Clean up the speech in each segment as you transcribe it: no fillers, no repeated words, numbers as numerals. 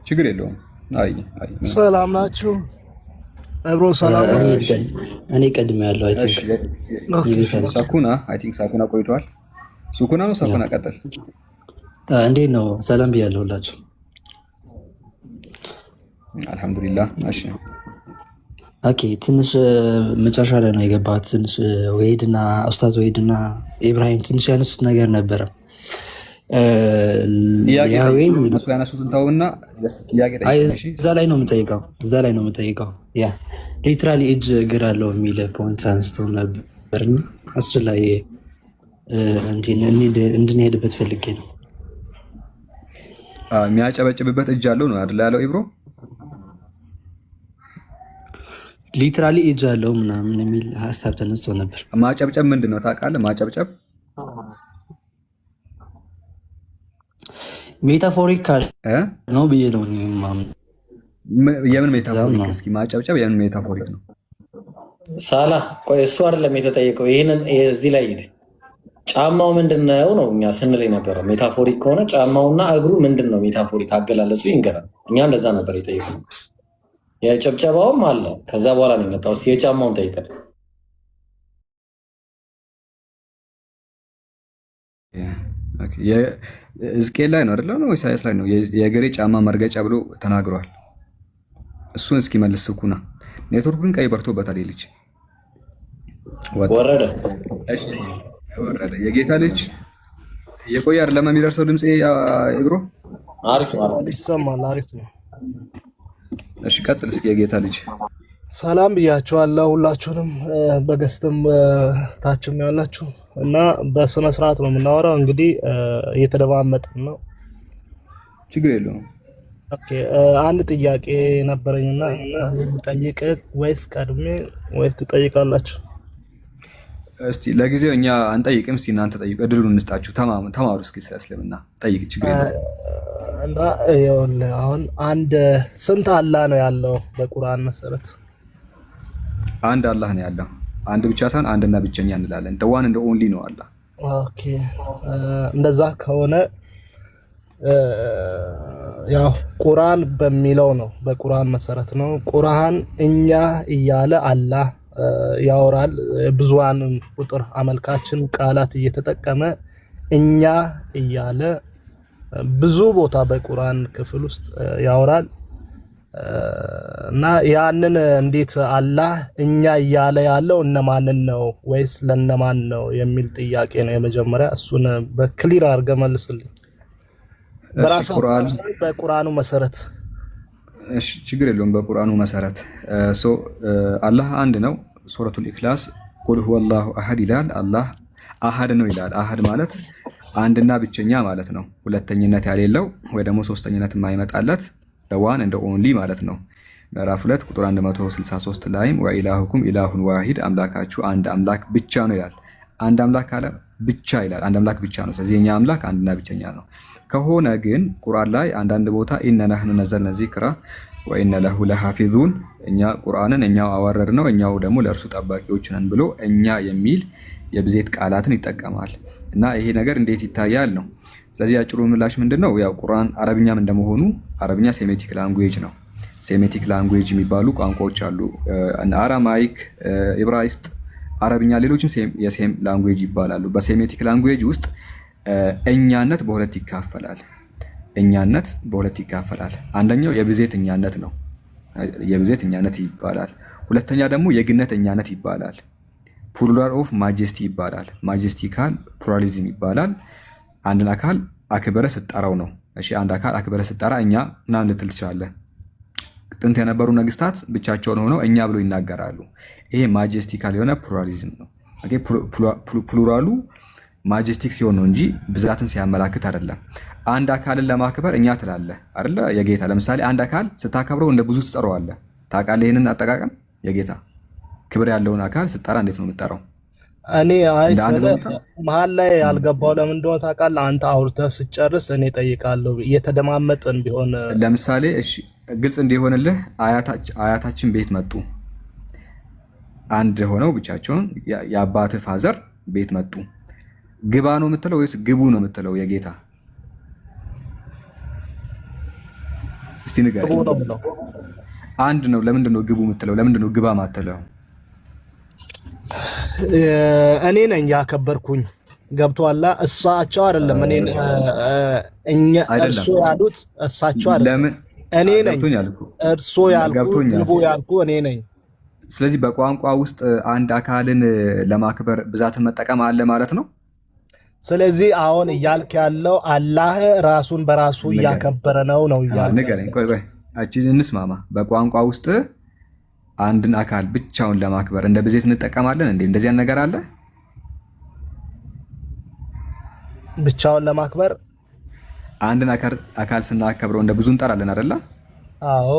ችግር የለውም። አይ አይ ሰላም ናችሁ? አብሮ ሰላም ነው። እኔ ቀድሜ ያለው አይ ቲንክ ሳኩና ቆይቷል። ሱኩና ነው ሳኩና ቀጥል። እንዴት ነው? ሰላም ብያለሁ ሁላችሁ። አልሐምዱሊላህ። እሺ ኦኬ። ትንሽ መጨረሻ ላይ ነው የገባሁት። ትንሽ ወሂድና ኡስታዝ ወሂድና ኢብራሂም ትንሽ ያነሱት ነገር ነበረ። እነሱ ያነሱትን ተውና እዛ ላይ ነው የምጠይቀው። ያ ሊትራሊ እጅ እግር አለው የሚል ፖይንት አንስተው ነበር። እሱ ላይ እንድንሄድበት ፈልጌ ነው። የሚያጨበጭብበት እጅ አለው ነው አይደል ያለው ኢብሮ? ሊትራሊ እጅ አለው ምናምን የሚል ሀሳብ ተነስቶ ነበር። ማጨብጨብ ምንድን ነው ታውቃለህ? ማጨብጨብ ሜታፎሪካል ነው ብዬ ነው የምን ሜታፎሪክ? እስኪ ማጨብጨብ የምን ሜታፎሪክ ነው? ሳላ ቆይ፣ እሱ አይደለም የተጠየቀው። ይሄንን እዚህ ላይ ሂድ። ጫማው ምንድን ነው ነው እኛ ስንል የነበረው። ሜታፎሪክ ከሆነ ጫማውና እግሩ ምንድን ነው ሜታፎሪክ አገላለጹ ይንገራል። እኛ እንደዛ ነበር የጠየቅነው። የጨብጨባውም አለ ከዛ በኋላ ነው የመጣው። እስኪ የጫማውን ጠይቀን። ሕዝቅኤል ላይ ነው አይደለ? ነው ኢሳያስ ላይ ነው የእግሬ ጫማ መርገጫ ብሎ ተናግሯል። እሱን እስኪ መልስ። ስኩና ኔትወርኩን ቀይ በርቶበታል። ልጅ ወረደ። የጌታ ልጅ የቆየ አይደለም የሚደርሰው ድምፅ ኢብሮ? አሪፍ ይሰማል። አሪፍ ነው። እሺ ቀጥል እስኪ የጌታ ልጅ። ሰላም ብያችኋለሁ ሁላችሁንም፣ በገስትም ታችም ያላችሁ እና በስነ ስርዓት ነው የምናወራው። እንግዲህ እየተደማመጥን ነው። ችግር የለውም። ኦኬ አንድ ጥያቄ ነበረኝና ጠይቅ ወይስ ቀድሜ ወይስ ትጠይቃላችሁ? እስቲ ለጊዜው እኛ አንጠይቅም። እስቲ እናንተ ጠይቁ፣ እድሉን እንስጣችሁ። ተማሩ እስኪ ስለ እስልምና ጠይቅ። ችግር የለውም። እና ይኸውልህ አሁን አንድ ስንት አላህ ነው ያለው በቁርአን መሰረት? አንድ አላህ ነው ያለው። አንድ ብቻ ሳይሆን አንድና ብቸኛ እንላለን። ዋን እንደ ኦንሊ ነው አላህ። ኦኬ እንደዛ ከሆነ ያው ቁርአን በሚለው ነው፣ በቁርአን መሰረት ነው። ቁርአን እኛ እያለ አላህ ያወራል። ብዙሃን ቁጥር አመልካችን ቃላት እየተጠቀመ እኛ እያለ ብዙ ቦታ በቁርአን ክፍል ውስጥ ያወራል። እና ያንን እንዴት አላህ እኛ እያለ ያለው እነማንን ነው ወይስ ለነማን ነው የሚል ጥያቄ ነው የመጀመሪያ። እሱን በክሊር አድርገህ መልስልኝ። በራሱ በቁርአኑ መሰረት። እሺ ችግር የለውም። በቁርአኑ መሰረት አላህ አንድ ነው። ሱረቱል ኢኽላስ ቁል ሁወላሁ አሐድ ይላል። አላህ አሐድ ነው ይላል። አሐድ ማለት አንድና ብቸኛ ማለት ነው። ሁለተኝነት ያሌለው ወይ ደግሞ ሶስተኝነት የማይመጣለት ዋን እንደ ኦንሊ ማለት ነው። ምዕራፍ 2 ቁጥር 163 ላይም ወኢላሁኩም ኢላሁን ዋሂድ፣ አምላካችሁ አንድ አምላክ ብቻ ነው ይላል። አንድ አምላክ አለ ብቻ ይላል። አንድ አምላክ ብቻ ነው። ስለዚህ የኛ አምላክ አንድና ብቸኛ ነው። ከሆነ ግን ቁርአን ላይ አንዳንድ ቦታ ኢነ ነህኑ ነዘልነ ዚክራ ወኢነ ለሁ ለሐፊዙን፣ እኛ ቁርአንን እኛው አወረድ ነው እኛው ደግሞ ለእርሱ ጠባቂዎች ነን ብሎ እኛ የሚል የብዜት ቃላትን ይጠቀማል። እና ይሄ ነገር እንዴት ይታያል ነው። ስለዚህ አጭሩ ምላሽ ምንድነው? ያው ቁርአን አረብኛም እንደመሆኑ አረብኛ ሴሜቲክ ላንጉዌጅ ነው። ሴሜቲክ ላንጉዌጅ የሚባሉ ቋንቋዎች አሉ። አራማይክ፣ ኢብራይስጥ፣ አረብኛ፣ ሌሎችም የሴም ላንጉዌጅ ይባላሉ። በሴሜቲክ ላንጉዌጅ ውስጥ እኛነት በሁለት ይካፈላል። እኛነት በሁለት ይካፈላል። አንደኛው የብዜት እኛነት ነው። የብዜት እኛነት ይባላል። ሁለተኛ ደግሞ የግነት እኛነት ይባላል። ፕሉራል ኦፍ ማጀስቲ ይባላል። ማጀስቲካል ፕሉራሊዝም ይባላል። አንድን አካል አክብረ ስትጠራው ነው። እሺ አንድ አካል አክብረ ስትጠራ እኛ ምናምን ልትል ትችላለህ። ጥንት የነበሩ ነገስታት ብቻቸውን ሆነው እኛ ብሎ ይናገራሉ። ይሄ ማጀስቲካል የሆነ ፕሉራሊዝም ነው። ኦኬ ፕሉራሉ ማጀስቲክ ሲሆን ነው እንጂ ብዛትን ሲያመላክት አይደለም። አንድ አካልን ለማክበር እኛ ትላለህ አይደለ? የጌታ ለምሳሌ አንድ አካል ስታከብረው እንደ ብዙ ትጠራዋለህ። ታውቃለህ ይሄንን አጠቃቀም? የጌታ ክብር ያለውን አካል ስትጠራ እንዴት ነው የምትጠራው? እኔ መሀል ላይ ያልገባው ለምን እንደሆነ ታውቃለህ? አንተ አውርተህ ስጨርስ እኔ እጠይቃለሁ እየተደማመጥን ቢሆን። ለምሳሌ እሺ ግልጽ እንዲሆንልህ አያታችን ቤት መጡ። አንድ ሆነው ብቻቸውን የአባትህ ፋዘር ቤት መጡ። ግባ ነው የምትለው ወይስ ግቡ ነው የምትለው? የጌታ እስቲ ንገረኝ። አንድ ነው። ለምንድን ነው ግቡ የምትለው? ለምንድን ነው ግባ ማትለው? እኔ ነኝ ያከበርኩኝ። ገብቶሃል? እሳቸው አይደለም እኛ እርሶ ያሉት እሳቸው አይደለም። እኔ ነኝ እርሶ ያልኩ ግቡ ያልኩ እኔ ነኝ። ስለዚህ በቋንቋ ውስጥ አንድ አካልን ለማክበር ብዛትን መጠቀም አለ ማለት ነው። ስለዚህ አሁን እያልክ ያለው አላህ ራሱን በራሱ እያከበረ ነው እያልክ። ንገረኝ። ቆይ እንስማማ። በቋንቋ ውስጥ አንድን አካል ብቻውን ለማክበር እንደ ብዜት እንጠቀማለን እንዴ? እንደዚህ ነገር አለ? ብቻውን ለማክበር አንድን አካል ስናከብረው እንደ ብዙ እንጠራለን አይደለ? አዎ።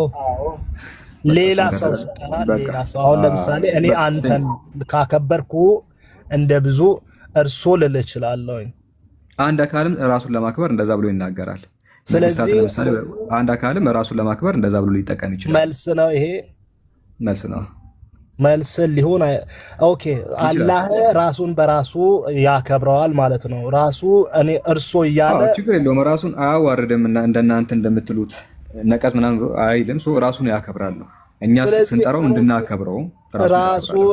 ሌላ ሰው ሲጠራ ሌላ ሰው። አሁን ለምሳሌ እኔ አንተን ካከበርኩ እንደ ብዙ እርሶ ልል እችላለሁ። አንድ አካልም ራሱን ለማክበር እንደዛ ብሎ ይናገራል። ስለዚህ ለምሳሌ አንድ አካልም ራሱን ለማክበር እንደዛ ብሎ ሊጠቀም ይችላል። መልስ ነው ይሄ። መልስ ነው። መልስ ሊሆን ኦኬ። አላህ ራሱን በራሱ ያከብረዋል ማለት ነው። ራሱ እኔ እርሶ እያለ ችግር የለውም። ራሱን አያዋርድም። እንደናንተ እንደምትሉት ነቀዝ ምናምን አይልም። ራሱን ያከብራል ነው። እኛ ስንጠራው እንድናከብረው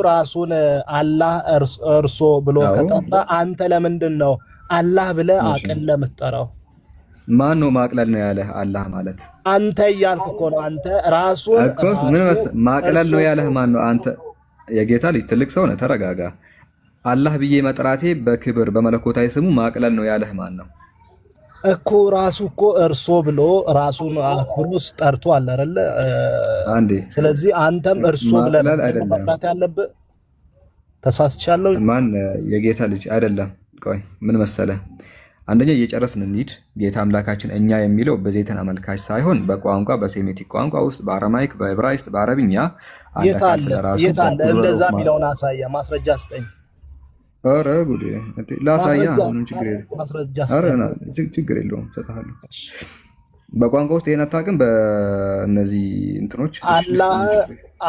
ራሱን አላህ እርሶ ብሎ ከጠራ አንተ ለምንድን ነው አላህ ብለህ አቅለህ የምትጠራው? ማን ነው ማቅለል ነው ያለህ? አላህ ማለት አንተ እያልክ እኮ ነው። አንተ ራሱን ማቅለል ነው ያለህ ማን ነው? አንተ የጌታ ልጅ ትልቅ ሰው ነህ፣ ተረጋጋ። አላህ ብዬ መጥራቴ በክብር በመለኮታዊ ስሙ ማቅለል ነው ያለህ ማን ነው እኮ? ራሱ እኮ እርሶ ብሎ ራሱን አክብሮስ ጠርቷል አይደለ? ስለዚህ አንተም እርሶ ብለህ መጥራት ያለብህ። ተሳስቻለሁ? ማን የጌታ ልጅ አይደለም። ቆይ ምን መሰለህ፣ አንደኛ እየጨረስን እንሂድ። ጌታ አምላካችን እኛ የሚለው በዜተን አመልካች ሳይሆን በቋንቋ በሴሜቲክ ቋንቋ ውስጥ በአረማይክ፣ በዕብራይስጥ፣ በአረብኛ የታለ እንደዛ የሚለውን አሳያ፣ ማስረጃ ስጠኝ። ኧረ ጉዴ ላሳያ። ምንም ችግር የለውም እሰጥሃለሁ። በቋንቋ ውስጥ ይሄን አታውቅም? በእነዚህ እንትኖች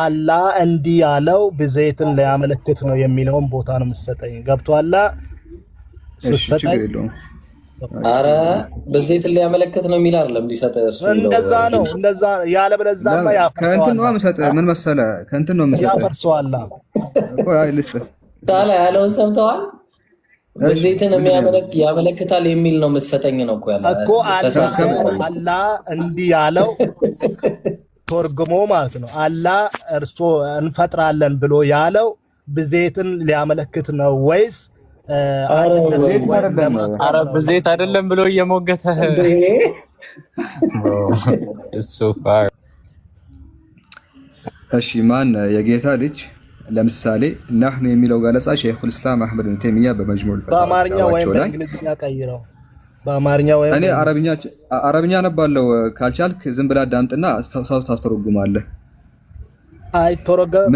አላህ እንዲህ ያለው ብዜትን ሊያመለክት ነው የሚለውን ቦታ ነው የምትሰጠኝ። ገብቶሃል? ችግር የለውም። አረ በዘይትን ሊያመለክት ነው የሚል አይደለም ሊሰጠህ እሱ እንደዛ ነው። እንደዛ ያለ በለዛማ ያፈርሰዋል። ከእንትን ነው የምሰጠህ። ምን መሰለህ ከእንትን ነው የምሰጠህ። ያፈርሰዋል። ቆይ ልስጥህ። ታላ ያለውን ሰምተዋል? በዘይትን ያመለክታል የሚል ነው የምትሰጠኝ ነው እኮ አላህ እንዲህ ያለው ተርጉሞ ማለት ነው። አላህ እርሶ እንፈጥራለን ብሎ ያለው ብዜትን ሊያመለክት ነው ወይስ ብዜት አይደለም ብሎ እየሞገተ እሺ ማን የጌታ ልጅ ለምሳሌ ናህኑ የሚለው ገለጻ ሼኹል ኢስላም አህመድ ኢብኑ ተይሚያ በመጅሙዕ ፈታዋ በአማርኛ ወይም በእንግሊዝኛ ቀይረው። በአማርኛ ወይም እኔ አረብኛ ነባለው። ካልቻልክ ዝም ብለህ አዳምጥና ሰው ታስተረጉማለህ። አይተረጎም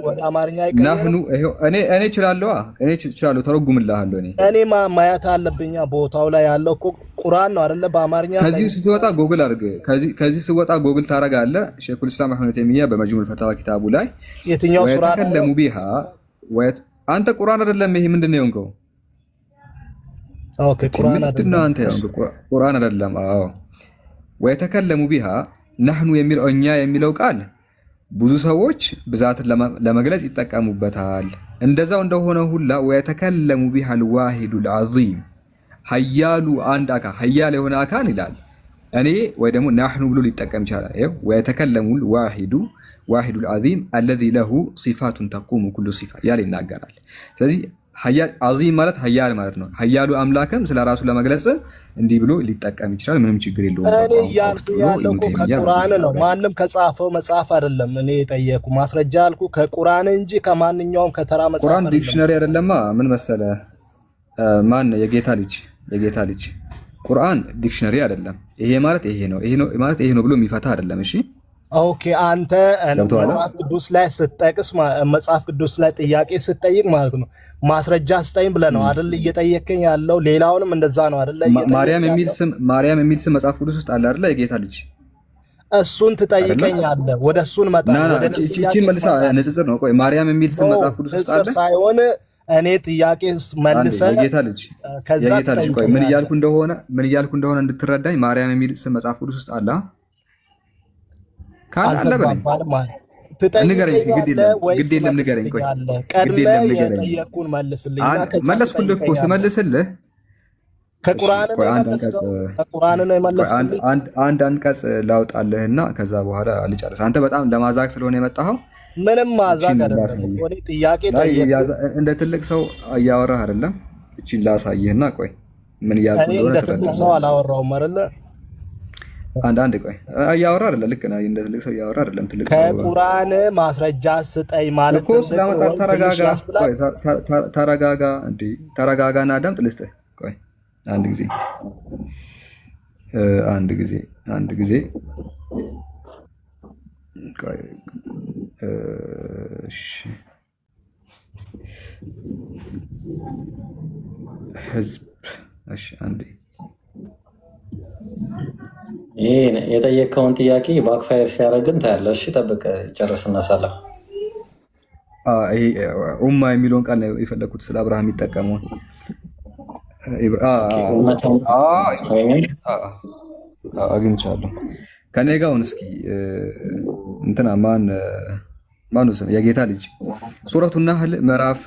ወደ አማርኛ አይቀርም። ናህኑ እኔ እችላለሁ ተረጉምልሃለሁ። እኔ ማየት አለብኝ። ቦታው ላይ ያለው እኮ ቁርአን ነው አይደለ? በአማርኛ ከዚህ ስትወጣ ጎግል አድርግ። ከዚህ ስትወጣ ጎግል ታረጋለህ። ሼኹል ኢስላም አህመድ ተይሚያ በመጅሙዕ ፈታዋ ኪታቡ ላይ የትኛው ሱራ ነው? ወተከለሙ ቢሃ አንተ ቁርአን አይደለም ይሄ ምንድነው የሆንከው? ኦኬ ቁርአን አይደለም አንተ የሆንከው ቁርአን አይደለም። አዎ ወተከለሙ ቢሃ ናህኑ የሚለው እኛ የሚለው ቃል ብዙ ሰዎች ብዛትን ለመግለጽ ይጠቀሙበታል። እንደዛው እንደሆነ ሁላ ወየተከለሙ ቢሃል ዋሂዱል ዐዚም ሀያሉ አንድ አካል ሀያል የሆነ አካል ይላል እኔ ወይ ደግሞ ናህኑ ብሎ ሊጠቀም ይችላል። ወየተከለሙል ዋሂዱል ዐዚም አለዚ ለሁ ሲፋቱን ተቁሙ ኩሉ ሲፋ ያለ ይናገራል። ስለዚህ ሀያል ዐዚም ማለት ሀያል ማለት ነው። ሀያሉ አምላክም ስለራሱ ለመግለጽ እንዲህ ብሎ ሊጠቀም ይችላል። ምንም ችግር የለውም። እኔ ያለው ከቁርአን ነው። ማንም ከጻፈው መጽሐፍ አይደለም። እኔ የጠየኩ ማስረጃ አልኩ ከቁርአን እንጂ ከማንኛውም ከተራ መጽሐፍ ቁርአን ዲክሽነሪ አይደለማ። ምን መሰለ ማን የጌታ ልጅ ቁርአን ዲክሽነሪ አይደለም። ይሄ ማለት ይሄ ነው፣ ይሄ ነው ማለት ይሄ ነው ብሎ የሚፈታ አይደለም። እሺ ኦኬ። አንተ መጽሐፍ ቅዱስ ላይ ስትጠቅስ መጽሐፍ ቅዱስ ላይ ጥያቄ ስትጠይቅ ማለት ነው ማስረጃ ስጠኝ ብለህ ነው አይደል እየጠየቀኝ ያለው? ሌላውንም እንደዛ ነው አይደል? ማርያም የሚል ስም መጽሐፍ ቅዱስ ውስጥ አለ አይደል? የጌታ ልጅ እሱን ትጠይቀኛለህ። ወደ እሱን መጣ እቺን መልሳ ንጽጽር ነው። ቆይ ማርያም የሚል ስም መጽሐፍ ቅዱስ ውስጥ አለ ሳይሆን እኔ ጥያቄ መልሰህ የጌታ ልጅ ቆይ ምን እያልኩ እንደሆነ እንድትረዳኝ ማርያም የሚል ስም መጽሐፍ ቅዱስ ውስጥ አለ ካለ አለ በለኝ ንገረኝ። ግድ የለም ንገረኝ። ቆይ ግድ የለም ንገረኝ። መለስኩልህ እኮ ስመልስልህ ከቁርአን ነው የመለስኩልህ። አንድ አንቀጽ ላውጣልህና ከዛ በኋላ ልጨርስ። አንተ በጣም ለማዛግ ስለሆነ የመጣኸው ምንም ማዛግ አይደለም። ወዴ ጥያቄ እንደ ትልቅ ሰው እያወራህ አይደለም። እቺን ላሳይህና ቆይ ምን እያልኩ እንደሆነ እንደ ትልቅ ሰው አላወራሁም አይደለ? አንድ ቆይ እያወራህ አይደለ? ልክ ነህ። እንደ ትልቅ ሰው እያወራህ አይደለም። ትልቅ ሰው ከቁርአን ማስረጃ ስጠኝ ማለት እኮ ስለማጣ ተረጋጋ እንዴ ተረጋጋና አዳምጥ። ልስጥህ። ቆይ አንድ ጊዜ ቆይ እሺ ህዝብ እሺ አንዴ ይሄን የጠየቀውን ጥያቄ ባክፋየር ሲያደርግን ታያለህ። እሺ ጠብቅ፣ ጨርስና ሰላም። ይሄ ኡማ የሚለውን ቃል ነው የፈለኩት ስለ አብርሃም የሚጠቀመው አግኝቻለሁ። ከኔ ጋር አሁን እስኪ እንትና ማን የጌታ ልጅ ሱረቱ ናህል ምዕራፍ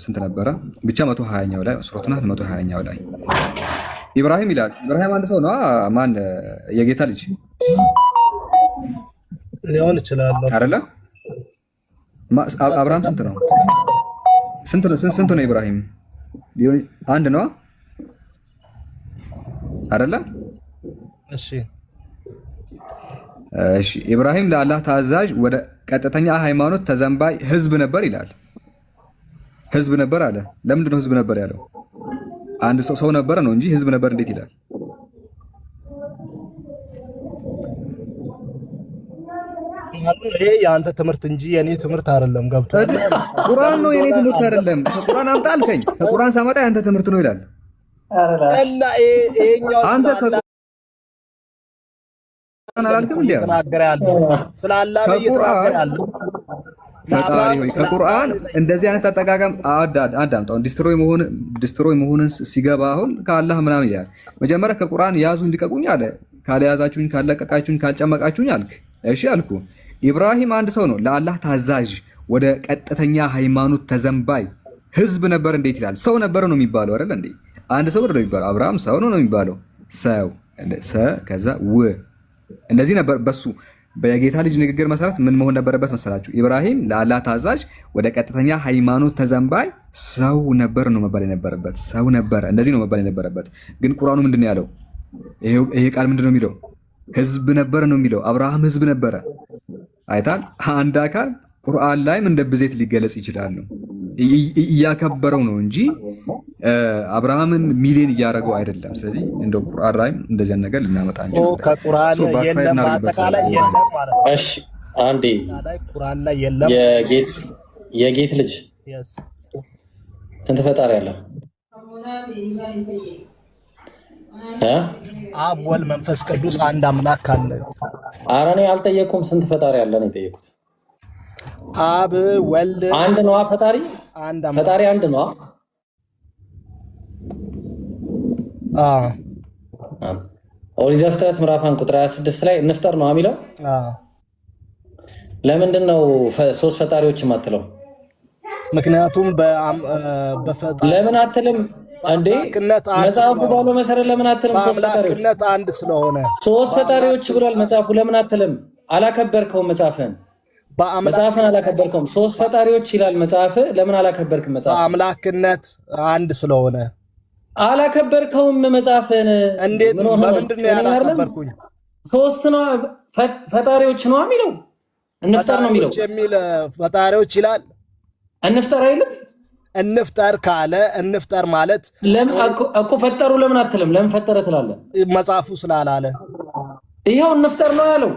ስንት ነበረ? ብቻ 120ኛው ላይ ሱረቱ ናህል 120ኛው ላይ ኢብራሂም ይላል። ኢብራሂም አንድ ሰው ነው። ማን የጌታ ልጅ ሊሆን ይችላል አይደለ? አብርሃም ስንት ነው? ስንት ነው ኢብራሂም? አንድ ነው አይደለ? እሺ ኢብራሂም ለአላህ ታዛዥ ወደ ቀጥተኛ ሃይማኖት ተዘንባይ ህዝብ ነበር ይላል። ህዝብ ነበር አለ። ለምንድን ነው ህዝብ ነበር ያለው? አንድ ሰው ነበረ ነው እንጂ ህዝብ ነበር እንዴት ይላል? ይሄ የአንተ ትምህርት እንጂ የኔ ትምህርት አይደለም። ገብቶሃል? ቁርአን ነው የኔ ትምህርት አይደለም። ከቁርአን አምጣ አልከኝ። ከቁርአን ሳመጣ የአንተ ትምህርት ነው ይላል። እና ይሄኛው አንተ ከቁርአን አላልክም እንዴ? ተናገረ ያለው ስለ አላህ ነው እየተናገረ ያለው። ፈጣሪ ሆይ ከቁርአን እንደዚህ አይነት አጠቃቀም አዳምጣው። ዲስትሮይ መሆንን ሲገባ አሁን ከአላህ ምናምን ይላል። መጀመሪያ ከቁርአን ያዙኝ ልቀቁኝ አለ። ካልያዛችሁኝ፣ ካልለቀቃችሁኝ፣ ካልጨመቃችሁኝ አልክ። እሺ አልኩ። ኢብራሂም አንድ ሰው ነው፣ ለአላህ ታዛዥ፣ ወደ ቀጥተኛ ሃይማኖት ተዘንባይ ህዝብ ነበር እንዴት ይላል? ሰው ነበር ነው የሚባለው አይደል እንዴ? አንድ ሰው ነው የሚባለው። አብርሃም ሰው ነው የሚባለው። ሰው ከዛ እንደዚህ ነበር። በሱ በጌታ ልጅ ንግግር መሰረት ምን መሆን ነበረበት መሰላችሁ? ኢብራሂም ለአላህ ታዛዥ ወደ ቀጥተኛ ሃይማኖት ተዘንባይ ሰው ነበር ነው መባል የነበረበት። ሰው ነበር፣ እንደዚህ ነው መባል የነበረበት። ግን ቁርአኑ ምንድን ነው ያለው? ይሄ ቃል ምንድን ነው የሚለው? ህዝብ ነበር ነው የሚለው። አብርሃም ህዝብ ነበረ። አይታል። አንድ አካል ቁርአን ላይም እንደ ብዜት ሊገለጽ ይችላል ነው እያከበረው ነው እንጂ አብርሃምን ሚሊዮን እያደረገው አይደለም። ስለዚህ እንደው ቁርአን ላይም እንደዚያን ነገር ልናመጣ እንችላለን። ከቁርአን የለም አጠቃላይ የለም ማለት ነው። እሺ አንዴ ቁርአን ላይ የለም። የጌት ልጅ ስንት ፈጣሪ አለ? አብ ወልድ መንፈስ ቅዱስ አንድ አምላክ አለ። ኧረ እኔ አልጠየኩም። ስንት ፈጣሪ አለ ነው የጠየኩት። አብ ወልድ አንድ ነዋ። ፈጣሪ አንድ ነዋ። ኦሪት ዘፍጥረት ምዕራፍ 1 ቁጥር 26 ላይ እንፍጠር ነው የሚለው። ለምንድን ነው ሶስት ፈጣሪዎች የማትለው? ምክንያቱም በፈጣሪ ለምን አትልም እንዴ? መጽሐፉ ባለው መሰረት ለምን አትልም? ሶስት ፈጣሪዎች አንድ ስለሆነ ሶስት ፈጣሪዎች ብሏል መጽሐፉ። ለምን አትልም? አላከበርከውም መጽሐፍን አላከበርከውም። ሶስት ፈጣሪዎች ይላል መጽሐፍ። ለምን አላከበርክም? መጽሐፍ በአምላክነት አንድ ስለሆነ አላከበርከውም መጽሐፍን። እንዴት በምንድን ነው ያላከበርኩኝ? ሶስት ነው ፈጣሪዎች ነው የሚለው። እንፍጠር ነው የሚለው የሚል ፈጣሪዎች ይላል። እንፍጠር አይልም። እንፍጠር ካለ እንፍጠር ማለት ለምን እኮ ፈጠሩ ለምን አትልም? ለምን ፈጠረ ትላለህ? መጽሐፉ ስላላለ ይሄው እንፍጠር ነው ያለው።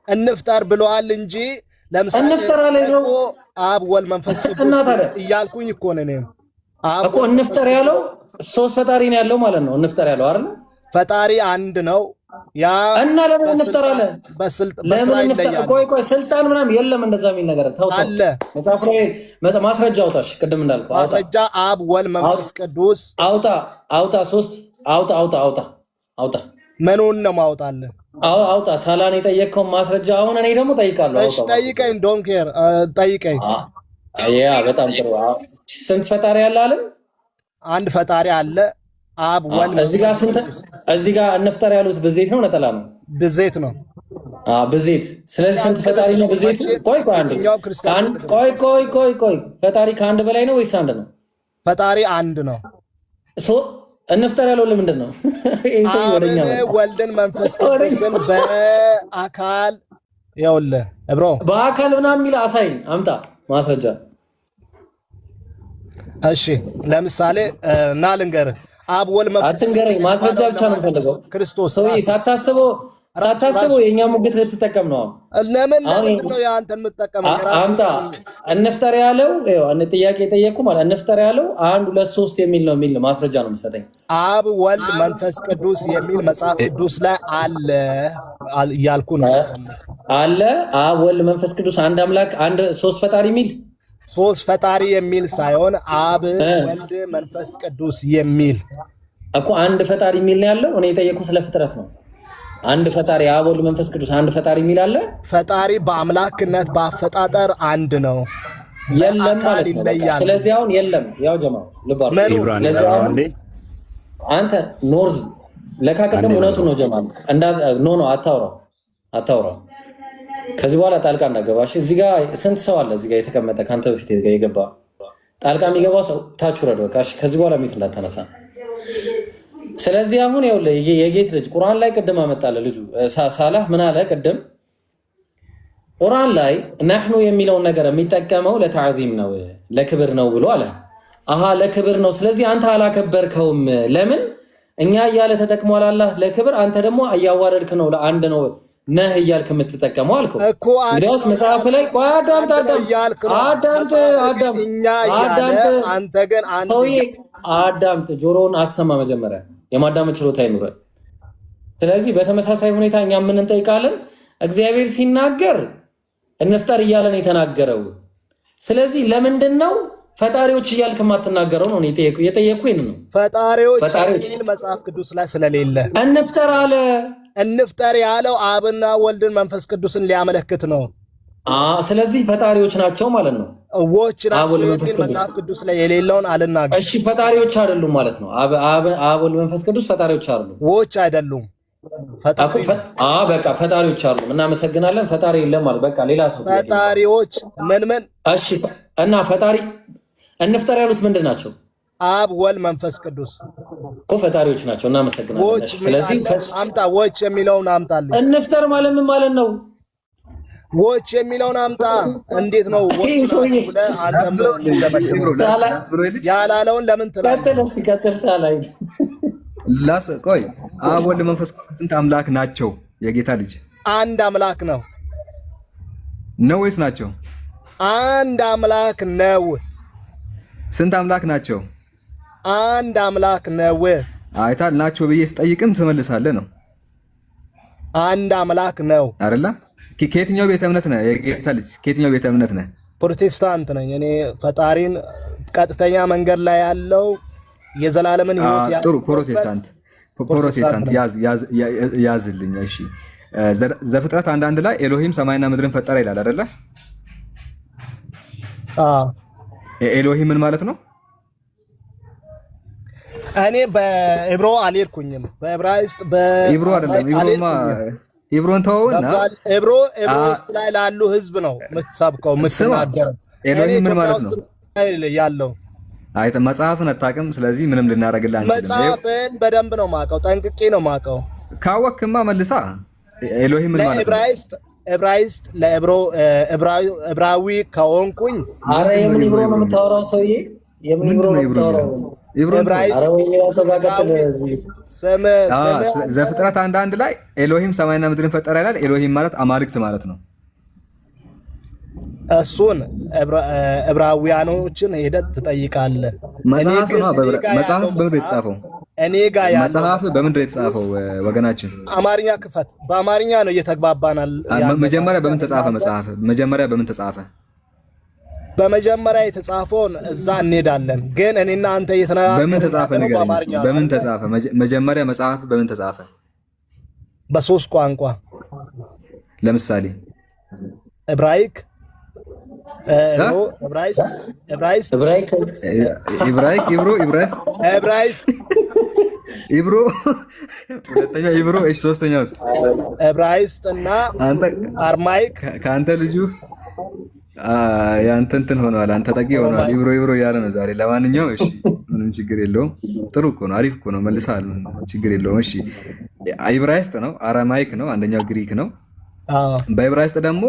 እንፍጠር ብለዋል እንጂ ለምሳሌ እንፍጠር አለ ነው አብ ወልድ መንፈስ ቅዱስ እያልኩኝ እኮ ነው እኮ እንፍጠር ያለው ሶስት ፈጣሪ ነው ያለው ማለት ነው። እንፍጠር ያለው አይደል? ፈጣሪ አንድ ነው። ያ እና ለምን እንፍጠር አለ? ለምን እንፍጠር? ቆይ ስልጣን ምናምን የለም እንደዛ የሚል ነገር ተውቶ አለ። መጽሐፍ ላይ ማስረጃ አውጣሽ። ቅድም እንዳልኩ ማስረጃ አብ ወልድ መንፈስ ቅዱስ አውጣ ሶስት አውጣ ምኑን ነው ማውጣልህ? አውጣ። ሳላን የጠየቅከውን ማስረጃ አሁን እኔ ደግሞ ጠይቃለሁ። እሺ ጠይቀኝ። ዶንት ኬር ጠይቀኝ። ያ በጣም ጥሩ። ስንት ፈጣሪ አለ አለ? አንድ ፈጣሪ አለ፣ አብ ወልድ። እዚህ ጋር እንፍጠር ያሉት ብዜት ነው ነጠላ ነው? ብዜት ነው። ብዜት። ስለዚህ ስንት ፈጣሪ ነው ብዜቱ? ቆይ ፈጣሪ ከአንድ በላይ ነው ወይስ አንድ ነው? ፈጣሪ አንድ ነው። እንፍጠር ያለው ለምንድን ነው? ወልድን መንፈስ ቅዱስን በአካል ይኸውልህ፣ ብሮ በአካል ምናምን የሚል አሳይን፣ አምጣ ማስረጃ። እሺ ለምሳሌ እና ልንገርህ፣ አብ ወልድ መንፈስ አትንገረኝ፣ ማስረጃ ብቻ ነው የምፈልገው። ክርስቶስ ሰውዬ ሳታስበው የኛ ሙግት ልትጠቀም ነው። ለምን ነው ያንተ የምትጠቀመው? አምጣ። እንፍጠር ያለው ጥያቄ የጠየቁ ማለት እንፍጠር ያለው 1 2 3 የሚል ነው የሚል ማስረጃ ነው የምትሰጠኝ። አብ ወልድ መንፈስ ቅዱስ የሚል መጽሐፍ ቅዱስ ላይ አለ እያልኩ ነው። አለ አብ ወልድ መንፈስ ቅዱስ አንድ አምላክ አንድ ሶስት ፈጣሪ የሚል ሶስት ፈጣሪ የሚል ሳይሆን አብ ወልድ መንፈስ ቅዱስ የሚል እኮ አንድ ፈጣሪ የሚል ነው ያለው። እኔ የጠየቁ ስለ ፍጥረት ነው። አንድ ፈጣሪ አብ ወልድ መንፈስ ቅዱስ አንድ ፈጣሪ የሚል አለ። ፈጣሪ በአምላክነት በአፈጣጠር አንድ ነው፣ የለም ማለት ነው። ስለዚህ አሁን የለም ያው ጀማው ልባር። ስለዚህ አሁን አንተ ኖርዝ ለካ ቀደም እውነቱ ነው ጀማል ኖ አታውራው። ከዚህ በኋላ ጣልቃ እንዳገባሽ። እዚህ ጋር ስንት ሰው አለ እዚህ ጋር የተቀመጠ ካንተ በፊት የገባ ጣልቃ የሚገባው ሰው ታች ወረደ። በቃ ከዚህ በኋላ ሚት እንዳታነሳ። ስለዚህ አሁን ይኸውልህ የጌት ልጅ ቁርአን ላይ ቅድም አመጣለ ልጁ ሳላህ ምን አለ ቅድም ቁርአን ላይ ነህኑ የሚለውን ነገር የሚጠቀመው ለተዓዚም ነው ለክብር ነው ብሎ አለ። አሃ ለክብር ነው። ስለዚህ አንተ አላከበርከውም። ለምን እኛ እያለ ተጠቅሟል አላህ ለክብር፣ አንተ ደግሞ እያዋረድክ ነው ለአንድ ነው ነህ እያልክ የምትጠቀመው አልከው። እንግዲያውስ መጽሐፍ ላይ አዳምጥ አንተ ግን አዳምጥ፣ ጆሮውን አሰማ መጀመሪያ የማዳመጥ ችሎታ ይኑረ። ስለዚህ በተመሳሳይ ሁኔታ እኛ ምን እንጠይቃለን? እግዚአብሔር ሲናገር እንፍጠር እያለ ነው የተናገረው። ስለዚህ ለምንድን ነው ፈጣሪዎች እያልክ የማትናገረው ነው የጠየቁ። ይሄን ነው ፈጣሪዎች መጽሐፍ ቅዱስ ላይ ስለሌለ እንፍጠር አለ። እንፍጠር ያለው አብና ወልድን መንፈስ ቅዱስን ሊያመለክት ነው። ስለዚህ ፈጣሪዎች ናቸው ማለት ነው። ዎች ናቸው መጽሐፍ ቅዱስ ላይ የሌለውን አልናገር። እሺ ፈጣሪዎች አይደሉም ማለት ነው። አብ ወልድ መንፈስ ቅዱስ ፈጣሪዎች አይደሉም። ዎች አይደሉም። በቃ ፈጣሪዎች አሉ። እናመሰግናለን። ፈጣሪ የለም ማለት በቃ ሌላ ሰው ፈጣሪዎች ምን እሺ እና ፈጣሪ እንፍጠር ያሉት ምንድን ናቸው? አብ ወልድ መንፈስ ቅዱስ እኮ ፈጣሪዎች ናቸው። እናመሰግናለን። ስለዚህ አምጣ ዎች የሚለውን አምጣልኝ። እንፍጠር ማለት ምን ማለት ነው? ዎች የሚለውን አምጣ። እንዴት ነው ያላለውን ለምን ትላለህ? ቀጥል ሳላይ ቆይ አብ ወልድ መንፈስ ቅዱስ ስንት አምላክ ናቸው? የጌታ ልጅ አንድ አምላክ ነው ወይስ ናቸው? አንድ አምላክ ነው። ስንት አምላክ ናቸው? አንድ አምላክ ነው። አይታል ናቸው ብዬ ስጠይቅም ትመልሳለህ ነው። አንድ አምላክ ነው አይደለ? ከየትኛው ቤተ እምነት ነህ? የጌታ ልጅ ከየትኛው ቤተ እምነት ነህ? ፕሮቴስታንት ነኝ እኔ። ፈጣሪን ቀጥተኛ መንገድ ላይ ያለው የዘላለምን ህይወት ጥሩ ፕሮቴስታንት ያዝልኝ። እሺ ዘፍጥረት 1:1 ላይ ኤሎሂም ሰማይና ምድርን ፈጠረ ይላል አይደለ? ኤሎሂም ምን ማለት ነው? እኔ በዕብሮ አልሄድኩኝም። በዕብራይስጥ በዕብሮ አይደለም። ዕብሮን ተወውና ዕብሮ ውስጥ ላይ ላሉ ህዝብ ነው የምትሰብከው የምትናገረው። ኤሎሂም ምን ማለት ነው ያለው? አይተ መጽሐፍን አታውቅም። ስለዚህ ምንም ልናደርግልህ አንችልም። መጽሐፍን በደንብ ነው የማውቀው፣ ጠንቅቄ ነው የማውቀው። ካወክማ መልሳ ኤሎሂም ምን ማለት ነው? ዕብራይስጥ ዕብራዊ ከሆንኩኝ አረ የምን ዕብሮ ነው የምታወራው ሰውዬ? የምን ዕብሮ ነው የምታወራው? ዘፍጥረት 1:1 ላይ ኤሎሂም ሰማይና ምድርን ፈጠረ ይላል። ኤሎሂም ማለት አማልክት ማለት ነው። እሱን ዕብራውያኖችን ሄደህ ትጠይቃለህ። መጽሐፍ በምንድን ነው የተጻፈው? እኔ ጋር ያለው መጽሐፍ በምንድን ነው የተጻፈው? ወገናችን አማርኛ ክፈት። በአማርኛ ነው እየተግባባናል። መጀመሪያ በምን ተጻፈ መጽሐፍ? መጀመሪያ በምን ተጻፈ? በመጀመሪያ የተጻፈውን እዛ እንሄዳለን። ግን እኔና አንተ በምን ተጻፈ? ንገረኝ። በምን ተጻፈ? መጀመሪያ መጽሐፍ በምን ተጻፈ? በሶስት ቋንቋ ለምሳሌ ዕብራይክ፣ ኢብሮ፣ ሁለተኛ ኢብሮ። እሺ ሶስተኛው ዕብራይስጥና አርማይክ። ከአንተ ልጁ ያንተ እንትን ሆነዋል፣ አንተ ጠቂ ሆነዋል። ኢብሮ ኢብሮ እያለ ነው ዛሬ። ለማንኛውም እሺ ምንም ችግር የለውም። ጥሩ እኮ ነው፣ አሪፍ እኮ ነው። መልሰሃል፣ ችግር የለውም። እሺ ዕብራይስጥ ነው፣ አራማይክ ነው፣ አንደኛው ግሪክ ነው። በዕብራይስጥ ደግሞ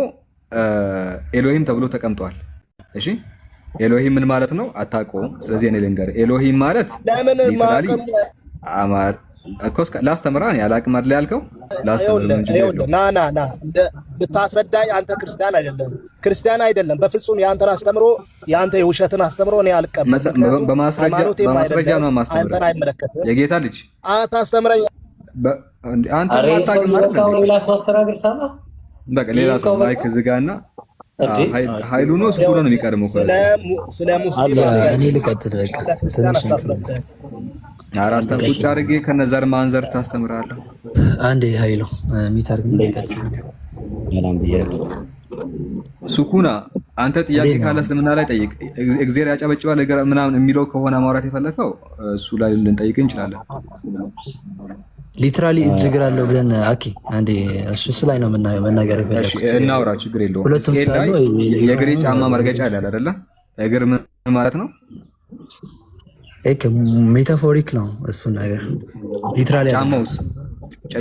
ኤሎሂም ተብሎ ተቀምጧል። እሺ ኤሎሂም ምን ማለት ነው አታውቀውም። ስለዚህ እኔ ልንገርህ፣ ኤሎሂም ማለት ሊትራሊ ላስተምራን ያላቅም አይደል ያልከው? ልታስረዳኝ። አንተ ክርስቲያን አይደለም በፍጹም። የአንተን አስተምሮ የአንተ የውሸትን አስተምሮ እኔ አልቀበልም። በማስረጃ ነው የማስተምረው። የጌታ ልጅ አታስተምረኝ። አንተ ሌላ ሰው አስተናግድ ሳማ በቃ ሌላ ሰው ማይክ ዝጋና ኃይሉ ነው ስኩ ነው የሚቀድመው። ስለ ሙስሊም እኔ ልቀጥል አራስተን ቁጭ አድርጌ ከነዘር ማንዘር ታስተምራለህ። አንዴ ኃይሉ ሚታርግ ነው ልቀጥል። ሱኩና አንተ ጥያቄ ካለ እስልምና ላይ ጠይቅ። እግዚአብሔር ያጨበጭባል ነገር ምናምን የሚለው ከሆነ ማውራት የፈለከው እሱ ላይ ልንጠይቅ እንችላለን። ሊትራሊ እጅግር አለው ብለን አኪ አንዴ እሱ ላይ ነው መናገር የፈለኩት። እናውራ፣ ችግር የለውም። ሁለቱም ስላሉ የእግሬ ጫማ መርገጫ አይደል አይደለ? እግር ምን ማለት ነው? ሜታፎሪክ ነው እሱ ነገር። ሊትራሊ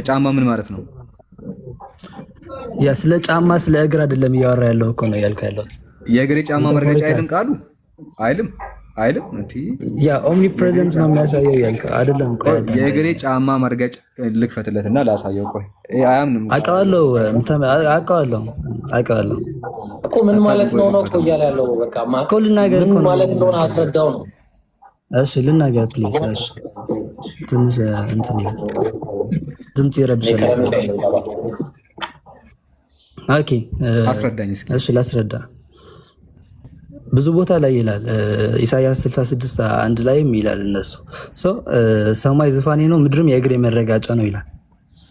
ጫማ ምን ማለት ነው? ያ ስለ ጫማ ስለ እግር አይደለም እያወራ ያለው እኮ ነው ያልኩ ያለሁት። የእግሬ ጫማ መርገጫ አይልም ቃሉ አይልም እንዴ? ያ ኦምኒ ፕሬዘንት ነው የሚያሳየው ያልከ አይደለም? ቆይ የእግሬ ጫማ መርገጫ ልክፈትለትና ላሳየው። ቆይ አያምንም። አውቀዋለሁ እኮ ምን ማለት ነው እኮ እያለ ያለው። በቃ እኮ ልናገር ምን ማለት እንደሆነ አስረዳው ነው። እሺ ልናገር ፕሊዝ። እሺ ትንሽ እንትን ድምጽ ይረብሻል። ኦኬ አስረዳኝ እስኪ። እሺ ላስረዳ። ብዙ ቦታ ላይ ይላል ኢሳያስ 66 አንድ ላይም ይላል እነሱ ሰማይ ዙፋኔ ነው ምድርም የእግሬ መረጋጫ ነው ይላል።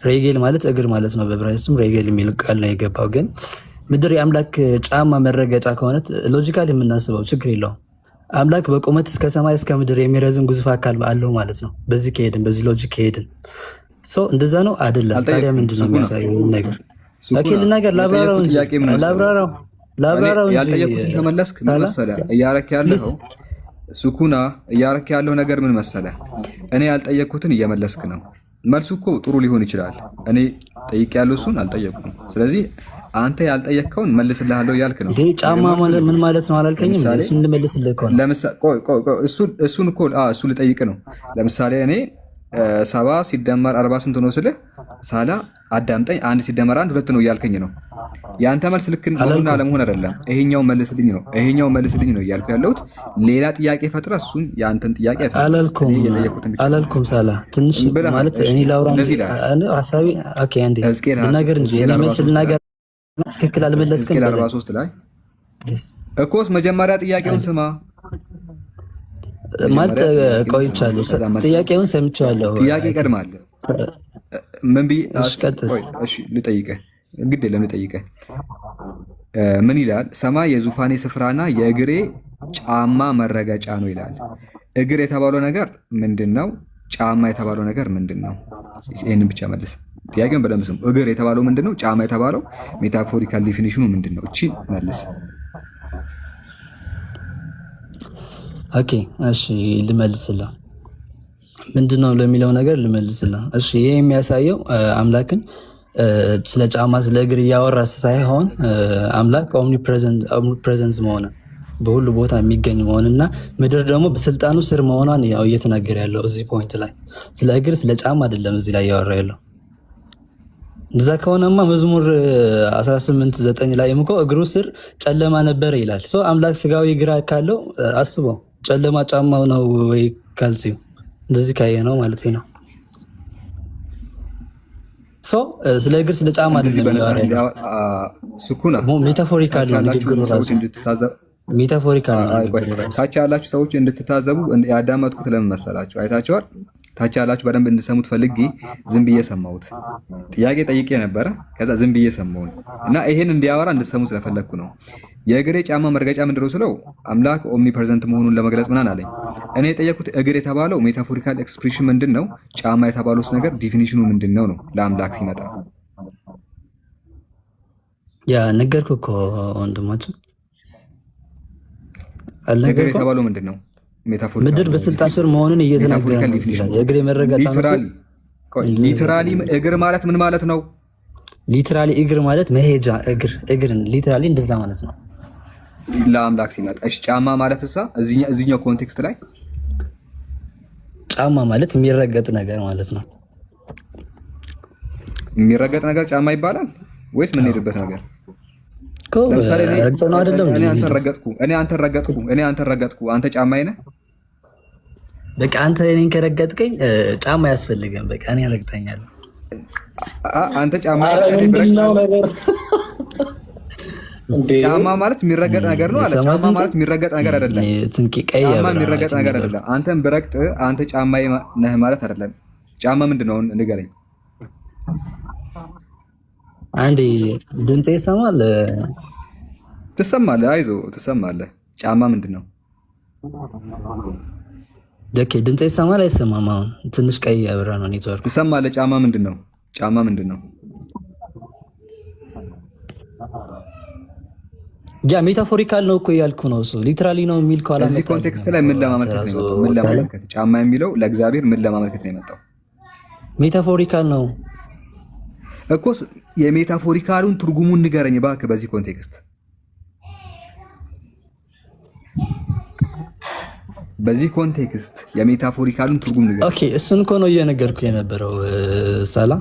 ሬጌል ማለት እግር ማለት ነው። በዕብራይስጥም ሬጌል የሚል ቃል ነው የገባው። ግን ምድር የአምላክ ጫማ መረገጫ ከሆነ ሎጂካል የምናስበው ችግር የለውም። አምላክ በቁመት እስከ ሰማይ እስከ ምድር የሚረዝም ግዙፍ አካል አለው ማለት ነው። በዚህ ከሄድን በዚህ ሎጂክ ከሄድን እንደዛ ነው አይደለም? ታዲያ ምንድነው የሚያሳየው ነገር? ልናገር ላብራራው እንጂ ያልጠየኩትን ከመለስክ ምን መሰለህ እያረክ ያለው ሱኩና እያረክ ያለው ነገር ምን መሰለህ፣ እኔ ያልጠየኩትን እየመለስክ ነው። መልሱ እኮ ጥሩ ሊሆን ይችላል። እኔ ጠይቅ ያለው እሱን አልጠየኩም። ስለዚህ አንተ ያልጠየቅከውን መልስልሃለሁ እያልክ ነው። ጫማ ማለት ምን ማለት ነው አላልከኝም? እሱን ልመልስልህ እኮ ነው። እሱን እኮ እሱ ልጠይቅ ነው። ለምሳሌ እኔ 70 ሲደመር 40 ስንት ነው ስልህ ሳላ አዳምጠኝ። 1 ሲደመር 1 2 ነው እያልከኝ ነው። ያንተ መልስ ልክ ነውና ለመሆን አይደለም። ይሄኛው መልስልኝ ነው እያልኩ ያለሁት። ሌላ ጥያቄ ፈጥረህ እሱን ያንተን ጥያቄ አላልኩም። ሳላ ትንሽ ማለት እኔ ላውራ ሐሳቤ ኦኬ። አንዴ ልናገር እንጂ እኔ መልስ ልናገር ትክክል አልመለስክም። 43 ላይ እኮስ መጀመሪያ ጥያቄውን ስማ ማለት ቆይቻለሁ። ጥያቄውን ሰምቻለሁ። ጥያቄ ቀድማል። ምን ብዬ እሺ ልጠይቅህ፣ ግድ የለም ልጠይቅህ። ምን ይላል? ሰማይ የዙፋኔ ስፍራና የእግሬ ጫማ መረገጫ ነው ይላል። እግር የተባለው ነገር ምንድን ነው? ጫማ የተባለው ነገር ምንድን ነው? ይህንን ብቻ መልስ። ጥያቄውን በደንብ ስሙ። እግር የተባለው ምንድን ነው? ጫማ የተባለው ሜታፎሪካል ዲፊኒሽኑ ምንድን ነው? እቺ መልስ። ኦኬ እሺ ልመልስልህ። ምንድነው ለሚለው ነገር ልመልስልህ። እሺ ይሄ የሚያሳየው አምላክን ስለ ጫማ ስለ እግር እያወራ ሳይሆን አምላክ ኦምኒፕሬዘንስ መሆን በሁሉ ቦታ የሚገኝ መሆንና ምድር ደግሞ በስልጣኑ ስር መሆኗን ያው እየተናገረ ያለው እዚህ ፖይንት ላይ ስለ እግር ስለ ጫማ አይደለም እዚህ ላይ እያወራ ያለው። እንደዛ ከሆነማ መዝሙር 18:9 ላይ እኮ እግሩ ስር ጨለማ ነበረ ይላል። አምላክ ስጋዊ እግር ካለው አስበው ጨለማ ጫማው ነው ወይ ካልሲው እንደዚህ ካየ ነው ማለት ነው። ስለ እግር ስለ ጫማ አይደለም ሱኩና ሜታፎሪካል ነው ንግግሩ ራሱ ሜታፎሪካል ነው። ታች ያላችሁ ሰዎች እንድትታዘቡ ያዳመጥኩት ለምን መሰላችሁ? አይታችኋል። ታች ያላችሁ በደንብ እንድሰሙት ፈልጌ ዝም ብዬ ሰማሁት። ጥያቄ ጠይቄ ነበረ፣ ከዛ ዝም ብዬ ሰማሁኝ እና ይሄን እንዲያወራ እንድሰሙ ስለፈለግኩ ነው። የእግሬ ጫማ መርገጫ ምንድን ነው ስለው አምላክ ኦምኒ ፐርዘንት መሆኑን ለመግለጽ ምናምን አለኝ። እኔ የጠየኩት እግር የተባለው ሜታፎሪካል ኤክስፕሬሽን ምንድን ነው? ጫማ የተባለው ነገር ዲፊኒሽኑ ምንድን ነው ለአምላክ ሲመጣ? ያ ነገርኩህ እኮ ወንድማችን። እግር የተባለው ምንድን ነው? ምድር በስልጣን ስር መሆኑን እየተናገረ ነው። የእግር መረገጫ ሊትራሊ እግር ማለት ምን ማለት ነው? ሊትራሊ እግር ማለት መሄጃ እግር ሊትራሊ እንደዛ ማለት ነው ለአምላክ ሲመጣ። እሺ ጫማ ማለት እሳ እዚህኛው ኮንቴክስት ላይ ጫማ ማለት የሚረገጥ ነገር ማለት ነው። የሚረገጥ ነገር ጫማ ይባላል ወይስ ምን ሄድበት ነገር? ለምሳሌ እኔ አንተን ረገጥኩ፣ አንተ ጫማዬ ነህ። በቃ አንተ እኔን ከረገጥከኝ ጫማ ያስፈልገን። በቃ እኔ ረግጠኛለሁ። አንተ ጫማ ጫማ ማለት የሚረገጥ ነገር ነው አለ። ጫማ ማለት የሚረገጥ ነገር አይደለም። ጫማ የሚረገጥ ነገር አይደለም። አንተን ብረግጥ አንተ ጫማዬ ነህ ማለት አይደለም። ጫማ ምንድን ነው ንገረኝ። አንዴ ድምጼ ይሰማል? ትሰማለህ? አይዞህ ትሰማለህ። ጫማ ምንድን ነው? ደኬ ድምጼ ይሰማል አይሰማም? አሁን ትንሽ ቀይ ያበራ ነው ኔትወርክ። ትሰማለህ? ጫማ ምንድን ነው? ጫማ ምንድን ነው? ያ ሜታፎሪካል ነው እኮ እያልኩ ነው። እሱ ሊትራሊ ነው የሚል ከኋላ እዚህ ኮንቴክስት ላይ ምን ለማመልከት ነው የመጣው? ምን ለማመልከት? ጫማ የሚለው ለእግዚአብሔር ምን ለማመልከት ነው የመጣው? ሜታፎሪካል ነው እኮ። የሜታፎሪካሉን ትርጉሙን ንገረኝ እባክህ በዚህ ኮንቴክስት። በዚህ ኮንቴክስት የሜታፎሪካሉን ትርጉም ንገረኝ። ኦኬ እሱን እኮ ነው እየነገርኩህ የነበረው ሳላ።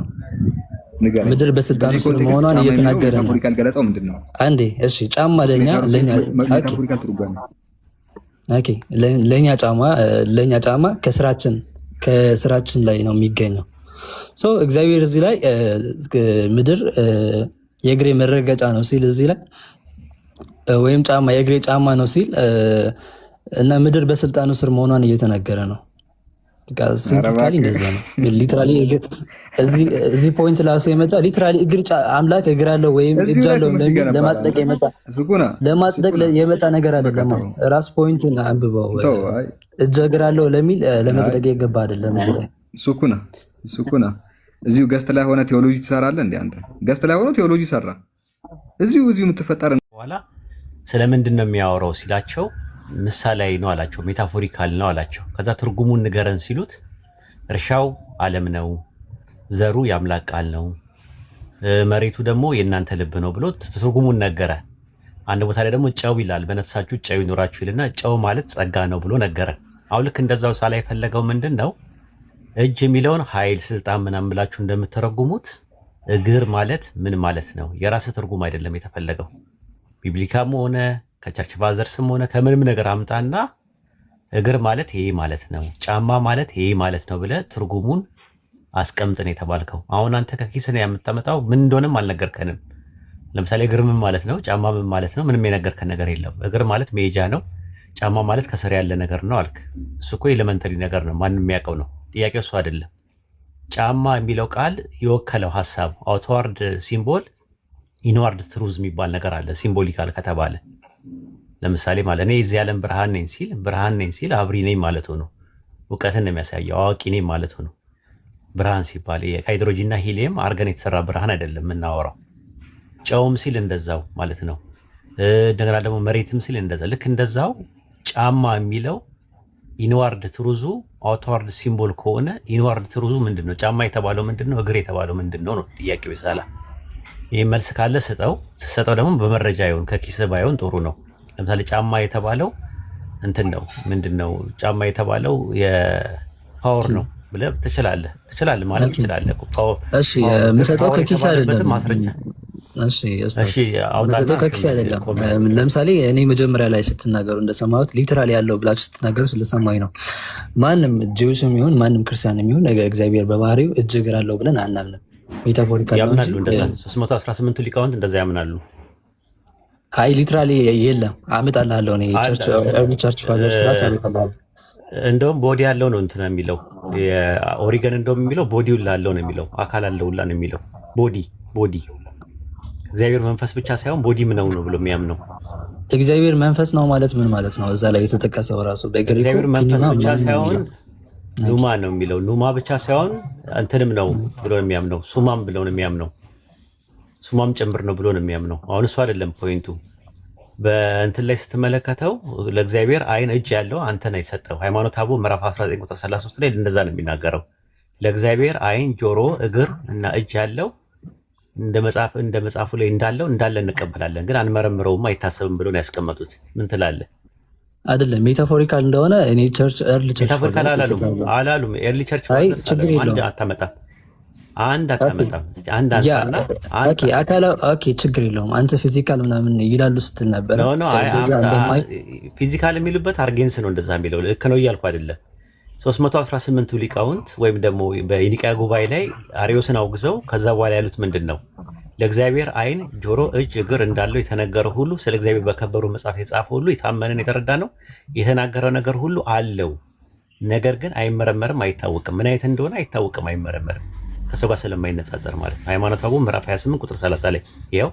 ምድር በስልጣኑ ስር መሆኗን እየተናገረ ነው። ሜታፎሪካል ገለጻው ምንድን ነው? አንዴ እሺ ጫማ ሜታፎሪካል ትርጉም ነው። ኦኬ ለኛ ጫማ ከስራችን ላይ ነው የሚገኘው። እግዚአብሔር እዚህ ላይ ምድር የእግሬ መረገጫ ነው ሲል እዚህ ላይ ወይም ጫማ የእግሬ ጫማ ነው ሲል እና ምድር በስልጣኑ ስር መሆኗን እየተናገረ ነው። ሲምፕሊ እንደዛ ነው። ሊትራሊ እዚህ ፖይንት ላሱ የመጣ ሊትራሊ አምላክ እግር አለው ወይም እጅ አለው ለማጽደቅ የመጣ ነገር አይደለም። ራስ ፖይንቱን አንብበው። እጅ እግር አለው ለሚል ለመጽደቅ የገባ አይደለም። እዚህ ላይ ሱኩና እዚሁ ገስት ላይ ሆነ ቴዎሎጂ ትሰራለህ እንዴ? አንተ ገስት ላይ ሆነ ቴዎሎጂ ሰራ እዚሁ የምትፈጠር በኋላ ስለምንድን ነው የሚያወራው ሲላቸው ምሳሌያዊ ነው አላቸው፣ ሜታፎሪካል ነው አላቸው። ከዛ ትርጉሙን ንገረን ሲሉት እርሻው ዓለም ነው፣ ዘሩ የአምላክ ቃል ነው፣ መሬቱ ደግሞ የእናንተ ልብ ነው ብሎ ትርጉሙን ነገረ። አንድ ቦታ ላይ ደግሞ ጨው ይላል፣ በነፍሳችሁ ጨው ይኖራችሁ ይልና ጨው ማለት ጸጋ ነው ብሎ ነገረ። አሁን ልክ እንደዛው ሳላ የፈለገው ምንድን ነው እጅ የሚለውን ኃይል፣ ስልጣን ምናምን ብላችሁ እንደምትተረጉሙት እግር ማለት ምን ማለት ነው? የራስ ትርጉም አይደለም የተፈለገው። ቢብሊካም ሆነ ከቸርች ፋዘርስም ሆነ ከምንም ነገር አምጣና እግር ማለት ይሄ ማለት ነው፣ ጫማ ማለት ይሄ ማለት ነው ብለህ ትርጉሙን አስቀምጥን የተባልከው። አሁን አንተ ከኪስህ ነው የምታመጣው፣ ምን እንደሆነም አልነገርከንም። ለምሳሌ እግር ምን ማለት ነው፣ ጫማ ምን ማለት ነው፣ ምንም የነገርከን ነገር የለም። እግር ማለት መሄጃ ነው፣ ጫማ ማለት ከስር ያለ ነገር ነው አልክ። እሱ እኮ ኤሌመንተሪ ነገር ነው፣ ማንም የሚያውቀው ነው። ጥያቄው እሱ አይደለም። ጫማ የሚለው ቃል የወከለው ሀሳብ አውትዋርድ ሲምቦል፣ ኢንዋርድ ትሩዝ የሚባል ነገር አለ። ሲምቦሊካል ከተባለ ለምሳሌ ማለት እኔ የዚህ ዓለም ብርሃን ነኝ ሲል አብሪ ነኝ ማለቱ ነው። እውቀትን ነው የሚያሳየው፣ አዋቂ ነኝ ማለቱ ነው። ብርሃን ሲባል ከሃይድሮጂንና ሂሊየም አርገን የተሰራ ብርሃን አይደለም የምናወራው። ጨውም ሲል እንደዛው ማለት ነው። እንደገና ደግሞ መሬትም ሲል እንደዛ። ልክ እንደዛው ጫማ የሚለው ኢንዋርድ ትሩዙ አውትዋርድ ሲምቦል ከሆነ ኢንዋርድ ትሩዙ ምንድነው? ጫማ የተባለው ምንድነው? እግር የተባለው ምንድነው ነው ጥያቄው። ይሳላ ይህ መልስ ካለ ስጠው ደግሞ በመረጃ ይሁን፣ ከኪስ ባይሆን ጥሩ ነው። ለምሳሌ ጫማ የተባለው እንትን ነው ምንድነው? ጫማ የተባለው የፓወር ነው ብለህ ትችላለህ ማለት ትችላለህ። እሺ የምሰጠው ከኪስ አይደለም። ማስረጃ ምሰጠው ከኪስ አይደለም። ለምሳሌ እኔ መጀመሪያ ላይ ስትናገሩ እንደሰማሁት ሊትራሊ ያለው ብላችሁ ስትናገሩ ስለሰማኝ ነው። ማንም ጂውስም ይሁን ማንም ክርስቲያንም ይሁን እግዚአብሔር በባህሪው እጅ እግር አለው ብለን አናምንም። ሜታፎሪካል ነው እንጂ 318 ሊቃውንት እንደዛ ያምናሉ። አይ ሊትራሊ የለም። አመጣልሃለሁ እኔ ቸርች ፋዘር ስላስ አመጣልሃለሁ። እንደውም ቦዲ ያለው ነው እንትን የሚለው ኦሪገን እንደውም የሚለው ቦዲውን ላለው ነው የሚለው አካል አለውላ ነው የሚለው ቦዲ እግዚአብሔር መንፈስ ብቻ ሳይሆን ቦዲም ነው ብሎ የሚያምነው እግዚአብሔር መንፈስ ነው ማለት ምን ማለት ነው? እዛ ላይ የተጠቀሰው ራሱ በግሪኩ እግዚአብሔር መንፈስ ብቻ ሳይሆን ኑማ ነው የሚለው ኑማ ብቻ ሳይሆን እንትንም ነው ብሎ ነው የሚያምነው ሱማም ብሎ ነው የሚያምነው ሱማም ጭምር ነው ብሎ ነው የሚያምነው። አሁን እሱ አይደለም ፖይንቱ። በእንትን ላይ ስትመለከተው ለእግዚአብሔር አይን እጅ ያለው አንተ ነህ የሰጠው። ሃይማኖተ አበው ምዕራፍ 19 ቁጥር 33 ላይ እንደዛ ነው የሚናገረው። ለእግዚአብሔር አይን፣ ጆሮ፣ እግር እና እጅ ያለው እንደ መጽሐፉ ላይ እንዳለ እንቀበላለን፣ ግን አንመረምረውም አይታሰብም ብሎ ነው ያስቀመጡት። ምን ትላለህ? አይደለም ሜታፎሪካል እንደሆነ እኔ ቸርች ኤርሊ ቸርች ሜታፎሪካል አላሉም። ኤርሊ ቸርች ችግር የለውም። አታመጣም። እስቲ አንድ አንሳና ኦኬ ችግር የለውም። አንተ ፊዚካል ምናምን ይላሉ ስትል ነበር። ፊዚካል የሚሉበት አርጌንስ ነው እንደዛ የሚለው ልክ ነው እያልኩ አይደለም። 318ቱ ሊቃውንት ወይም ደግሞ በኒቃያ ጉባኤ ላይ አሪዮስን አውግዘው ከዛ በኋላ ያሉት ምንድን ነው? ለእግዚአብሔር አይን፣ ጆሮ፣ እጅ፣ እግር እንዳለው የተነገረ ሁሉ ስለ እግዚአብሔር በከበሩ መጽሐፍ የጻፈ ሁሉ የታመነን የተረዳ ነው። የተናገረው ነገር ሁሉ አለው፣ ነገር ግን አይመረመርም፣ አይታወቅም። ምን አይነት እንደሆነ አይታወቅም፣ አይመረመርም ከሰው ጋር ስለማይነጻጸር ማለት ነው። ሃይማኖተ አበው ምዕራፍ 28 ቁጥር 30 ላይ ይኸው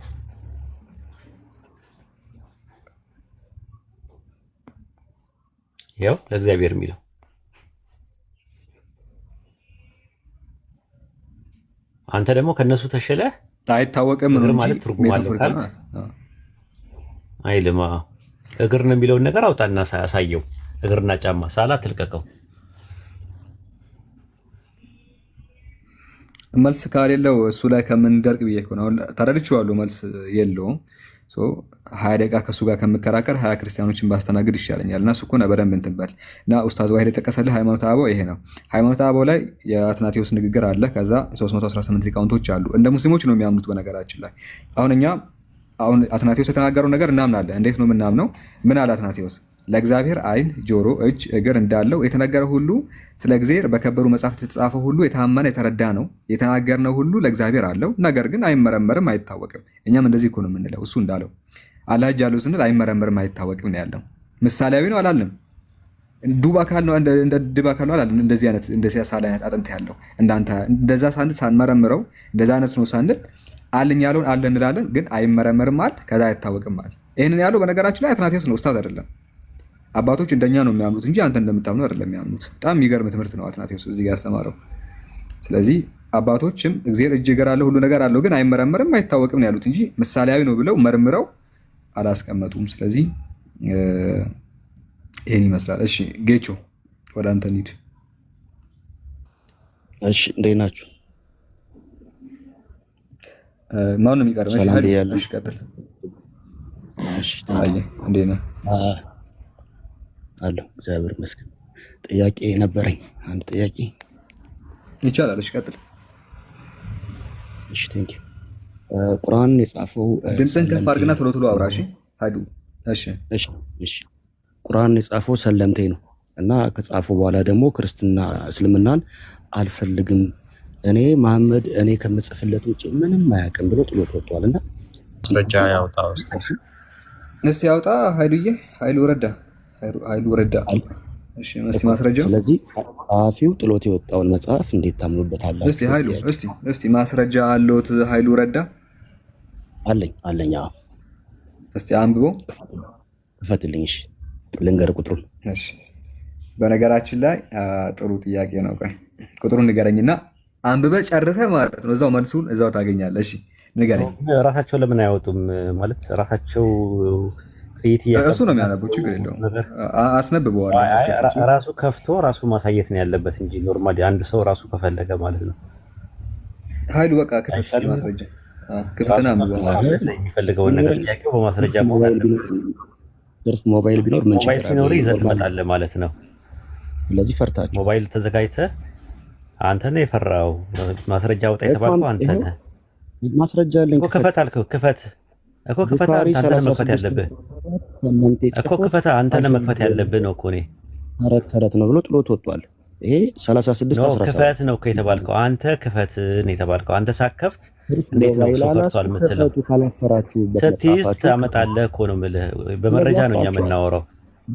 ለእግዚአብሔር የሚለው አንተ ደግሞ ከነሱ ተሸለህ አይታወቅም ነው ማለት ትርጉም አለው አይልማ። እግር ነው የሚለውን ነገር አውጣና አሳየው። እግርና ጫማ ሳላ ትልቀቀው። መልስ ካሌለው እሱ ላይ ከምንደርቅ ብዬ እኮ ነው። ተረድቼዋለሁ። መልስ የለውም። 20 ደቂቃ ከእሱ ጋር ከምከራከር 20 ክርስቲያኖችን ባስተናግድ ይሻለኛል። እና እሱ እኮ በደንብ እንትን በል እና ኡስታዝ ዋሂድ የጠቀሰልህ ሃይማኖተ አበው ይሄ ነው። ሃይማኖተ አበው ላይ የአትናቴዎስ ንግግር አለ። ከዛ 318 ሊቃውንቶች አሉ። እንደ ሙስሊሞች ነው የሚያምኑት። በነገራችን ላይ አሁን አትናቴዎስ የተናገረው ነገር እናምናለን። እንዴት ነው የምናምነው? ምን አለ አትናቴዎስ? ለእግዚአብሔር አይን፣ ጆሮ፣ እጅ፣ እግር እንዳለው የተነገረ ሁሉ ስለ እግዚአብሔር በከበሩ መጽሐፍት የተጻፈ ሁሉ የታመነ የተረዳ ነው። የተናገርነው ሁሉ ለእግዚአብሔር አለው፣ ነገር ግን አይመረመርም፣ አይታወቅም። እኛም እንደዚህ እኮ ነው የምንለው። እሱ እንዳለው አላህ እጅ አለው ስንል አይመረመርም፣ አይታወቅም ነው ያለው። ምሳሌያዊ ነው አላልንም። ዱብ አካል ነው እንደ ድብ አካል ነው አላልንም። እንደዚህ አይነት እንደዚህ ሳለ አይነት አጥንት ያለው እንዳንተ እንደዛ ሳንመረምረው እንደዛ አይነት ነው ሳንል አለኝ ያለውን አለ እንላለን፣ ግን አይመረመርም አለ፣ ከዛ አይታወቅም አለ። ይሄንን ያለው በነገራችን ላይ አትናቴዎስ ነው፣ ኡስታዝ አይደለም። አባቶች እንደኛ ነው የሚያምኑት እንጂ አንተ እንደምታምኑ አይደለም የሚያምኑት። በጣም የሚገርም ትምህርት ነው አትናቴዎስ እዚህ ጋር ያስተማረው። ስለዚህ አባቶችም እግዚአብሔር እጅ እግር አለው ሁሉ ነገር አለው ግን አይመረመርም አይታወቅም ነው ያሉት እንጂ ምሳሌያዊ ነው ብለው መርምረው አላስቀመጡም። ስለዚህ ይሄን ይመስላል። እሺ ጌቾ ወደ አንተ እንሂድ። እሺ እንዴት ናችሁ? ማን ነው የሚቀርበው? እሺ ቀጥል። እሺ እንዴት ነህ? አለሁ እግዚአብሔር ይመስገን። ጥያቄ ነበረኝ፣ አንድ ጥያቄ ይቻላል? እሺ ቀጥል። እሺ ቴንክ ዩ። ቁርአን የጻፈው ድምፅህን ከፍ አድርግና ቶሎ ቶሎ አውራ። እሺ ሀዱ። እሺ ቁርአን የጻፈው ሰለምቴ ነው እና ከጻፈው በኋላ ደግሞ ክርስትና እስልምናን አልፈልግም እኔ መሐመድ እኔ ከምጽፍለት ውጭ ምንም አያውቅም ብሎ ጥሎት ወጥቷልና ማስረጃ ያውጣ እስቲ ያውጣ። ኃይሉዬ ኃይሉ ረዳ። እሺ እስቲ ማስረጃ። ስለዚህ ጸሐፊው ጥሎት የወጣውን መጽሐፍ እንዴት ታምኑበታላችሁ? እስቲ ኃይሉ እስቲ ማስረጃ አለዎት? ኃይሉ ረዳ አለኝ። እስቲ አንብቦ ክፈትልኝ። እሺ ልንገር ቁጥሩን። እሺ በነገራችን ላይ ጥሩ ጥያቄ ነው። ቆይ ቁጥሩን ንገረኝና አንብበህ ጨርሰህ ማለት ነው እዛው መልሱን እዛው ታገኛለህ። እሺ ንገረኝ። ራሳቸው ለምን አያወጡም? ማለት ራሳቸው እሱ ነው የሚያነበው። ችግር የለውም አስነብበዋለሁ። ራሱ ከፍቶ ራሱ ማሳየት ነው ያለበት እንጂ ኖርማሊ አንድ ሰው ራሱ ከፈለገ ማለት ነው። ኃይሉ በቃ ክፈት እስኪ ማስረጃ ክፈትና የሚፈልገውን ነገር ጥያቄው በማስረጃ ሞባይል ቢኖር ምን ችግር አለ? ሞባይል ሲኖር ይዘህ ትመጣለህ ማለት ነው። ስለዚህ ፈርታችሁ ሞባይል ተዘጋጅተህ አንተ ነህ የፈራው። ማስረጃ አውጣ የተባልከው አንተ ነህ። ማስረጃ አለኝ እኮ ክፈት አልከው። ክፈት እኮ ክፈት። አንተ ነህ መክፈት ያለብህ እኮ ክፈት። አንተ ነህ መክፈት ያለብህ ነው እኮ እኔ ተረት ነው ብሎ ጥሎት ወጥቷል። ይሄ 36 ክፈት ነው እኮ የተባልከው። አንተ ክፈት ነው የተባልከው። አንተ ሳከፍት እንዴት ነው ሰው ፈርቷል የምትለው? ስትይዝ ታመጣለህ እኮ ነው የምልህ። በመረጃ ነው እኛ የምናወራው።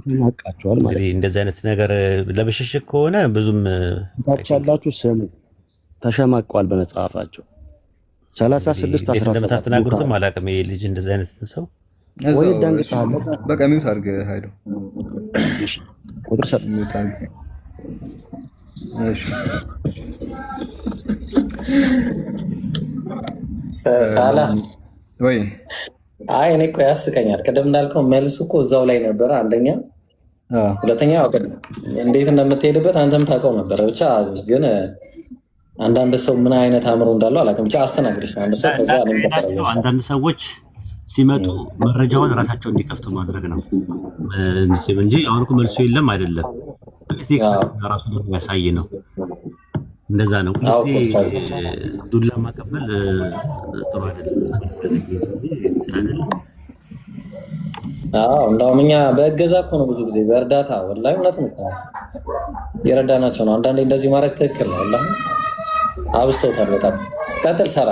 ይናቃቸዋል ማለት እንግዲህ እንደዚህ አይነት ነገር ለብሽሽቅ ከሆነ ብዙም ታች ያላችሁ ስሙ ተሸማቀዋል በመጽሐፋቸው 36 17 እንደምታስተናግሩትም አላውቅም። ይሄ ልጅ እንደዚህ አይነት ሰው ወይ ደንግጣለ። በቃ ሚውት አድርግ ኃይሉ። እሺ ቁጥር ሰጥ ሚውት አድርግ። እሺ ሳላ ወይ አይ እኔ እኮ ያስቀኛል። ቅድም እንዳልከው መልሱ እኮ እዛው ላይ ነበረ። አንደኛ ሁለተኛ እንዴት እንደምትሄድበት አንተም ታውቀው ነበረ። ብቻ ግን አንዳንድ ሰው ምን አይነት አእምሮ እንዳለው አላውቅም። ብቻ አስተናግድሽ አንድ ሰው ከዛ አንዳንድ ሰዎች ሲመጡ መረጃውን ራሳቸው እንዲከፍቱ ማድረግ ነው እንጂ አሁን እኮ መልሱ የለም አይደለም ራሱ የሚያሳይ ነው። እንደዛ ነው። ዱላ ማቀበል ጥሩ አይደለም። እንደውም እኛ በእገዛ እኮ ነው ብዙ ጊዜ በእርዳታ ወላሂ እውነትም እኮ የረዳናቸው ነው። አንዳንዴ እንደዚህ ማድረግ ትክክል ነው። ወላሂ አብዝተውታል በጣም። ቀጥል ሰራ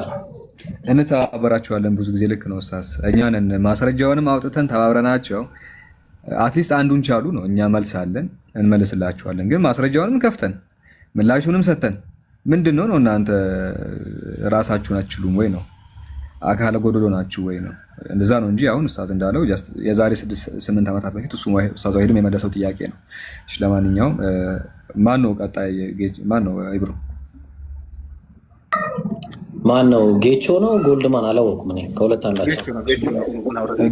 እንተባበራቸዋለን ብዙ ጊዜ ልክ ነው ኡስታዝ። እኛንን ማስረጃውንም አውጥተን ተባብረናቸው አትሊስት አንዱን ቻሉ ነው። እኛ መልስ አለን እንመልስላቸዋለን። ግን ማስረጃውንም ከፍተን ምላሹንም ሰተን ምንድነው ነው እናንተ ራሳችሁን አትችሉም ወይ ነው? አካለ ጎደሎ ናችሁ ወይ ነው? እንደዛ ነው እንጂ አሁን ኡስታዝ እንዳለው የዛሬ 6-8 ዓመታት በፊት እሱ ኡስታዝ ወሂድም የመለሰው ጥያቄ ነው። እሺ ለማንኛውም ማን ነው ቀጣይ? ማን ነው ኢብሮ? ማን ነው? ጌቾ ነው ጎልድማን? አላወኩም እኔ ከሁለት አንዳቸው።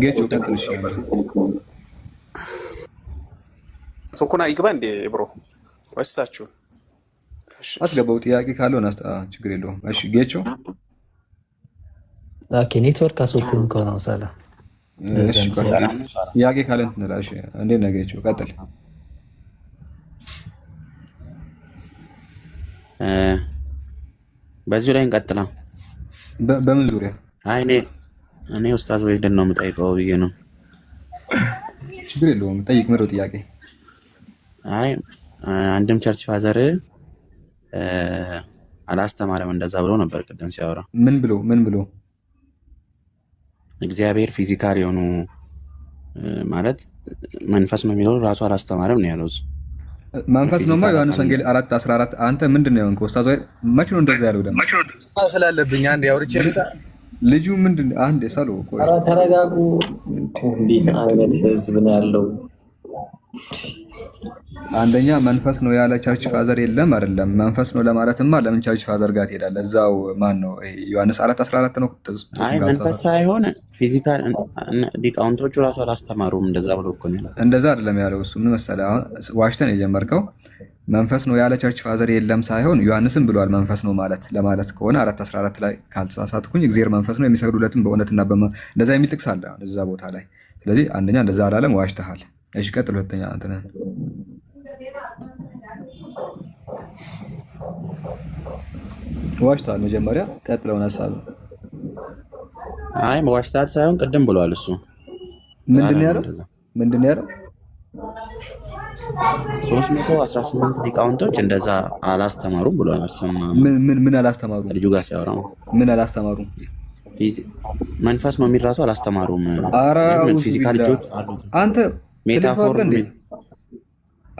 ጌቾ ቀጥልሽ። ሶኮና ይግባ እንዴ ኢብሮ ወስታችሁ አስገባው። ጥያቄ ካለው ችግር የለውም። እሺ ጌቾ ኦኬ። ኔትወርክ አስወኩም ከሆነ ሰላ እሺ ጥያቄ ካለን እንላሽ። እንዴት ነው ጌቾ? ቀጥል። በዚሁ ላይ እንቀጥላ። በምን ዙሪያ? አይ እኔ ኡስታዝ ወሂድን ነው የምጠይቀው ብዬ ነው። ችግር የለውም ጠይቅ። ምረው ጥያቄ። አይ አንድም ቸርች ፋዘር አላስተማረም እንደዛ ብሎ ነበር ቅድም ሲያወራ። ምን ብሎ? እግዚአብሔር ፊዚካል የሆኑ ማለት መንፈስ ነው የሚለው ራሱ አላስተማረም ነው ያለው። መንፈስ ነው ማለት ዮሐንስ ወንጌል 4:14 አንተ ምንድነው ያንተ ኡስታዝ ወይ መች ነው እንደዛ ያለው? ደግሞ ስላለብኝ አንድ ያውርቼ ልጁ ምንድን አንድ ሰሎ ቆይ ተረጋጉ። እንዴት አይነት ህዝብ ነው ያለው? አንደኛ መንፈስ ነው ያለ ቸርች ፋዘር የለም አይደለም። መንፈስ ነው ለማለትማ ለምን ቸርች ፋዘር ጋር ትሄዳለህ? እዛው ማን ነው ዮሐንስ 4:14 ነው። አይ መንፈስ ሳይሆን ፊዚካል ሊቃውንቶቹ ራሱ አላስተማሩም እንደዛ ብሎ እኮ ነው። እንደዛ አይደለም ያለው እሱ። ምን መሰለህ አሁን ዋሽተን የጀመርከው መንፈስ ነው ያለ ቸርች ፋዘር የለም ሳይሆን ዮሐንስም ብሏል መንፈስ ነው ማለት ለማለት ከሆነ 4:14 ላይ ካልተሳሳትኩኝ እግዚአብሔር መንፈስ ነው የሚሰግዱለትም በእውነትና እንደዛ የሚል ጥቅስ አለ እዛ ቦታ ላይ። ስለዚህ አንደኛ እንደዛ አላለም፣ ዋሽተሃል። እሺ ቀጥል። ሁለተኛ አንተ ነህ ዋሽተሃል። መጀመሪያ ቀጥለውን ሐሳብ አይ ዋሽተሃል ሳይሆን ቅድም ብሏል እሱ። ምንድን ያለው 318 ሊቃውንቶች እንደዛ አላስተማሩም ብሏል። ምን አላስተማሩም? ልጁ ጋር ሲያወራ ምን አላስተማሩም? መንፈስ ነው የሚል ራሱ አላስተማሩም። ፊዚካል ልጆች አሉት አንተ ሜታፎር እንዴ?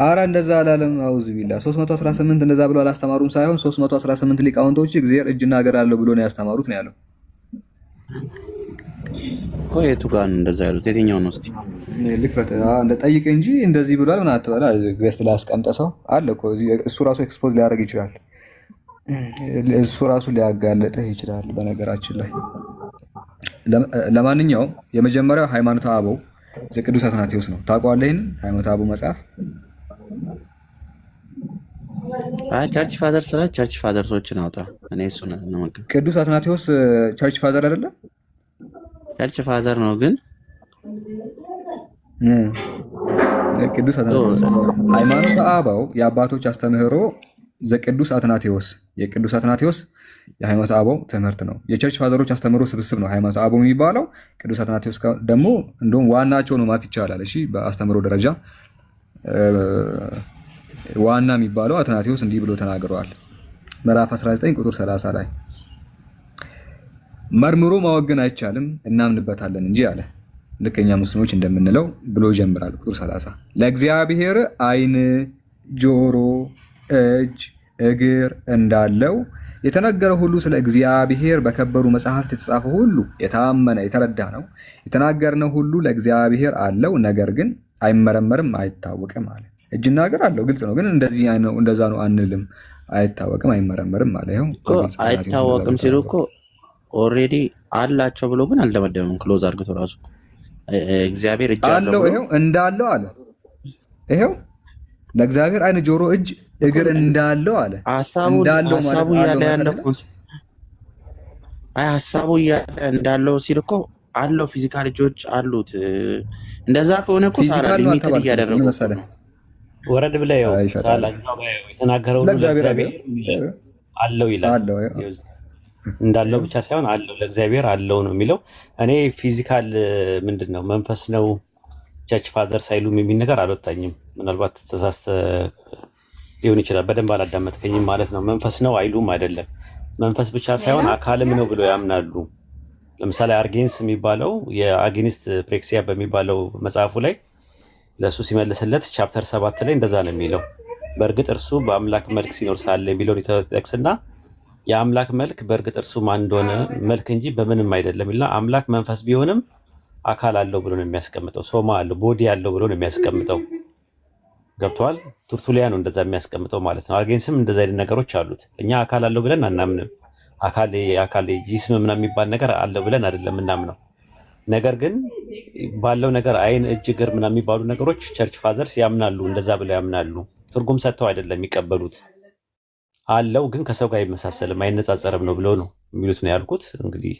አራ እንደዛ አላለም። አውዝ ቢላ 318 እንደዛ ብሎ አላስተማሩም ሳይሆን 318 ሊቃውንቶች እግዚአብሔር እጅና እግር አለው ብሎ ነው ያስተማሩት ነው ያለው። ቆየቱ ጋር እንደዛ ያሉት የትኛው ነው? እስቲ ልክፈት እንደ ጠይቅ እንጂ እንደዚህ ብሏል ምን አትበላ። ገስት ላይ አስቀምጠ ሰው አለ እኮ እሱ ራሱ ኤክስፖዝ ሊያደርግ ይችላል። እሱ ራሱ ሊያጋለጥህ ይችላል በነገራችን ላይ። ለማንኛውም የመጀመሪያው ሃይማኖተ አበው ዘቅዱስ አትናቴዎስ ነው። ታውቀዋለህ ይሄን ሃይማኖተ አበው መጽሐፍ? ቸርች ፋዘር ስለ ቸርች ፋዘርቶችን አውጣ። እኔ እሱ ነው ቅዱስ አትናቴዎስ ቸርች ፋዘር አይደለም? ቸርች ፋዘር ነው ግን ቅዱስ አትናቴዎስ ሃይማኖተ አበው የአባቶች አስተምህሮ ዘቅዱስ አትናቴዎስ የቅዱስ አትናቴዎስ የሃይማኖተ አበው ትምህርት ነው። የቸርች ፋዘሮች አስተምህሮ ስብስብ ነው ሃይማኖተ አበው የሚባለው። ቅዱስ አትናቴዎስ ደግሞ እንደውም ዋናቸው ነው ማለት ይቻላል። እሺ በአስተምህሮ ደረጃ ዋና የሚባለው አትናቴዎስ እንዲህ ብሎ ተናግረዋል። ምዕራፍ 19 ቁጥር 30 ላይ መርምሮ ማወገን አይቻልም እናምንበታለን እንጂ አለ። ልከኛ ሙስሊሞች እንደምንለው ብሎ ይጀምራል። ቁጥር 30 ለእግዚአብሔር ዓይን፣ ጆሮ፣ እጅ፣ እግር እንዳለው የተነገረ ሁሉ ስለ እግዚአብሔር በከበሩ መጽሐፍት የተጻፈ ሁሉ የታመነ የተረዳ ነው። የተናገርነው ሁሉ ለእግዚአብሔር አለው፣ ነገር ግን አይመረመርም፣ አይታወቅም አለ። እጅና እግር አለው፣ ግልጽ ነው። ግን እንደዛ ነው አንልም። አይታወቅም፣ አይመረመርም አለ። ይኸው አይታወቅም ሲሉ እኮ ኦልሬዲ አላቸው ብሎ ግን አልደመደምም። ክሎዝ አድርገው ራሱ እግዚአብሔር እጅ አለው ይኸው እንዳለው አለ። ይኸው ለእግዚአብሔር ዓይን፣ ጆሮ፣ እጅ፣ እግር እንዳለው አለ። ሀሳቡ እያለ ያለው ሀሳቡ እያለ እንዳለው ሲል እኮ አለው ፊዚካል እጆች አሉት። እንደዛ ከሆነ እኮ ሳላ ሊሚትድ እያደረጉ ወረድ ብለህ የተናገረው ለእግዚአብሔር አለው ይላል። እንዳለው ብቻ ሳይሆን አለው ለእግዚአብሔር አለው ነው የሚለው። እኔ ፊዚካል ምንድን ነው መንፈስ ነው ቸርች ፋዘር ሳይሉም የሚል ነገር አልወጣኝም። ምናልባት ተሳስተ ሊሆን ይችላል። በደንብ አላዳመጥከኝም ማለት ነው። መንፈስ ነው አይሉም አይደለም። መንፈስ ብቻ ሳይሆን አካልም ነው ብሎ ያምናሉ። ለምሳሌ አርጌንስ የሚባለው የአጌኒስት ፕሬክሲያ በሚባለው መጽሐፉ ላይ ለሱ ሲመልስለት ቻፕተር 7 ላይ እንደዛ ነው የሚለው። በእርግጥ እርሱ በአምላክ መልክ ሲኖር ሳለ የሚለውን ይጠቅስና የአምላክ መልክ በእርግጥ እርሱ ማን እንደሆነ መልክ እንጂ በምንም አይደለም ይልና አምላክ መንፈስ ቢሆንም አካል አለው ብሎ ነው የሚያስቀምጠው። ሶማ አለው ቦዲ አለው ብሎ ነው የሚያስቀምጠው። ገብቷል? ቱርቱሊያ ነው እንደዛ የሚያስቀምጠው ማለት ነው። አርጌንስም እንደዛ አይነት ነገሮች አሉት። እኛ አካል አለው ብለን አናምንም። አካል ጂስም ምናምን የሚባል ነገር አለው ብለን አይደለም እናምነው። ነገር ግን ባለው ነገር አይን፣ እጅ፣ እግር ምናምን የሚባሉ ነገሮች ቸርች ፋዘርስ ያምናሉ። እንደዛ ብለው ያምናሉ። ትርጉም ሰጥተው አይደለም የሚቀበሉት። አለው ግን ከሰው ጋር አይመሳሰልም፣ አይነጻጸርም ነው ብለው ነው የሚሉት ነው ያልኩት። እንግዲህ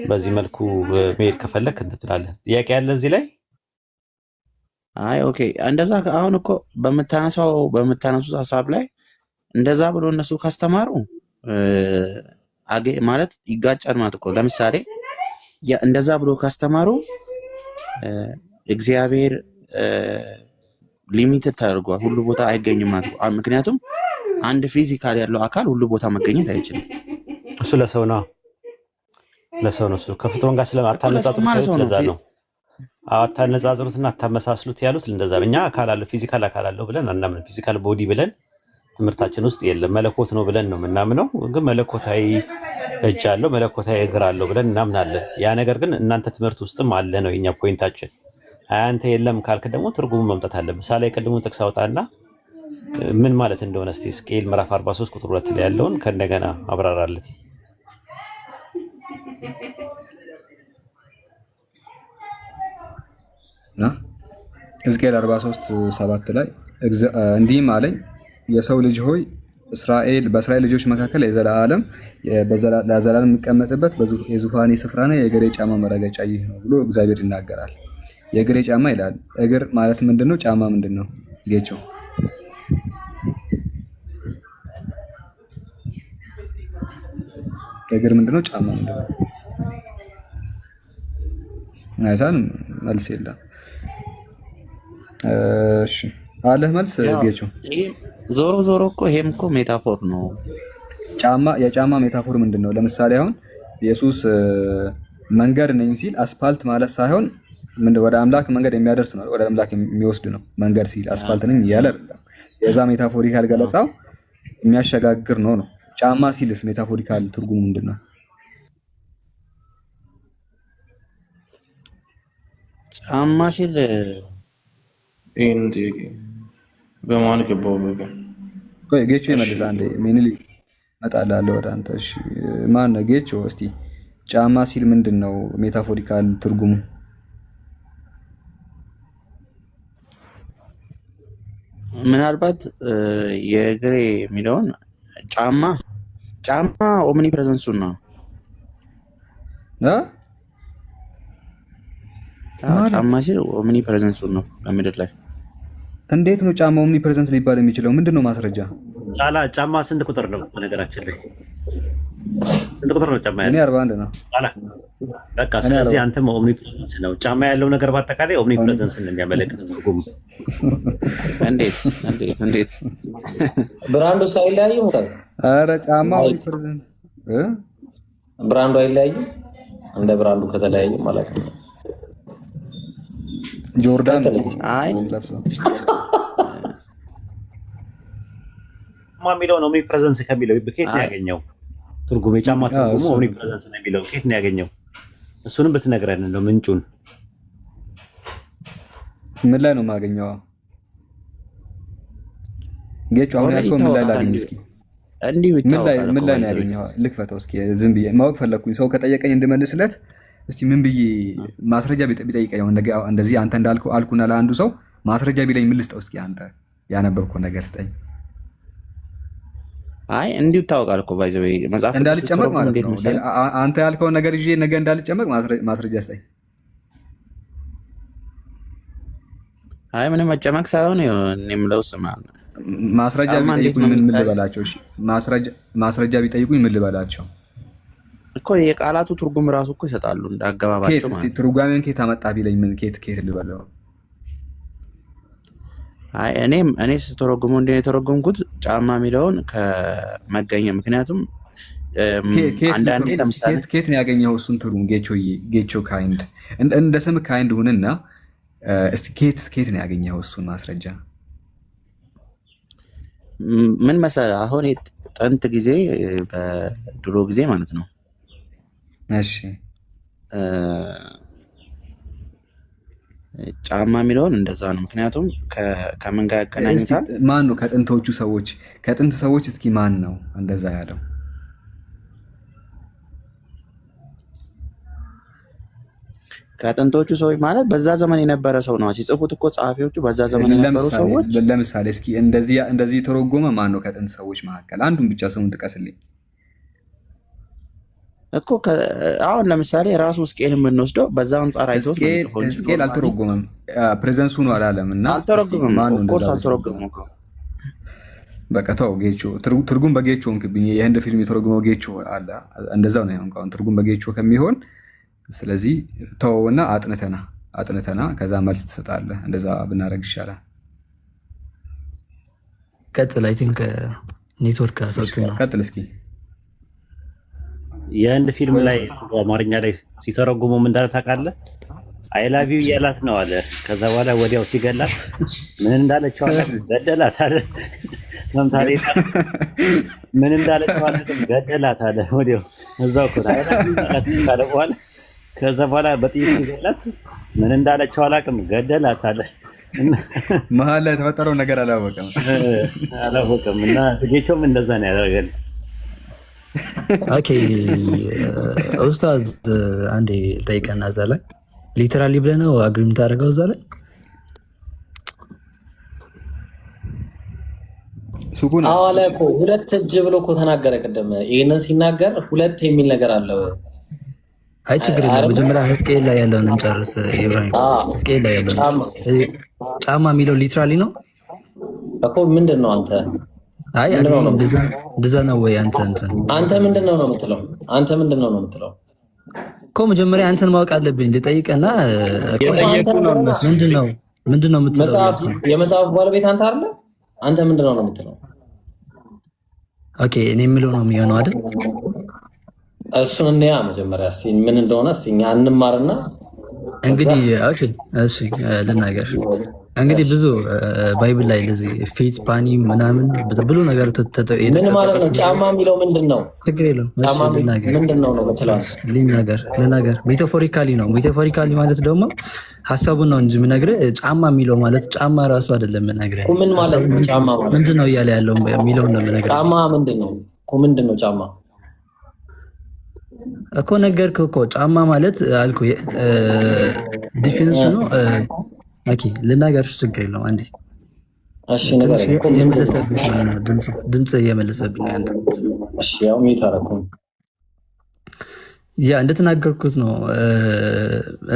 በዚህ መልኩ መሄድ ከፈለክ እንትን ትላለህ። ጥያቄ ያለ እዚህ ላይ? አይ ኦኬ። እንደዛ አሁን እኮ በምታነሱት ሀሳብ ላይ እንደዛ ብሎ እነሱ ካስተማሩ ማለት ይጋጫል ማለት እኮ። ለምሳሌ እንደዛ ብሎ ካስተማሩ እግዚአብሔር ሊሚትድ ተደርጓል፣ ሁሉ ቦታ አይገኝም ማለት ነው። ምክንያቱም አንድ ፊዚካል ያለው አካል ሁሉ ቦታ መገኘት አይችልም። እሱ ለሰው ነው እሱ ከፍጥሮን ጋር ስለማታነጻጽሩት ለዛ ነው አታነጻጽሩትና አታመሳስሉት ያሉት። እንደዛ እኛ አካል አለው ፊዚካል አካል አለው ብለን አናምንም። ፊዚካል ቦዲ ብለን ትምህርታችን ውስጥ የለም። መለኮት ነው ብለን ነው የምናምነው። ግን መለኮታዊ እጅ አለው መለኮታዊ እግር አለው ብለን እናምናለን። ያ ነገር ግን እናንተ ትምህርት ውስጥም አለ ነው የኛ ፖይንታችን። አንተ የለም ካልክ ደግሞ ትርጉሙ መምጣት አለ። ምሳሌ ቅድሙን ጥቅስ አውጣና ምን ማለት እንደሆነ እስቲ ሕዝቅኤል ምዕራፍ 43 ቁጥር 2 ላይ ያለውን ከእንደገና አብራራለት። ሕዝቅኤል 43:7 ላይ እንዲህም አለኝ የሰው ልጅ ሆይ በእስራኤል ልጆች መካከል ለዘላለም የሚቀመጥበት የዙፋኔ ስፍራና የእግሬ ጫማ መረገጫ ይህ ነው ብሎ እግዚአብሔር ይናገራል። የእግሬ ጫማ ይላል። እግር ማለት ምንድነው? ጫማ ምንድነው? ጌቸው እግር ምንድነው? ጫማ ምንድነው? አይታን መልስ የለም። እሺ አለህ መልስ ጌቸው? ዞሮ እኮ ይሄም እኮ ሜታፎር ነው። የጫማ ሜታፎር ምንድነው? ለምሳሌ አሁን ኢየሱስ መንገድ ነኝ ሲል አስፓልት ማለት ሳይሆን ወደ አምላክ መንገድ የሚያደርስ ነው፣ ወደ አምላክ የሚወስድ ነው። መንገድ ሲል አስፓልት ነኝ እያለ አይደለም። የዛ ሜታፎሪካል ገለጻው የሚያሸጋግር ነው። ጫማ ሲልስ ሜታፎሪካል ትርጉሙ ምንድነው? ጫማ ሲል በማን ገባው በገን ቆይ ጌቾ ይመልስ አንዴ። ሚኒሊ መጣላለሁ ወደ አንተ። እሺ ማን ነው ጌቾ? እስቲ ጫማ ሲል ምንድነው ሜታፎሪካል ትርጉሙ? ምናልባት የእግሬ የሚለውን ጫማ ኦምኒ ፕሬዘንሱን ነው። ጫማ ሲል ኦምኒ ፕሬዘንሱን ነው ለምድር ላይ። እንዴት ነው ጫማ ኦምኒ ፕሬዘንስ ሊባል የሚችለው? ምንድነው ማስረጃ? ጫማ ስንት ቁጥር ነው? በነገራችን ላይ ስንት ቁጥር ነው ጫማ ያለው? እኔ 41 ነው። በቃ ስለዚህ አንተም ኦምኒ ፕሬዘንስ ነው። ጫማ ያለው ነገር በአጠቃላይ ኦምኒ ፕሬዘንስ እንደሚያመለክት ትርጉም። እንዴት ብራንዱ ሳይለያይ ሙታዝ? አረ ጫማ ኦምኒ ፕሬዘንስ ብራንዱ አይለያይም። እንደ ብራንዱ ከተለያየ ማለት ነው። ጆርዳን አይ ለብሰው የሚለው ነው ኦምኒ ፕሬዘንስ ከሚለው ከየት ነው ያገኘው? ትርጉም የጫማ ትርጉሙ ኦምኒ ፕሬዘንስ ነው የሚለው ከየት ነው ያገኘው? እሱንም ብትነግረን ነው ምንጩን። ምን ላይ ነው የማገኘው? ጌቹ አሁን ያልከው ምን ላይ ላገኝ እስኪ? ምን ላይ ነው ያገኘው? ልክፈተው እስኪ ዝም ብዬ ማወቅ ፈለኩኝ። ሰው ከጠየቀኝ እንድመልስለት እስቲ ምን ብዬ ማስረጃ ቢጠይቀኝ እንደዚህ አንተ እንዳልከው አልኩና ለአንዱ ሰው ማስረጃ ቢለኝ ምን ልስጠው? እስኪ አንተ ያነበብከው ነገር ስጠኝ። አይ እንዲሁ ታውቃል እኮ ባይዘው መጽሐፍ እንዳልጨመቅ ማለት ነው። አንተ ያልከው ነገር ይዤ ነገ እንዳልጨመቅ ማስረጃ ስጠኝ። አይ ምንም መጨመቅ ሳይሆን የምለው ስማ ማስረጃ ቢጠይቁኝ ምን ልበላቸው? እሺ ማስረጃ ቢጠይቁኝ ምን ልበላቸው እኮ የቃላቱ ትርጉም ራሱ እኮ ይሰጣሉ እንዳገባባቸው ማለት ነው። ትርጓሜን ከየት አመጣ ቢለኝ ምን ከየት ልበለው? አይ እኔ ስተረጉመው እንደ የተረጎምኩት ጫማ የሚለውን ከመገኘ ምክንያቱም አንዳንዴ ለምሳሌ ከየት ነው ያገኘው እሱን ትርጉም? ጌቾ ካይንድ እንደ ስም ካይንድ ሁንና እስቲ ከየት ነው ያገኘው እሱን ማስረጃ? ምን መሰለህ አሁን ጥንት ጊዜ በድሮ ጊዜ ማለት ነው። እሺ ጫማ የሚለውን እንደዛ ነው። ምክንያቱም ከምን ጋር ያገናኙታል? ማን ነው ከጥንት ሰዎች እስኪ ማን ነው እንደዛ ያለው? ከጥንቶቹ ሰዎች ማለት በዛ ዘመን የነበረ ሰው ነው ሲጽፉት እኮ ጸሐፊዎቹ በዛ ዘመን የነበሩ ሰዎች። ለምሳሌ እስኪ እንደዚህ ተረጎመ ማን ነው ከጥንት ሰዎች መካከል? አንዱን ብቻ ስሙን ጥቀስልኝ እኮ። አሁን ለምሳሌ ራሱ ሕዝቅኤል የምንወስደው በዛ አንጻር አይቶት ነው ጽፎ እንጂ ሕዝቅኤል አልተረጎመም። ፕሬዘንሱ ነው አላለም እና አልተረጎመም። ኦፍኮርስ አልተረጎመም እኮ በቃ ተው። ጌቾ ትርጉም በጌቾ እንክብኝ የህንድ ፊልም የተረጎመው ጌቾ አለ እንደዛው ነው ያሁን ትርጉም በጌቾ ከሚሆን ስለዚህ ተወውና አጥንተና ከዛ መልስ ትሰጣለህ። እንደዛ ብናደርግ ይሻላል። ቀጥል። አይ ቲንክ ኔትወርክ አሰልጥኝ ነው። ቀጥል እስኪ። የህንድ ፊልም ላይ በአማርኛ ላይ ሲተረጉሙ ምን እንዳለ ታውቃለህ? አይ ላቭ ዩ እያላት ነው አለ። ከዛ በኋላ ወዲያው ሲገላት ምን እንዳለችው አለ ገደላት አለ። ሰምታሪ ምን እንዳለችው አለ ገደላት አለ። ወዲያው እዛው እኮ አይ ላቭ ዩ እያላት ካለ በኋላ ከዛ በኋላ በጥይት ሲገላት ምን እንዳለችው አላውቅም ገደላት አለ። መሀል ላይ የተፈጠረው ነገር አላወቀም እና ጌቾም እንደዛ ነው ያደረገን። ኦኬ ኡስታዝ አንዴ ልጠይቀና እዛ ላይ ሊተራሊ ብለህ ነው አግሪ የምታደርገው እዛ ላይ? አዎ አለ እኮ ሁለት እጅ ብሎ እኮ ተናገረ ቅድም። ይሄንን ሲናገር ሁለት የሚል ነገር አለው። አይ ችግር የለም። መጀመሪያ ሕዝቅኤል ላይ ያለውን እንጨርስ። ኢብራሂም ሕዝቅኤል ላይ ያለውን ጫማ የሚለው ሊትራሊ ነው እኮ። ምንድን ነው አንተ? አይ እንደዛ ነው ወይ አንተ ምንድን ነው የምትለው? አንተ ምንድን ነው የምትለው እኮ መጀመሪያ አንተን ማወቅ አለብኝ ልጠይቅና ምንድን ነው የምትለው? የመጽሐፉ ባለቤት አንተ አይደለ? አንተ ምንድን ነው የምትለው? ኦኬ እኔ የምለው ነው የሚሆነው አይደል? እሱን እንያ መጀመሪያ እስቲ ምን እንደሆነ እስቲ እኛ እንማርና እንግዲህ ኦኬ እሺ ልናገር። እንግዲህ ብዙ ባይብል ላይ ለዚህ ፊት ፓኒ ምናምን ብሎ ነገር ምን ማለት ነው? ጫማ የሚለው ምንድን ነው? ችግር የለውም። እሺ ልናገር ምንድን ነው በተላስ ልናገር ሜታፎሪካሊ ነው። ሜታፎሪካሊ ማለት ደግሞ ሀሳቡን ነው እንጂ የምነግርህ ጫማ የሚለው ማለት ጫማ ራሱ አይደለም የምነግርህ። ምን ማለት ነው? ጫማ ማለት ምንድን ነው እያለ ያለው የሚለውን ነው የምነግርህ። ጫማ ምንድን ነው እኮ? ምንድን ነው ጫማ እኮ ነገርኩህ እኮ ጫማ ማለት አልኩህ ዲፊኒሽኑ ነው። ኦኬ ልናገርሽ ችግር የለውም። አንዴ እሺ ነገር እየመለሰብኝ ነው ድምጽ እየመለሰብኝ ነው አንተ። እሺ ያው ሚታረኩም ያ እንደተናገርኩት ነው።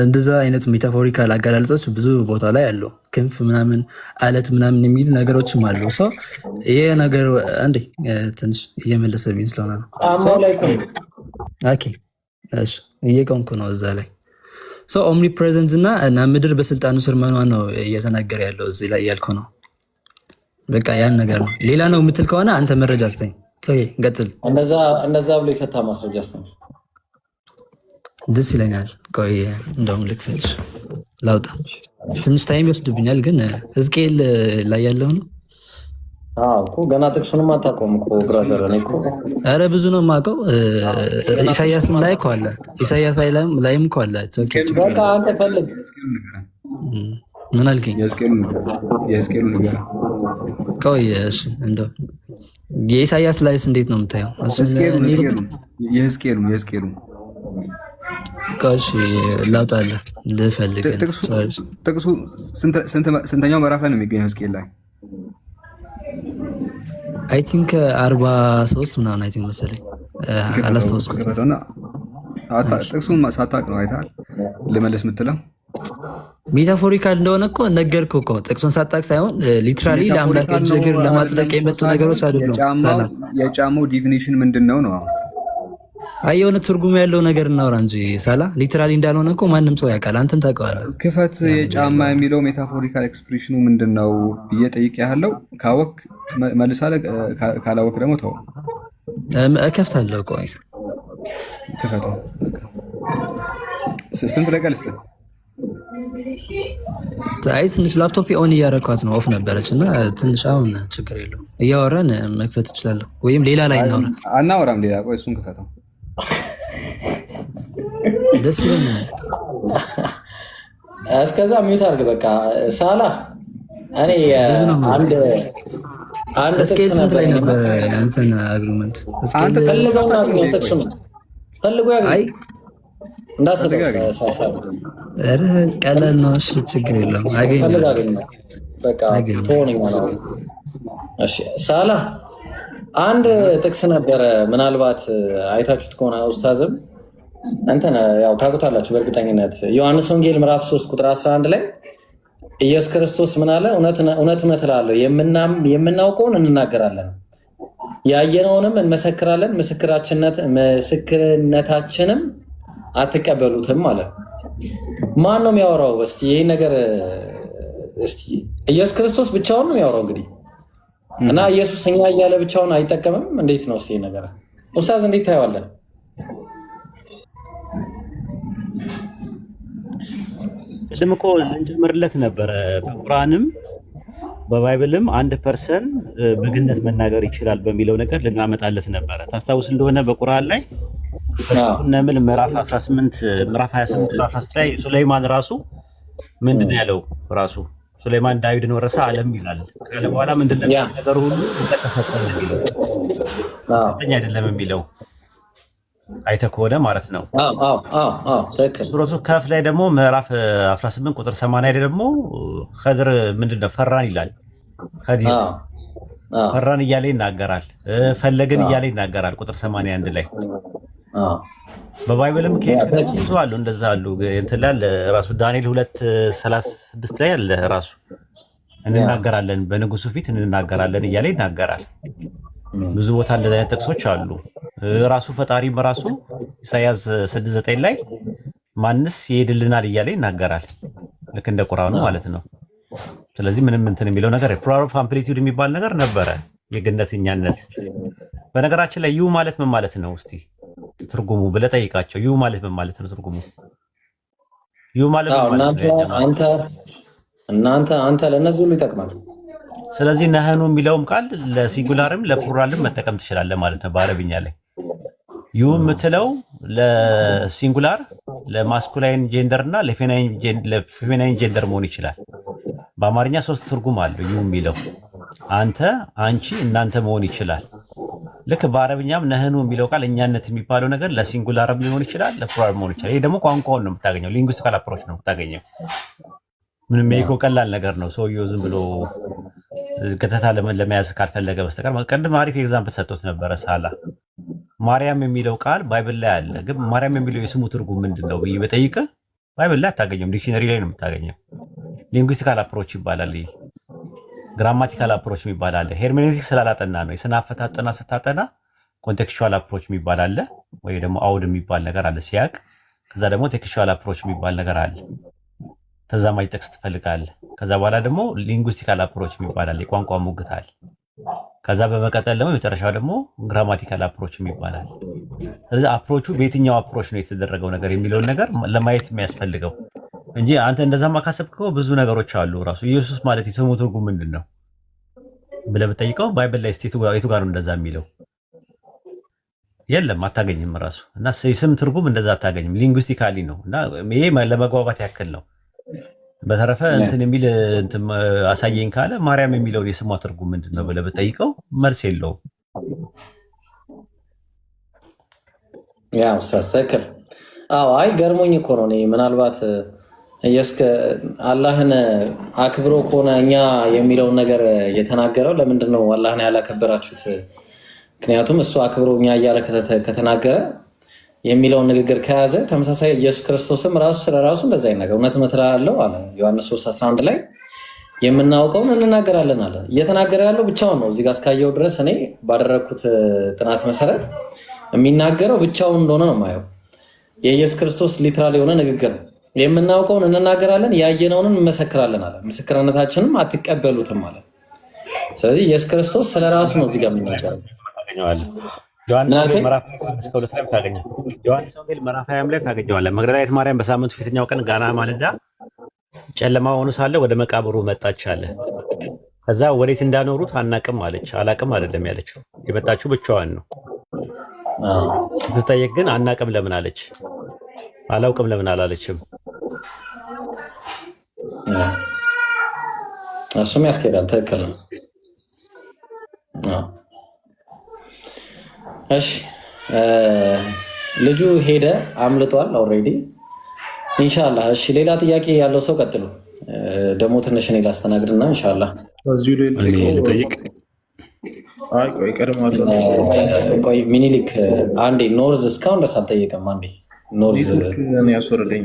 እንደዛ አይነት ሜታፎሪካል አገላለጾች ብዙ ቦታ ላይ አሉ። ክንፍ ምናምን አለት ምናምን የሚሉ ነገሮችም አሉ። ሰው ይሄ ነገር አንዴ ትንሽ እየመለሰብኝ ስለሆነ ነው። ጫማው ላይ ቆም። ኦኬ እሺ እየቆምኩ ነው እዛ ላይ ሰው ኦምኒ ፕሬዘንት እና ምድር በስልጣኑ ስር መሆኗን ነው እየተናገረ ያለው እዚህ ላይ ያልኩ ነው። በቃ ያን ነገር ነው። ሌላ ነው የምትል ከሆነ አንተ መረጃ አስተኝ። እንቀጥል። እንደዛ ብሎ የፈታ ማስረጃ አስተኝ ደስ ይለኛል። ቆይ እንደውም ልክፈትሽ ላውጣ። ትንሽ ታይም ይወስድብኛል፣ ግን ሕዝቅኤል ላይ ያለው ነው እኮ ገና ጥቅሱንም አታውቀውም እኮ ብራዘር። እኔ እኮ ኧረ ብዙ ነው የማውቀው። ኢሳያስም ላይ እኮ አለ፣ ኢሳያስ ላይም እኮ አለ። በቃ አንተ ፈልግ። ምን አልከኝ? የሕዝቅኤሉ ነገር ቆይ እሺ፣ እንደው የኢሳያስ ላይስ እንዴት ነው የምታየው? የሕዝቅኤሉ እሺ፣ ላውጣልህ ልፈልግ። ጥቅሱ ስንተኛው ምዕራፍ ላይ ነው የሚገኘው? ሕዝቅኤል ላይ አይ ቲንክ 43 ምናምን አይ ቲንክ መሰለኝ፣ አላስታውስኩትም። ጥቅሱን ሳታውቅ ነው አይተሃል ልመልስ የምትለው? ሜታፎሪካል እንደሆነ እኮ ነገርኩህ እኮ። ጥቅሱን ሳታውቅ ሳይሆን ሊትራሊ ለአምላክ እጅ እግር ለማጽደቅ የመጡ ነገሮች አይደሉም። የጫማው ዲፊኒሽን ምንድን ነው ነው? አይ የሆነ ትርጉም ያለው ነገር እናውራ እንጂ ሳላ ሊትራሊ እንዳልሆነ እኮ ማንም ሰው ያውቃል፣ አንተም ታውቀዋለህ። ክፈት የጫማ የሚለው ሜታፎሪካል ኤክስፕሬሽኑ ምንድን ነው ብዬ ጠይቄሃለሁ። ካወቅ መልሳለህ፣ ካላወቅ ደግሞ ተው። እከፍታለሁ። ቆይ ክፈቱ። ስንት ደቂቃ ልስጥህ? አይ ትንሽ ላፕቶፕ ኦን እያደረኳት ነው፣ ኦፍ ነበረች እና ትንሽ አሁን ችግር የለውም እያወራን መክፈት እችላለሁ። ወይም ሌላ ላይ አናወራም ሌላ። ቆይ እሱን ክፈተው። ደስ ይለኛል። እስከዛ ሚዩት አድርግ በቃ። ሳላ እኔ አንድ ጥቅስ ላይ ነበር አንተን አግሪመንት አንተ ፈልገውና አግኘው ጥቅሱ ነው ፈልጎ ያገኝ እንዳሰደው ቀለል ነው። እሺ ችግር የለውም አገኘው በቃ ቶኒ ማለት ነው። እሺ ሳላ አንድ ጥቅስ ነበረ፣ ምናልባት አይታችሁት ከሆነ ኡስታዝም እንትን ያው ታውቁታላችሁ በእርግጠኝነት። ዮሐንስ ወንጌል ምዕራፍ 3 ቁጥር 11 ላይ ኢየሱስ ክርስቶስ ምን አለ? እውነት እላለሁ የምናውቀውን እንናገራለን፣ ያየነውንም እንመሰክራለን፣ ምስክርነታችንም አትቀበሉትም አለ። ማን ነው የሚያወራው? እስቲ ይሄ ነገር እስቲ ኢየሱስ ክርስቶስ ብቻውን ነው የሚያወራው እንግዲህ እና ኢየሱስ እኛ እያለ ብቻውን አይጠቀምም። እንዴት ነው ይሄ ነገር? ኡስታዝ እንዴት ታየዋለን? ቅድም እኮ ልንጨምርለት ነበረ። በቁርአንም በባይብልም 1% በግነት መናገር ይችላል በሚለው ነገር ልናመጣለት ነበረ። ታስታውስ እንደሆነ በቁርአን ላይ ነምል ምዕራፍ 18 ምዕራፍ 28 ቁጥር 13 ላይ ሱለይማን ራሱ ምንድነው ያለው? ራሱ ሱለይማን ዳዊድን ወረሰ ዓለም ይላል። ካለ በኋላ ምንድነው ነገር ሁሉ ተከፈተለ የሚለው አይደለም የሚለው አይተህ ከሆነ ማለት ነው። ትክክል። ሱረቱ ከፍ ላይ ደግሞ ምዕራፍ 18 ቁጥር 80 ላይ ደግሞ ኸድር ምንድነው ፈራን ይላል። ኸዲር ፈራን እያለ ይናገራል። ፈለግን እያለ ይናገራል ቁጥር 81 ላይ። በባይብልም ብዙ አሉ እንደዛ አሉ። እንትን ላይ ራሱ ዳንኤል 2:36 ላይ አለ ራሱ እንናገራለን፣ በንጉሱ ፊት እንናገራለን እያለ ይናገራል። ብዙ ቦታ እንደዚህ አይነት ጥቅሶች አሉ። ራሱ ፈጣሪም ራሱ ኢሳያስ 6:9 ላይ ማንስ ይሄድልናል እያለ ይናገራል። ልክ እንደ ቁርአኑ ማለት ነው። ስለዚህ ምንም እንትን የሚለው ነገር ፕሉራል ኦፍ አምፕሊቲዩድ የሚባል ነገር ነበረ፣ የግነተኛነት። በነገራችን ላይ ዩ ማለት ምን ማለት ነው? እስቲ ትርጉሙ ብለህ ጠይቃቸው። ዩ ማለት ምን ማለት ነው? ትርጉሙ ዩ ማለት ምን ማለት ነው? እናንተ ለእነዚህ ሁሉ ይጠቅማል። ስለዚህ ነህኑ የሚለውም ቃል ለሲንጉላርም ለፕሉራልም መጠቀም ትችላለህ ማለት ነው በአረብኛ ላይ። ዩ የምትለው ለሲንጉላር ለማስኩላይን ጄንደር እና ለፌሚናይን ጄንደር መሆን ይችላል። በአማርኛ 3 ትርጉም አለው ዩ የሚለው አንተ፣ አንቺ፣ እናንተ መሆን ይችላል። ልክ በአረብኛም ነህኑ የሚለው ቃል እኛነት የሚባለው ነገር ለሲንጉላርም ሊሆን ይችላል፣ ለፕሉራል መሆን ይችላል። ይሄ ደግሞ ቋንቋውን ነው የምታገኘው፣ ሊንጉስቲካል አፕሮች ነው የምታገኘው። ምንም ይሄ እኮ ቀላል ነገር ነው። ሰውየው ዝም ብሎ ገተታ ለመያዝ ካልፈለገ በስተቀር። ቀድም አሪፍ ኤግዛምፕል ሰጥቶት ነበረ ሳላ። ማርያም የሚለው ቃል ባይብል ላይ አለ፣ ግን ማርያም የሚለው የስሙ ትርጉም ምንድን ነው ብዬ በጠይቅህ ባይብል ላይ አታገኘውም፣ ዲክሽነሪ ላይ ነው የምታገኘው። ሊንጉስቲካል አፕሮች ይባላል፣ ግራማቲካል አፕሮች የሚባል አለ። ሄርሜኔቲክስ ስላላጠና ነው። የስነ አፈታት ጥናት ስታጠና ኮንቴክስቹዋል አፕሮች የሚባል አለ፣ ወይ ደግሞ አውድ የሚባል ነገር አለ ሲያቅ። ከዛ ደግሞ ቴክስቹዋል አፕሮች የሚባል ነገር አለ፣ ተዛማጅ ጥቅስ ትፈልጋለህ። ከዛ በኋላ ደግሞ ሊንጉስቲካል አፕሮች የሚባል አለ፣ የቋንቋ ሙግት አለ። ከዛ በመቀጠል ደግሞ የመጨረሻው ደግሞ ግራማቲካል አፕሮች ይባላል። ስለዚህ አፕሮቹ በየትኛው አፕሮች ነው የተደረገው ነገር የሚለውን ነገር ለማየት የሚያስፈልገው እንጂ አንተ እንደዛማ ካሰብከው ብዙ ነገሮች አሉ። ራሱ ኢየሱስ ማለት የስሙ ትርጉም ምንድነው ብለህ ብትጠይቀው ባይብል ላይ የቱ ጋር ነው እንደዛ የሚለው? የለም አታገኝም ራሱ። እና የስም ትርጉም እንደዛ አታገኝም። ሊንጉስቲካሊ ነው እና ይሄ ለመግባባት ያክል ነው። በተረፈ እንትን የሚል እንትን አሳየኝ ካለ ማርያም የሚለው የስሟ ትርጉም ምንድነው ብለህ ብትጠይቀው መልስ የለውም። ያው ተስተካከል። አዎ አይ ገርሞኝ እኮ ነው። እኔ ምናልባት ኢየሱስ አላህን አክብሮ ከሆነ እኛ የሚለውን ነገር የተናገረው ለምንድን ነው አላህን ያላከበራችሁት? ምክንያቱም እሱ አክብሮ እኛ እያለ ከተናገረ የሚለውን ንግግር ከያዘ ተመሳሳይ ኢየሱስ ክርስቶስም ራሱ ስለራሱ እንደዛ ይናገር እውነት እላለሁ አለ ዮሐንስ 3:11 ላይ የምናውቀውን እንናገራለን አለ። እየተናገረ ያለው ብቻውን ነው። እዚህ ጋር እስካየው ድረስ እኔ ባደረግኩት ጥናት መሰረት የሚናገረው ብቻውን እንደሆነ ነው የማየው። የኢየሱስ ክርስቶስ ሊትራል የሆነ ንግግር ነው። የምናውቀውን እንናገራለን፣ ያየነውን እንመሰክራለን አለ። ምስክርነታችንም አትቀበሉትም አለ። ስለዚህ ኢየሱስ ክርስቶስ ስለራሱ ነው እዚህ ጋር የሚናገረው። ዮሐንስ ወንጌል ምዕራፍ 2 ላይ ታገኛለህ። ዮሐንስ ወንጌል ምዕራፍ 20 ላይ ታገኘዋለህ። መግደላዊት ማርያም በሳምንቱ ፊተኛው ቀን ጋና ማለዳ ጨለማ ሆኖ ሳለ ወደ መቃብሩ መጣች አለ። ከዛ ወዴት እንዳኖሩት አናቅም አለች። አላቅም አይደለም ያለችው፣ የመጣችው ብቻዋን ነው። ስትጠየቅ ግን አናቅም ለምን አለች? አላውቅም ለምን አላለችም? እሱም ያስኬዳል። ትክክል ነው። እሺ ልጁ ሄደ፣ አምልጧል ኦልሬዲ ኢንሻአላህ። እሺ ሌላ ጥያቄ ያለው ሰው ቀጥሉ። ደግሞ ትንሽ እኔ ላስተናግድና ኢንሻአላህ እዚሁ ላይ ልጠይቅ። አይ ቆይ ቀድማለሁ። ቆይ ሚኒሊክ አንዴ ኖርዝ እስካሁን ድረስ አልጠየቀም። አንዴ ኖርዝ እኔ ያስወረደኝ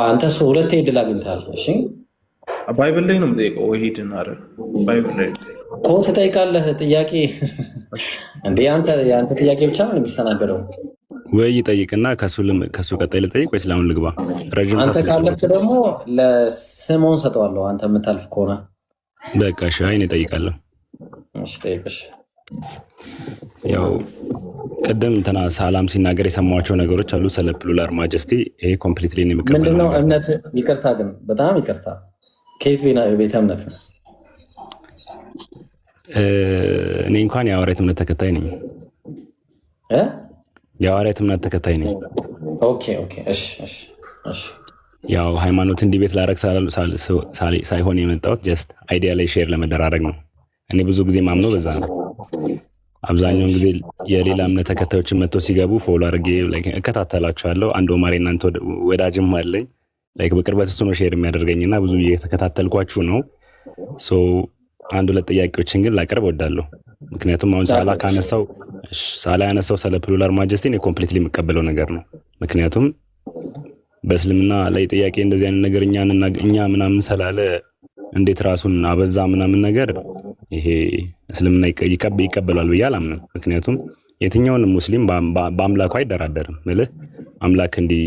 አንተ ሰው ሁለቴ እድል አግኝተሃል። እሺ ባይብል ላይ ነው የምጠይቀው ወይ ሂድና አይደል? ባይብል ላይ እኮ ትጠይቃለህ ጥያቄ እንዴ? አንተ ጥያቄ ብቻ ነው የሚስተናገደው ወይ? ይጠይቅና ከሱ ቀጣይ ልጠይቅ ወይስ ለአሁን ልግባ? ረጅም አንተ ካለፍ ደግሞ ለስምዖን ሰጠዋለሁ። አንተ የምታልፍ ከሆነ በቃ እሺ። አይኔ እጠይቃለሁ። እሺ ጠይቅሽ። ያው ቅድም እንትና ሰላም ሲናገር የሰማኋቸው ነገሮች አሉ ስለ ፕሉራል ማጀስቲ። ይሄ ኮምፕሊትሊ ነው የሚቀበለው። ምንድነው እምነት? ይቅርታ ግን በጣም ይቅርታ፣ ከየት ቤተ እምነት ነው? እኔ እንኳን የሐዋርያት እምነት ተከታይ ነኝ። የሐዋርያት እምነት ተከታይ ነኝ። ኦኬ ኦኬ። እሺ እሺ እሺ። ያው ሃይማኖትን ዲቤት ላደርግ ሳይሆን የመጣሁት ጀስት አይዲያ ላይ ሼር ለመደራረግ ነው። እኔ ብዙ ጊዜ ማምነው በዛ ነው። አብዛኛውን ጊዜ የሌላ እምነት ተከታዮችን መጥቶ ሲገቡ ፎሎ አድርጌ እከታተላቸዋለሁ። አንድ ኦማሬ እናንተ ወዳጅም አለኝ በቅርበት እሱ ነው ሼር የሚያደርገኝና ብዙ እየተከታተልኳችሁ ነው። ሶ አንድ ሁለት ጥያቄዎችን ግን ላቀርብ እወዳለሁ። ምክንያቱም አሁን ሳላ ያነሳው ስለ ፕሉራል ማጀስቲ እኔ ኮምፕሊትሊ የምቀበለው ነገር ነው። ምክንያቱም በእስልምና ላይ ጥያቄ እንደዚህ አይነት ነገር እኛ ምናምን ስላለ እንዴት ራሱን አበዛ ምናምን ነገር ይሄ እስልምና ይቀበሏል ብዬ አላምንም። ምክንያቱም የትኛውንም ሙስሊም በአምላኩ አይደራደርም። ምልህ አምላክ እንዲህ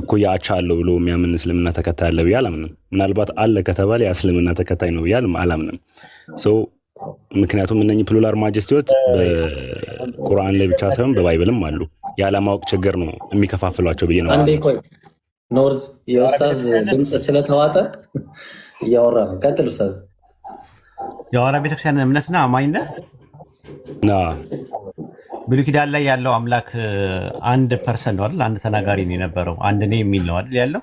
እኩያ አቻ አለው ብሎ የሚያምን እስልምና ተከታይ አለ ብዬ አላምንም። ምናልባት አለ ከተባለ የእስልምና ተከታይ ነው ብዬ አላምንም። ምክንያቱም እነኚህ ፕሉራል ማጀስቲዎች በቁርአን ላይ ብቻ ሳይሆን በባይብልም አሉ። ያለማወቅ ችግር ነው የሚከፋፍሏቸው ብዬ ነው። አንዴ ቆይ ኖርዝ የኡስታዝ ድምፅ ስለተዋጠ እያወራ ነው። ቀጥል ኡስታዝ። የሐዋርያ ቤተክርስቲያን እምነትና አማኝነት ብሉይ ኪዳን ላይ ያለው አምላክ አንድ ፐርሰን ነው አይደል? አንድ ተናጋሪ ነው የነበረው። አንድ እኔ የሚል ነው አይደል ያለው?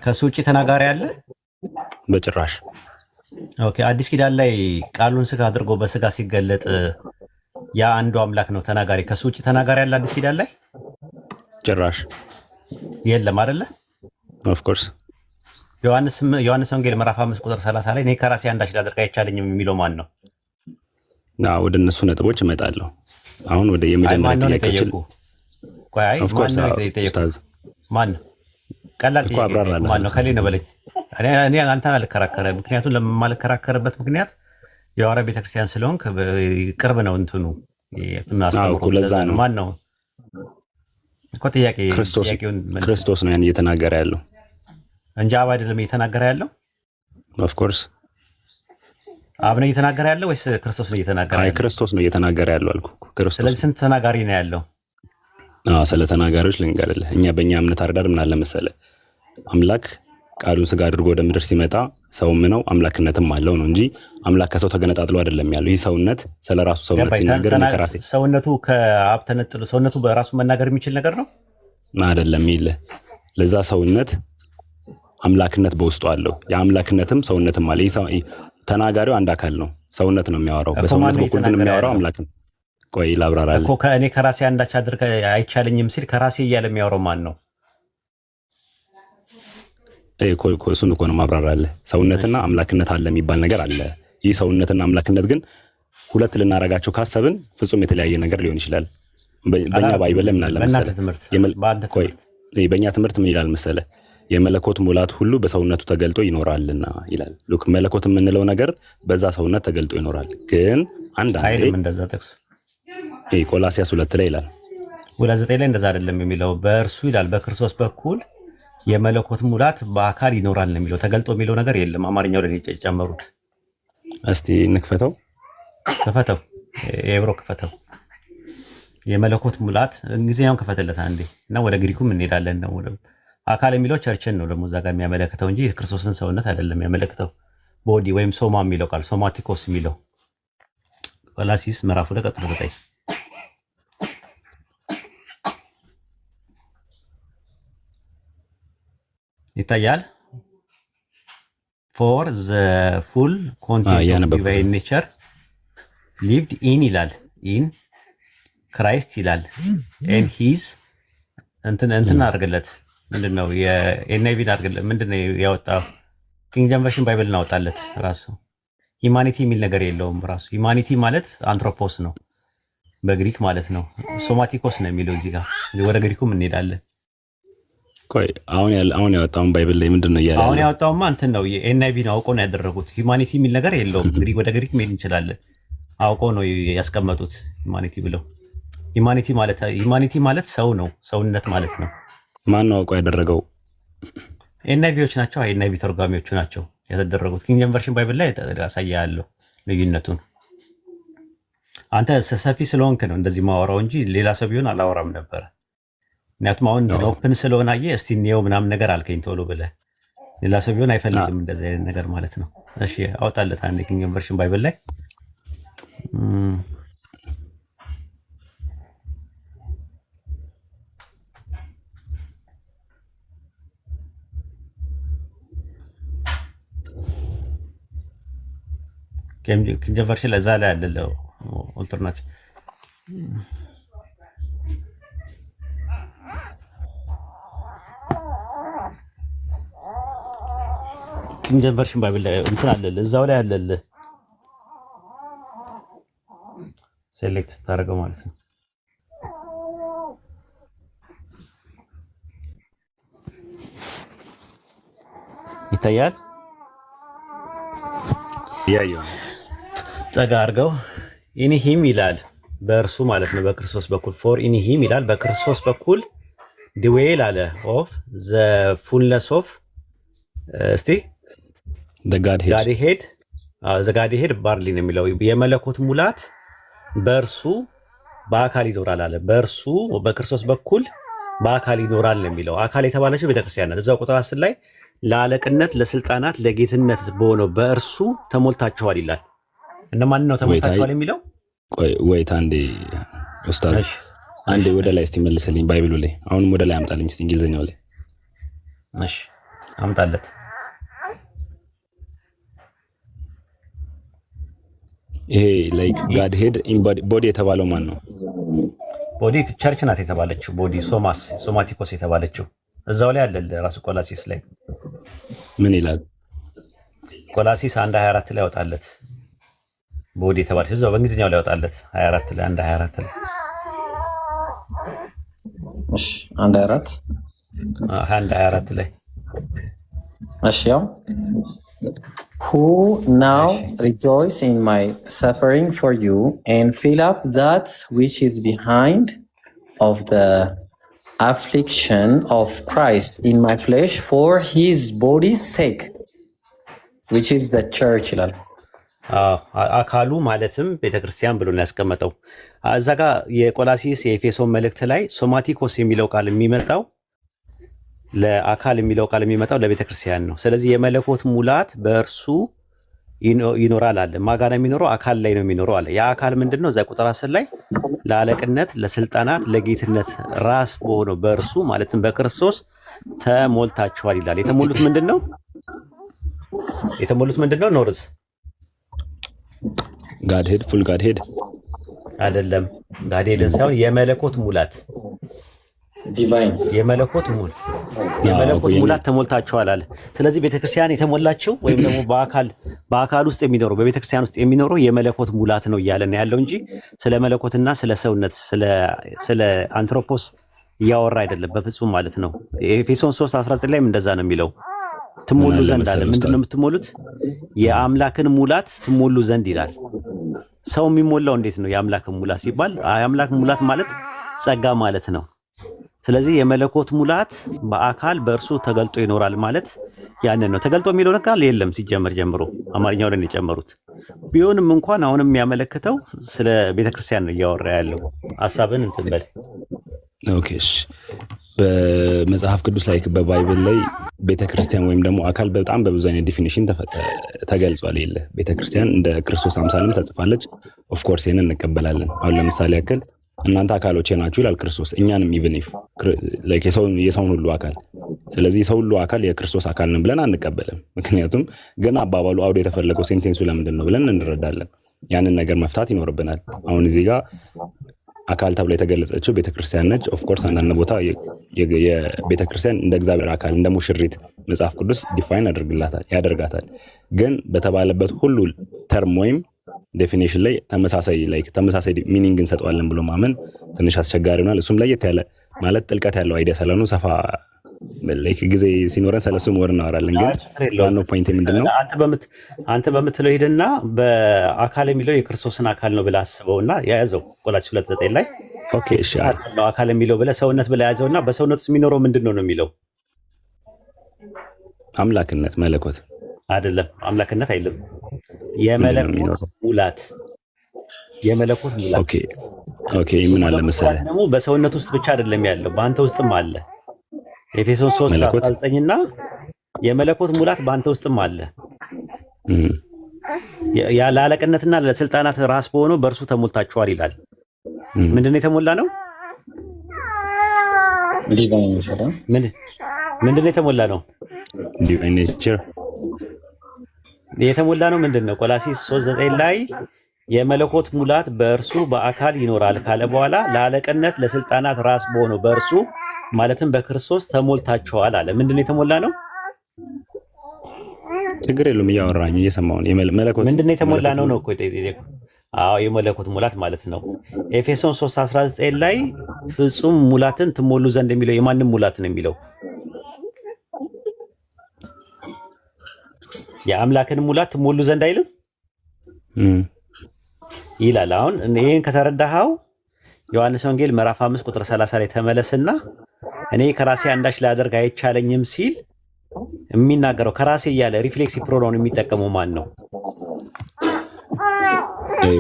ከሱ ውጪ ተናጋሪ አለ? በጭራሽ። ኦኬ። አዲስ ኪዳን ላይ ቃሉን ስጋ አድርጎ በስጋ ሲገለጥ ያ አንዱ አምላክ ነው ተናጋሪ። ከሱ ውጪ ተናጋሪ አለ አዲስ ኪዳን ላይ? ጭራሽ የለም አይደለ? ኦፍ ኮርስ። ዮሐንስ ወንጌል ምዕራፍ 5 ቁጥር 30 ላይ እኔ ከራሴ አንዳች ላደርግ አይቻለኝም የሚለው ማን ነው? ወደ እነሱ ነጥቦች እመጣለሁ። አሁን ወደ የመጀመሪያ ጥያቄዎች ኦፍ ኮርስ ማን ነው? ቀላል ጥያቄ ማን ነው? ከሌ ነው በለኝ። እኔ አንተን አልከራከርም። ምክንያቱም ለማልከራከርበት ምክንያት የሐዋርያ ቤተክርስቲያን ስለሆንክ ቅርብ ነው እንትኑ ለዛ ነው። ማን ነው እኮ ጥያቄ? ክርስቶስ ነው ያን እየተናገረ ያለው እንጂ አብ አይደለም እየተናገረ ያለው። ኦፍ ኮርስ አብ ነው እየተናገረ ያለው ወይስ ክርስቶስ ነው እየተናገረ ያለው? ክርስቶስ ነው እየተናገረ ያለው አልኩ። ክርስቶስ። ስለዚህ ስንት ተናጋሪ ነው ያለው? ስለ ተናጋሪዎች ልንገርልህ። እኛ በእኛ እምነት አረዳድ ምን አለ መሰለህ፣ አምላክ ቃሉን ስጋ አድርጎ ወደ ምድር ሲመጣ ሰውም ነው አምላክነትም አለው ነው እንጂ አምላክ ከሰው ተገነጣጥሎ አይደለም ያለው። ይህ ሰውነት ስለራሱ ሰውነት ሲናገር እኔ ከራሴ ሰውነቱ ከአብ ተነጥሎ ሰውነቱ በራሱ መናገር የሚችል ነገር ነው አይደለም ይል። ለዛ ሰውነት አምላክነት በውስጡ አለው። የአምላክነትም ሰውነትም አለ። ተናጋሪው አንድ አካል ነው፣ ሰውነት ነው የሚያወራው። በሰውነት በኩል ግን የሚያወራው አምላክ ነው። ቆይ ላብራራለህ እኮ ከእኔ ከራሴ አንዳች አድርገ አይቻለኝም ሲል ከራሴ እያለ የሚያወራው ማን ነው? እሱን እኮ ነው ማብራራለህ። ሰውነትና አምላክነት አለ የሚባል ነገር አለ። ይህ ሰውነትና አምላክነት ግን ሁለት ልናረጋቸው ካሰብን ፍጹም የተለያየ ነገር ሊሆን ይችላል። በእኛ ባይበል ምን አለ መሰለህ፣ በእኛ ትምህርት ምን ይላል መሰለህ፣ የመለኮት ሙላት ሁሉ በሰውነቱ ተገልጦ ይኖራልና ይላል። ሉክ መለኮት የምንለው ነገር በዛ ሰውነት ተገልጦ ይኖራል። ግን አንዳንዴ እንደዛ ጥቅስ ቆላስይስ 2 ላይ ይላል፣ 2:9 ላይ እንደዛ አይደለም የሚለው በእርሱ ይላል በክርስቶስ በኩል የመለኮት ሙላት በአካል ይኖራል ነው የሚለው። ተገልጦ የሚለው ነገር የለም። አማርኛው ላይ ጨመሩት። እስቲ እንክፈተው፣ ክፈተው፣ የብሮ ክፈተው። የመለኮት ሙላት እንግሊዝኛውን ክፈትለት አንዴ እና ወደ ግሪኩም እንሄዳለን ነው። አካል የሚለው ቸርችን ነው ደግሞ እዛ ጋር የሚያመለክተው እንጂ የክርስቶስን ሰውነት አይደለም የሚያመለክተው። ቦዲ ወይም ሶማ የሚለው ቃል ሶማቲኮስ የሚለው ቆላስይስ ምዕራፍ 2 ቁጥር 9 ይታያል። for the full content of divine nature lived in ይላል in Christ ይላል and his እንትን አድርግለት ምንድነው የኤንአይቪን አድርግለት ምንድነው ያወጣው ኪንግ ጄምስ ቨርዥን ባይብል እናወጣለት ራሱ ሂማኒቲ የሚል ነገር የለውም። ራሱ ሂማኒቲ ማለት አንትሮፖስ ነው በግሪክ ማለት ነው። ሶማቲኮስ ነው የሚለው እዚህ ጋር ወደ ግሪኩም እንሄዳለን። ቆይ አሁን ያወጣውን ባይብል ላይ ምንድነው ያለው? አሁን ያወጣውማ እንትን ነው የኤንአይቪን አውቆ ነው ያደረጉት። ሂማኒቲ የሚል ነገር የለውም። ግሪክ ወደ ግሪክ መሄድ እንችላለን። አውቆ ነው ያስቀመጡት ሂማኒቲ ብለው። ሂማኒቲ ማለት ሰው ነው፣ ሰውነት ማለት ነው። ማን ነው አውቆ ያደረገው? ኤንአይቪዎች ናቸው። ኤንአይቪ ተርጓሚዎቹ ናቸው ያደረጉት። ኪንግ ጄምስ ቨርዥን ባይብል ላይ ያሳያለሁ ልዩነቱን። አንተ ሰፊ ስለሆንክ ነው እንደዚህ ማወራው እንጂ ሌላ ሰው ቢሆን አላወራም ነበር። ምክንያቱም አሁን ኦፕን ስለሆነ አየህ እስቲ እንየው ምናምን ነገር አልከኝ ቶሎ ብለህ። ሌላ ሰው ቢሆን አይፈልግም እንደዚህ አይነት ነገር ማለት ነው። እሺ አውጣለት አንድ ኪንግ ጄምስ ቨርዥን ባይብል ላይ ኪንግ ጄምስ ቨርዥን ለዛ ላይ አለ ኦልተርናቲቭ ኪንግ ጄምስ ቨርዥን ባይብል ላይ እንትን አለ እዛው ላይ አለ ሴሌክት ታደርገው ማለት ነው። ይታያል። ያየው ጠጋ አድርገው ኢኒሂም ይላል በእርሱ ማለት ነው በክርስቶስ በኩል ፎር ኢኒሂም ይላል በክርስቶስ በኩል ድዌል አለ ኦፍ ዘ ፉልነስ ኦፍ እስቲ ዘጋድሄድ ባርሊ ነው የሚለው የመለኮት ሙላት በእርሱ በአካል ይኖራል አለ። በእርሱ በክርስቶስ በኩል በአካል ይኖራል ነው የሚለው። አካል የተባለችው ቤተክርስቲያን ናት። እዛው ቁጥር 10 ላይ ለአለቅነት፣ ለስልጣናት፣ ለጌትነት በሆነው በእርሱ ተሞልታችኋል ይላል። እነማን ነው ተሞልታችኋል የሚለው? ቆይ ወይት አንዴ ኡስታዝ አንዴ ወደ ላይ እስቲ መልስልኝ ባይብሉ ላይ አሁንም ወደ ላይ አምጣልኝ እስቲ እንግሊዘኛው ላይ። እሺ አምጣለት። ይሄ ላይክ ጋድ ሄድ ኢን ቦዲ የተባለው ማን ነው? ቦዲ ቸርች ናት የተባለችው። ቦዲ ሶማቲኮስ የተባለችው እዛው ላይ አለ ራሱ ቆላሲስ ላይ ምን ይላል? ቆላሲስ 1:24 ላይ ያወጣለት ቦዲ የተባለችው እዛው በእንግሊዝኛው ላይ ያወጣለት 24 ላይ 1:24 ላይ እሺ 1:24 1:24 ላይ እሺ ያው who now rejoice in my suffering for you and fill up that which is behind of the affliction of Christ in my flesh for his body's sake which is the church ይላል። አካሉ ማለትም ቤተክርስቲያን ብሎ ነው ያስቀመጠው። እዛ ጋር የቆላሲስ የኤፌሶን መልእክት ላይ ሶማቲኮስ የሚለው ቃል የሚመጣው ለአካል የሚለው ቃል የሚመጣው ለቤተክርስቲያን ነው። ስለዚህ የመለኮት ሙላት በእርሱ ይኖራል አለ። ማጋ ነው የሚኖረው? አካል ላይ ነው የሚኖረው አለ። ያ አካል ምንድን ነው? እዛ ቁጥር 10 ላይ ለአለቅነት፣ ለስልጣናት፣ ለጌትነት ራስ በሆነው በእርሱ ማለትም በክርስቶስ ተሞልታችኋል ይላል። የተሞሉት ምንድን ነው? ኖርዝ ጋድሄድ ፉል ጋድሄድ አይደለም። ጋድሄድን ሳይሆን የመለኮት ሙላት ዲቫይን የመለኮት ሙላት ተሞልታችኋል አለ። ስለዚህ ቤተክርስቲያን የተሞላችው ወይም ደግሞ በአካል ውስጥ የሚኖረው በቤተክርስቲያን ውስጥ የሚኖረው የመለኮት ሙላት ነው እያለን ያለው እንጂ ስለ መለኮትና ስለ ሰውነት ስለ አንትሮፖስ እያወራ አይደለም በፍጹም ማለት ነው። ኤፌሶን 3:19 ላይም እንደዛ ነው የሚለው። ትሞሉ ዘንድ አለ። ምንድነው የምትሞሉት? የአምላክን ሙላት ትሞሉ ዘንድ ይላል። ሰው የሚሞላው እንዴት ነው? የአምላክን ሙላት ሲባል የአምላክ ሙላት ማለት ጸጋ ማለት ነው። ስለዚህ የመለኮት ሙላት በአካል በእርሱ ተገልጦ ይኖራል ማለት ያንን ነው። ተገልጦ የሚለው ነገር የለም ሲጀመር ጀምሮ አማርኛው ላይ የጨመሩት ቢሆንም እንኳን አሁንም የሚያመለክተው ስለ ቤተክርስቲያን ነው እያወራ ያለው። ሐሳብን እንትን በል። ኦኬ እሺ። በመጽሐፍ ቅዱስ ላይ በባይብል ላይ ቤተክርስቲያን ወይም ደግሞ አካል በጣም በብዙ አይነት ዲፊኒሽን ተገልጿል። የለ ቤተክርስቲያን እንደ ክርስቶስ አምሳልም ተጽፋለች። ኦፍ ኮርስ ይሄንን እንቀበላለን። አሁን ለምሳሌ ያክል እናንተ አካሎቼ ናችሁ ይላል ክርስቶስ። እኛንም ኢቭን ኢፍ ላይክ የሰውን ሁሉ አካል፣ ስለዚህ የሰው ሁሉ አካል የክርስቶስ አካል ነን ብለን አንቀበልም። ምክንያቱም ግን አባባሉ አውዶ የተፈለገው ሴንቴንሱ ለምንድን ነው ብለን እንረዳለን። ያንን ነገር መፍታት ይኖርብናል። አሁን እዚህ ጋር አካል ተብላ የተገለጸችው ቤተክርስቲያን ነች። ኦፍ ኮርስ አንዳንድ ቦታ የቤተክርስቲያን እንደ እግዚአብሔር አካል እንደ ሙሽሪት መጽሐፍ ቅዱስ ዲፋይን ያደርጋታል። ግን በተባለበት ሁሉ ተርም ወይም ዴፊኒሽን ላይ ተመሳሳይ ሚኒንግ እንሰጠዋለን ብሎ ማመን ትንሽ አስቸጋሪ ይሆናል። እሱም ለየት ያለ ማለት ጥልቀት ያለው አይዲያ ስለሆነ ሰፋ ጊዜ ሲኖረን ስለሱ ወር እናወራለን። ግን ዋናው ፖይንት ምንድን ነው? አንተ በምትለው ሄድና በአካል የሚለው የክርስቶስን አካል ነው ብለህ አስበውና የያዘው ቆላስይስ 2:9 ላይ ኦኬ እሺ አካል የሚለው ብለህ ሰውነት ብለህ ያዘውና በሰውነት ውስጥ የሚኖረው ምንድን ነው የሚለው? አምላክነት፣ መለኮት አይደለም። አምላክነት አይደለም። የመለኮት ሙላት ኦኬ ምን አለ መሰለህ ደግሞ በሰውነት ውስጥ ብቻ አይደለም ያለው በአንተ ውስጥም አለ። ኤፌሶን 3:19 እና የመለኮት ሙላት በአንተ ውስጥም አለ። ለአለቅነትና ለስልጣናት ራስ በሆነው በእርሱ ተሞልታችኋል ይላል። ምንድነው የተሞላ ነው? ምንድነው የተሞላ ነው? ዲቫይን ኔቸር የተሞላ ነው። ምንድነው? ቆላስይስ 3:9 ላይ የመለኮት ሙላት በእርሱ በአካል ይኖራል ካለ በኋላ ለአለቅነት ለስልጣናት ራስ በሆነው በእርሱ ማለትም በክርስቶስ ተሞልታችኋል አለ። ምንድነው የተሞላ ነው? ችግር የለውም እያወራኝ እየሰማሁ ነው። መለኮት ምንድነው የተሞላ ነው ነው እኮ የጠየቁ። አዎ የመለኮት ሙላት ማለት ነው። ኤፌሶን 3:19 ላይ ፍጹም ሙላትን ትሞሉ ዘንድ የሚለው የማንም ሙላት ነው የሚለው? የአምላክን ሙላት ትሞሉ ዘንድ አይልም ይላል። አሁን ይሄን ከተረዳኸው ዮሐንስ ወንጌል ምዕራፍ 5 ቁጥር 30 ላይ ተመለስና እኔ ከራሴ አንዳች ላደርግ አይቻለኝም ሲል የሚናገረው ከራሴ እያለ ሪፍሌክሲቭ ፕሮናውን የሚጠቀመው ማን ነው?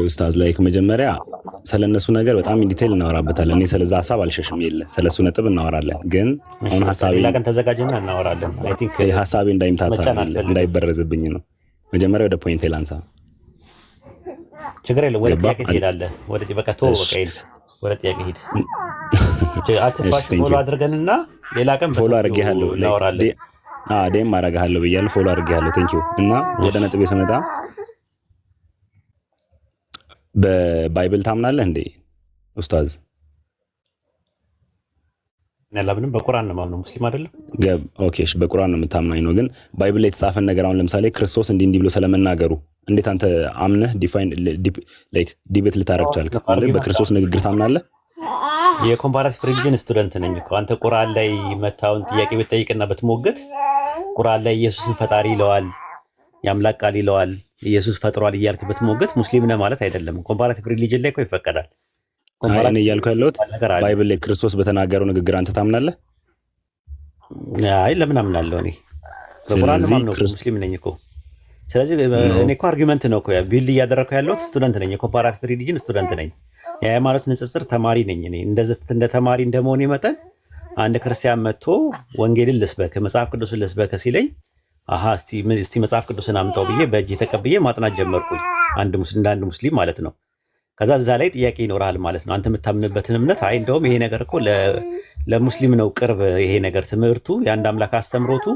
ኡስታዝ ላይክ መጀመሪያ ስለነሱ ነገር በጣም ኢንዲቴል እናወራበታለን። እኔ ስለዛ ሐሳብ አልሸሽም። ስለሱ ነጥብ እናወራለን። ግን አሁን ሐሳቤ ለቀን ተዘጋጅና እናወራለን። አይ ቲንክ ሐሳቤ እንዳይበረዝብኝ ነው። መጀመሪያ ወደ ፖይንት ላንሳ። ችግር የለም። ወደ ጥያቄ ትሄዳለህ። ወደ ጥያቄ ሂድ። አትፋሽ ፎሎ አድርገንና ሌላ ቀን ፎሎ አድርጌሃለሁ። ዴም አደርግሃለሁ ብያለሁ። ፎሎ አድርጌሃለሁ። ቴንክ ዩ። እና ወደ ነጥቤ ስመጣ በባይብል ታምናለህ እንዴ ኡስታዝ? ለምንም በቁርአን ነው ማምነው። ሙስሊም አይደለም። ኦኬ እሺ፣ በቁርአን ነው የምታምናኝ ነው። ግን ባይብል ላይ የተጻፈን ነገር አሁን ለምሳሌ ክርስቶስ እንዲህ ብሎ ስለመናገሩ እንዴት አንተ አምነህ ዲቤት ልታረግ ቻልክ? ማለት በክርስቶስ ንግግር ታምናለህ? የኮምፓራቲቭ ሪሊጅን ስቱደንት ነኝ እኮ። አንተ ቁርአን ላይ መታውን ጥያቄ ብትጠይቅና ብትሞግት ቁርአን ላይ ኢየሱስን ፈጣሪ ይለዋል፣ የአምላክ ቃል ይለዋል፣ ኢየሱስ ፈጥሯል እያልክ ብትሞግት ሙስሊም ነህ ማለት አይደለም። ኮምፓራቲቭ ሪሊጅን ላይ እኮ ይፈቀዳል። እኔ እያልኩ ያለሁት ባይብል ላይ ክርስቶስ በተናገረው ንግግር አንተ ታምናለህ? አይ ለምን አምናለሁ? እኔ በቁርአን ነው ማምነው። ሙስሊም ነኝ እኮ። ስለዚህ እኔ እኮ አርጊመንት ነው እኮ ቢልድ እያደረኩ ያለሁት ስቱደንት ነኝ፣ የኮምፓራቲቭ ሪሊጅን ስቱደንት ነኝ፣ የሃይማኖት ንጽጽር ተማሪ ነኝ። እኔ እንደ ተማሪ እንደመሆኔ መጠን አንድ ክርስቲያን መጥቶ ወንጌልን ልስበክ መጽሐፍ ቅዱስን ልስበክ ሲለኝ አሃ እስቲ መጽሐፍ ቅዱስን አምጣው ብዬ በእጅ ተቀብዬ ማጥናት ጀመርኩኝ፣ እንደ አንድ ሙስሊም ማለት ነው። ከዛ እዛ ላይ ጥያቄ ይኖርሃል ማለት ነው። አንተ የምታምንበትን እምነት አይ እንደውም ይሄ ነገር እኮ ለሙስሊም ነው ቅርብ፣ ይሄ ነገር ትምህርቱ የአንድ አምላክ አስተምሮቱ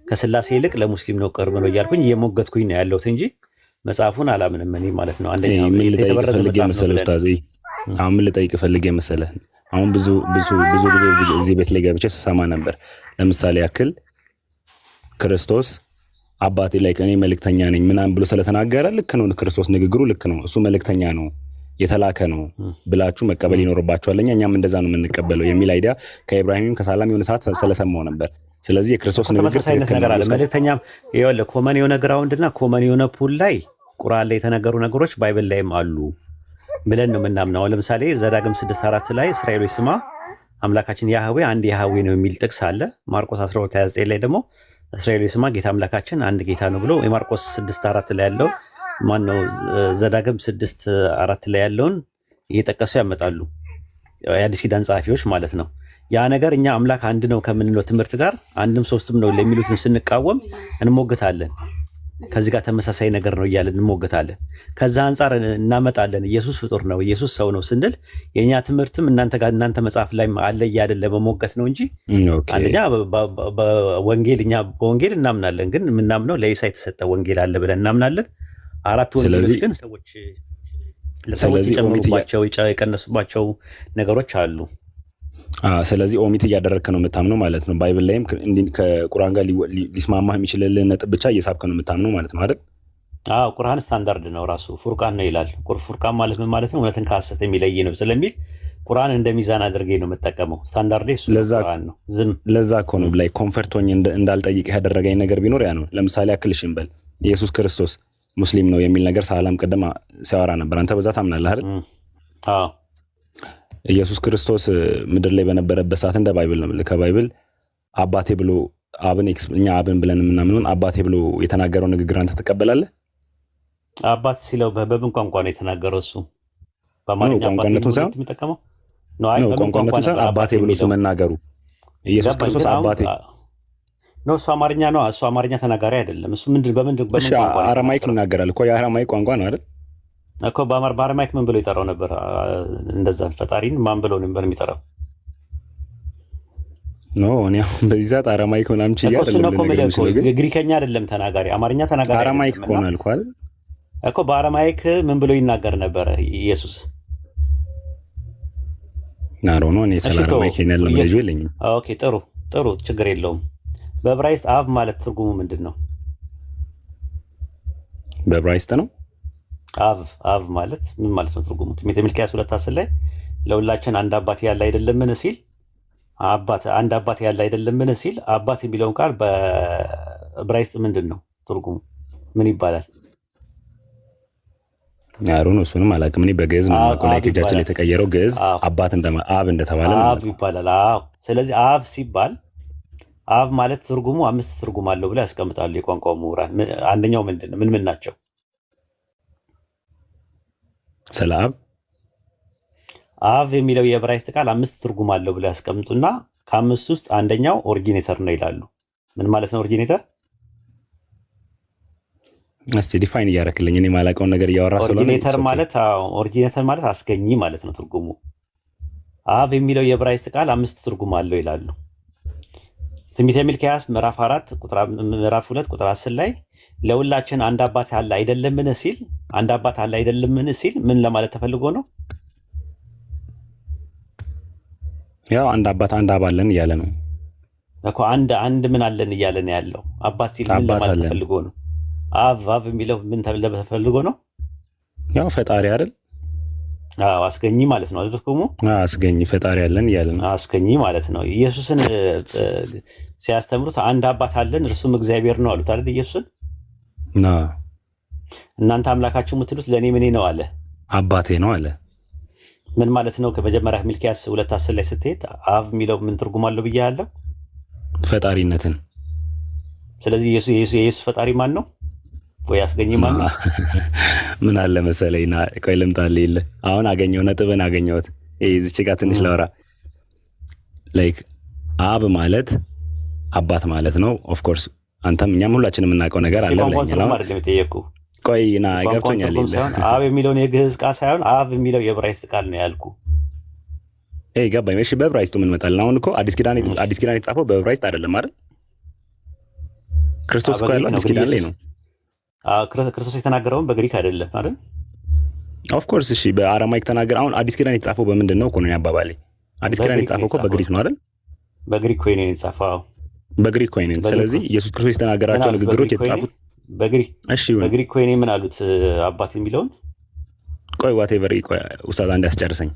ከስላሴ ይልቅ ለሙስሊም ነው ቅርብ ነው እያልኩኝ እየሞገትኩኝ ነው ያለሁት እንጂ መጽሐፉን አላምንም እኔ ማለት ነው። አንደኛ ምን ልጠይቅ ፈልጌ መሰለህ ኡስታዝ፣ አሁን ምን ልጠይቅ ፈልጌ መሰለህ፣ አሁን ብዙ ጊዜ እዚህ ቤት ላይ ገብቼ ስሰማ ነበር። ለምሳሌ ያክል ክርስቶስ አባቴ ላይ እኔ መልእክተኛ ነኝ ምናምን ብሎ ስለተናገረ ልክ ነው፣ ክርስቶስ ንግግሩ ልክ ነው፣ እሱ መልእክተኛ ነው የተላከ ነው ብላችሁ መቀበል ይኖርባችኋል። እኛም እንደዛ ነው የምንቀበለው የሚል አይዲያ ከኢብራሂምም ከሳላም የሆነ ሰዓት ስለሰማው ነበር። ስለዚህ የክርስቶስ ንግግር ትክክል ነው። መልእክተኛም ይኸውልህ ኮመን የሆነ ግራውንድና ኮመን የሆነ ፑል ላይ ቁርአን ላይ የተነገሩ ነገሮች ባይብል ላይም አሉ ብለን ነው የምናምነው። ለምሳሌ ዘዳግም 6:4 ላይ እስራኤሎች ስማ አምላካችን ያህዌ አንድ ያህዌ ነው የሚል ጥቅስ አለ። ማርቆስ 12:29 ላይ ደግሞ እስራኤሎች ስማ ጌታ አምላካችን አንድ ጌታ ነው ብሎ የማርቆስ 6:4 ላይ ያለው ማነው ዘዳግም 6:4 ላይ ያለውን እየጠቀሱ ያመጣሉ የአዲስ ኪዳን ጸሐፊዎች ማለት ነው። ያ ነገር እኛ አምላክ አንድ ነው ከምንለው ትምህርት ጋር አንድም ሶስትም ነው ለሚሉትን ስንቃወም እንሞግታለን። ከዚህ ጋር ተመሳሳይ ነገር ነው እያለን እንሞግታለን። ከዛ አንጻር እናመጣለን ኢየሱስ ፍጡር ነው ኢየሱስ ሰው ነው ስንል የኛ ትምህርትም እናንተ መጽሐፍ ላይ አለ እያደለ በመሞገት ነው እንጂ አንደኛ በወንጌል እኛ በወንጌል እናምናለን፣ ግን የምናምነው ለኢሳ የተሰጠ ወንጌል አለ ብለን እናምናለን። አራት ወንጌሎች ግን ሰዎች ጨምሩባቸው የቀነሱባቸው ነገሮች አሉ። ስለዚህ ኦሚት እያደረግክ ነው የምታምነው ማለት ነው። ባይብል ላይም ከቁርአን ጋር ሊስማማህ የሚችልልህ ነጥብ ብቻ እየሳብክ ነው የምታምነው ማለት ነው አይደል? አዎ ቁርአን ስታንዳርድ ነው ራሱ ፉርቃን ነው ይላል። ፉርቃን ማለት ምን ማለት ነው? እውነትን ከሐሰት የሚለይ ነው ስለሚል ቁርአን እንደ ሚዛን አድርጌ ነው የምጠቀመው። ስታንዳርድ እሱ ቁርአን ነው። ለዛ እኮ ነው ላይ ኮምፈርት ሆኜ እንዳልጠይቅ ያደረገኝ ነገር ቢኖር ያ ነው። ለምሳሌ አክልሽን በል ኢየሱስ ክርስቶስ ሙስሊም ነው የሚል ነገር ሳላም ቀደም ሲያወራ ነበር። አንተ በዛ ታምናለህ አይደል? አዎ ኢየሱስ ክርስቶስ ምድር ላይ በነበረበት ሰዓት እንደ ባይብል ነው ከባይብል አባቴ ብሎ እኛ አብን ብለን የምናምነውን አባቴ ብሎ የተናገረው ንግግር አንተ ትቀበላለህ? አባት ሲለው በምን ቋንቋ ነው የተናገረው? እሱ በአማርኛ ቋንቋነቱን ሳይሆን የሚጠቀመው ነው ቋንቋነቱን ሳይሆን አባቴ ብሎ መናገሩ ኢየሱስ ክርስቶስ አባቴ ነው። እሱ አማርኛ ነው። እሱ አማርኛ ተናጋሪ አይደለም። እሱ በምን አረማይክ ይናገራል እኮ የአረማይክ ቋንቋ ነው አይደል? እኮ በአረማይክ ምን ብሎ ይጠራው ነበር? እንደዛ ፈጣሪን ማን ብሎ ነበር የሚጠራው? ኖ እኔ በዚህ ሰዓት አረማይክ ምናምን ችዬ አይደለም። ግሪከኛ አይደለም ተናጋሪ፣ አማርኛ ተናጋሪ አረማይክ እኮ ነው አልኩህ አይደል? እኮ በአረማይክ ምን ብሎ ይናገር ነበር ኢየሱስ? ናሮ ነው። እኔ ስለ አረማይክ ያለው መረጃ የለኝም። ኦኬ ጥሩ ችግር የለውም። በዕብራይስጥ አብ ማለት ትርጉሙ ምንድን ነው? በዕብራይስጥ ነው አብ ማለት ምን ማለት ነው ትርጉሙ? ትንቢተ ሚልክያስ 2:10 ላይ ለሁላችን አንድ አባት ያለ አይደለምን ሲል አንድ አባት ያለ አይደለምን ሲል አባት የሚለውን ቃል በዕብራይስጥ ምንድን ነው ትርጉሙ? ምን ይባላል? ያሩን እሱንም አላውቅም። እኔ በግዕዝ ነው ማቆላይ ከጃችን የተቀየረው ግዕዝ አባት አብ እንደተባለ ነው አብ ይባላል። አዎ ስለዚህ አብ ሲባል አብ ማለት ትርጉሙ 5 ትርጉም አለው ብለው ያስቀምጣሉ የቋንቋው ምሁራን። አንደኛው ምንድን ነው? ምን ናቸው? ስለ አብ የሚለው የዕብራይስጥ ቃል 5 ትርጉም አለው ብለው ያስቀምጡና ከ5 ውስጥ አንደኛው ኦሪጂኔተር ነው ይላሉ። ምን ማለት ነው ኦሪጂኔተር? እስቲ ዲፋይን እያደረክልኝ እኔ ማላውቀውን ነገር እያወራ ስለሆነ ኦሪጂኔተር ማለት አስገኚ ማለት ነው ትርጉሙ። አብ የሚለው የዕብራይስጥ ቃል 5 ትርጉም አለው ይላሉ። ትንቢተ ሚልክያስ ምዕራፍ 2 ቁጥር 10 ላይ ለሁላችን አንድ አባት አለ አይደለምን ሲል ምን ለማለት ተፈልጎ ነው? ያው አንድ አባት አንድ አብ አለን እያለ ነው እኮ። አንድ ምን አለን እያለ ነው ያለው። አባት ሲል ምን ለማለት ተፈልጎ ነው? አብ የሚለው ምን ተፈልጎ ነው? ያው ፈጣሪ አይደል? አዎ አስገኚ ማለት ነው አይደል? አስገኚ ፈጣሪ አለን እያለ ነው። አስገኚ ማለት ነው። ኢየሱስን ሲያስተምሩት አንድ አባት አለን እርሱም እግዚአብሔር ነው አሉት አይደል? ኢየሱስን እናንተ አምላካችሁ የምትሉት ለእኔ ምኔ ነው አለ? አባቴ ነው አለ። ምን ማለት ነው? ከመጀመሪያ ሚልክያስ 2:10 ላይ ስትሄድ አብ የሚለው ምን ትርጉም አለው ብያለሁ? ፈጣሪነትን። ስለዚህ የኢየሱስ ፈጣሪ ማን ነው? ወይ ያስገኝ ማን ምን አለ መሰለኝና ቆይ ልምጣልህ ይለ አሁን አገኘው ነጥብን አገኘሁት እዚች ጋር ትንሽ ለወራ ላይክ አብ ማለት አባት ማለት ነው ኦፍ ኮርስ አንተም እኛም ሁላችንም የምናውቀው ነገር አለ ለኛው አይደለም ተየቁ ቆይና ገብቶኛል ይለ አብ የሚለውን የግዕዝ ቃል ሳይሆን አብ የሚለው የዕብራይስጥ ቃል ነው ያልኩ ገባኝ እሺ በዕብራይስጡ ምን መጣልና አሁን እኮ አዲስ ኪዳን የተጻፈው በዕብራይስጥ አይደለም አይደል ክርስቶስ እኮ ያለው አዲስ ኪዳን ላይ ነው ክርስቶስ የተናገረውን በግሪክ አይደለም አይደል ኦፍ ኮርስ እሺ በአራማይክ ተናገረ አሁን አዲስ ኪዳን የተጻፈው በምንድን ነው እኮ ነው ያባባሌ አዲስ ኪዳን የተጻፈው እኮ በግሪክ ነው አይደል በግሪክ ኮይኔ የተጻፈው በግሪክ ኮይኔ ስለዚህ ኢየሱስ ክርስቶስ የተናገራቸው ንግግሮች የተጻፉት በግሪክ እሺ በግሪክ ኮይኔ ምን አሉት አባት የሚለውን ቆይ ዋቴቨር ቆይ ኡስታዝ አንድ ያስጨርሰኝ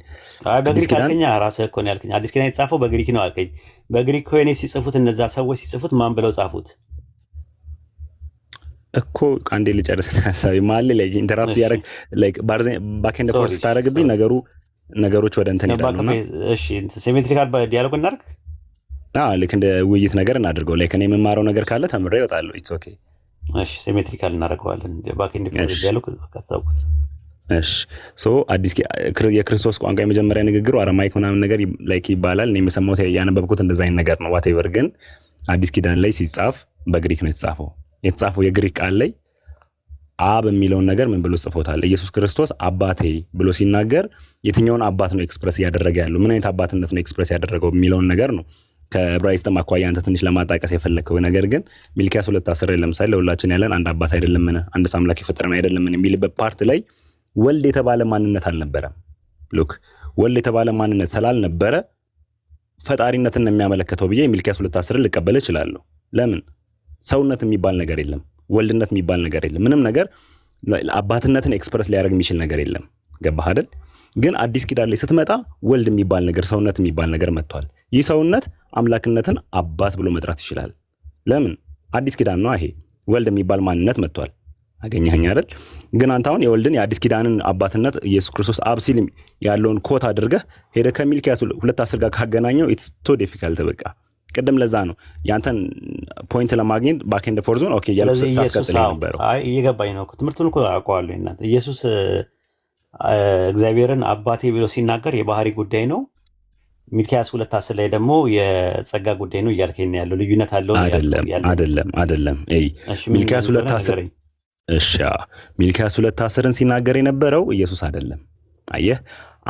አይ በግሪክ አልከኛ ራስህ እኮ ነው ያልከኝ አዲስ ኪዳን የተጻፈው በግሪክ ነው አልከኝ በግሪክ ኮይኔ ሲጽፉት እነዛ ሰዎች ሲጽፉት ማን ብለው ጻፉት እኮ አንዴ ልጨርስ ሐሳቤ ማለ ላይ ኢንተራፕት ያደርግ ላይክ ባክ ኤንድ ፎርስ ታደርግብኝ ነገሮች ወደ እንትን ይላሉና እሺ ሲሜትሪካል ዲያሎግ እናድርግ ልክ እንደ ውይይት ነገር እናድርገው ላይክ እኔ የምማረው ነገር ካለ ተምሬ እወጣለሁ ኢትስ ኦኬ እሺ ሲሜትሪካል እናደርገዋለን ባክ ኤንድ ፎርስ ዲያሎግ ከተውኩት እሺ ሶ አዲስ የክርስቶስ ቋንቋ የመጀመሪያ ንግግሩ አራማይክ ምናምን ነገር ላይክ ይባላል እኔ የሰማሁት ያነበብኩት እንደዛ አይነት ነገር ነው ዋቴቨር ግን አዲስ ኪዳን ላይ ሲጻፍ በግሪክ ነው የተጻፈው የግሪክ ቃል ላይ አብ የሚለውን ነገር ምን ብሎ ጽፎታል ኢየሱስ ክርስቶስ አባቴ ብሎ ሲናገር የትኛውን አባት ነው ኤክስፕረስ ያደረገ ያለው ምን አይነት አባትነት ነው ኤክስፕረስ ያደረገው የሚለውን ነገር ነው ከዕብራይስጥም አኳያ አንተ ትንሽ ለማጣቀስ የፈለከው ነገር ግን ሚልኪያስ 2:10 ላይ ለምሳሌ ለሁላችን ያለን አንድ አባት አይደለምን አንድ አምላክ የፈጠረን አይደለምን የሚልበት ፓርት ላይ ወልድ የተባለ ማንነት አልነበረም ሉክ ወልድ የተባለ ማንነት ስላልነበረ ፈጣሪነትን የሚያመለክተው ብዬ ሚልኪያስ 2:10 ልቀበል እችላለሁ ለምን ሰውነት የሚባል ነገር የለም ወልድነት የሚባል ነገር የለም ምንም ነገር አባትነትን ኤክስፕረስ ሊያደርግ የሚችል ነገር የለም ገባህ አይደል ግን አዲስ ኪዳን ላይ ስትመጣ ወልድ የሚባል ነገር ሰውነት የሚባል ነገር መጥቷል ይህ ሰውነት አምላክነትን አባት ብሎ መጥራት ይችላል ለምን አዲስ ኪዳን ነው ይሄ ወልድ የሚባል ማንነት መጥቷል አገኘኸኝ አይደል ግን አንተ አሁን የወልድን የአዲስ ኪዳንን አባትነት ኢየሱስ ክርስቶስ አብ ሲል ያለውን ኮት አድርገህ ሄደ ከሚልኪያስ 2:10 ጋር ካገናኘው ኢትስ ቶ ዲፊካልት በቃ ቀደም ለዛ ነው ያንተን ፖይንት ለማግኘት ባክ ኤንድ ፎር ዞን ኦኬ ያለው ሳስቀጥል ነበር አይ እየገባኝ ነው ትምህርቱን እኮ አውቀዋለሁ እናንተ ኢየሱስ እግዚአብሔርን አባቴ ብሎ ሲናገር የባህሪ ጉዳይ ነው ሚልኪያስ 2:10 ላይ ደግሞ የጸጋ ጉዳይ ነው እያልከኝ ያለው ልዩነት አለው አይደለም ሚልኪያስ 2:10 እሺ ሚልኪያስ 2:10ን ሲናገር የነበረው ኢየሱስ አይደለም አየህ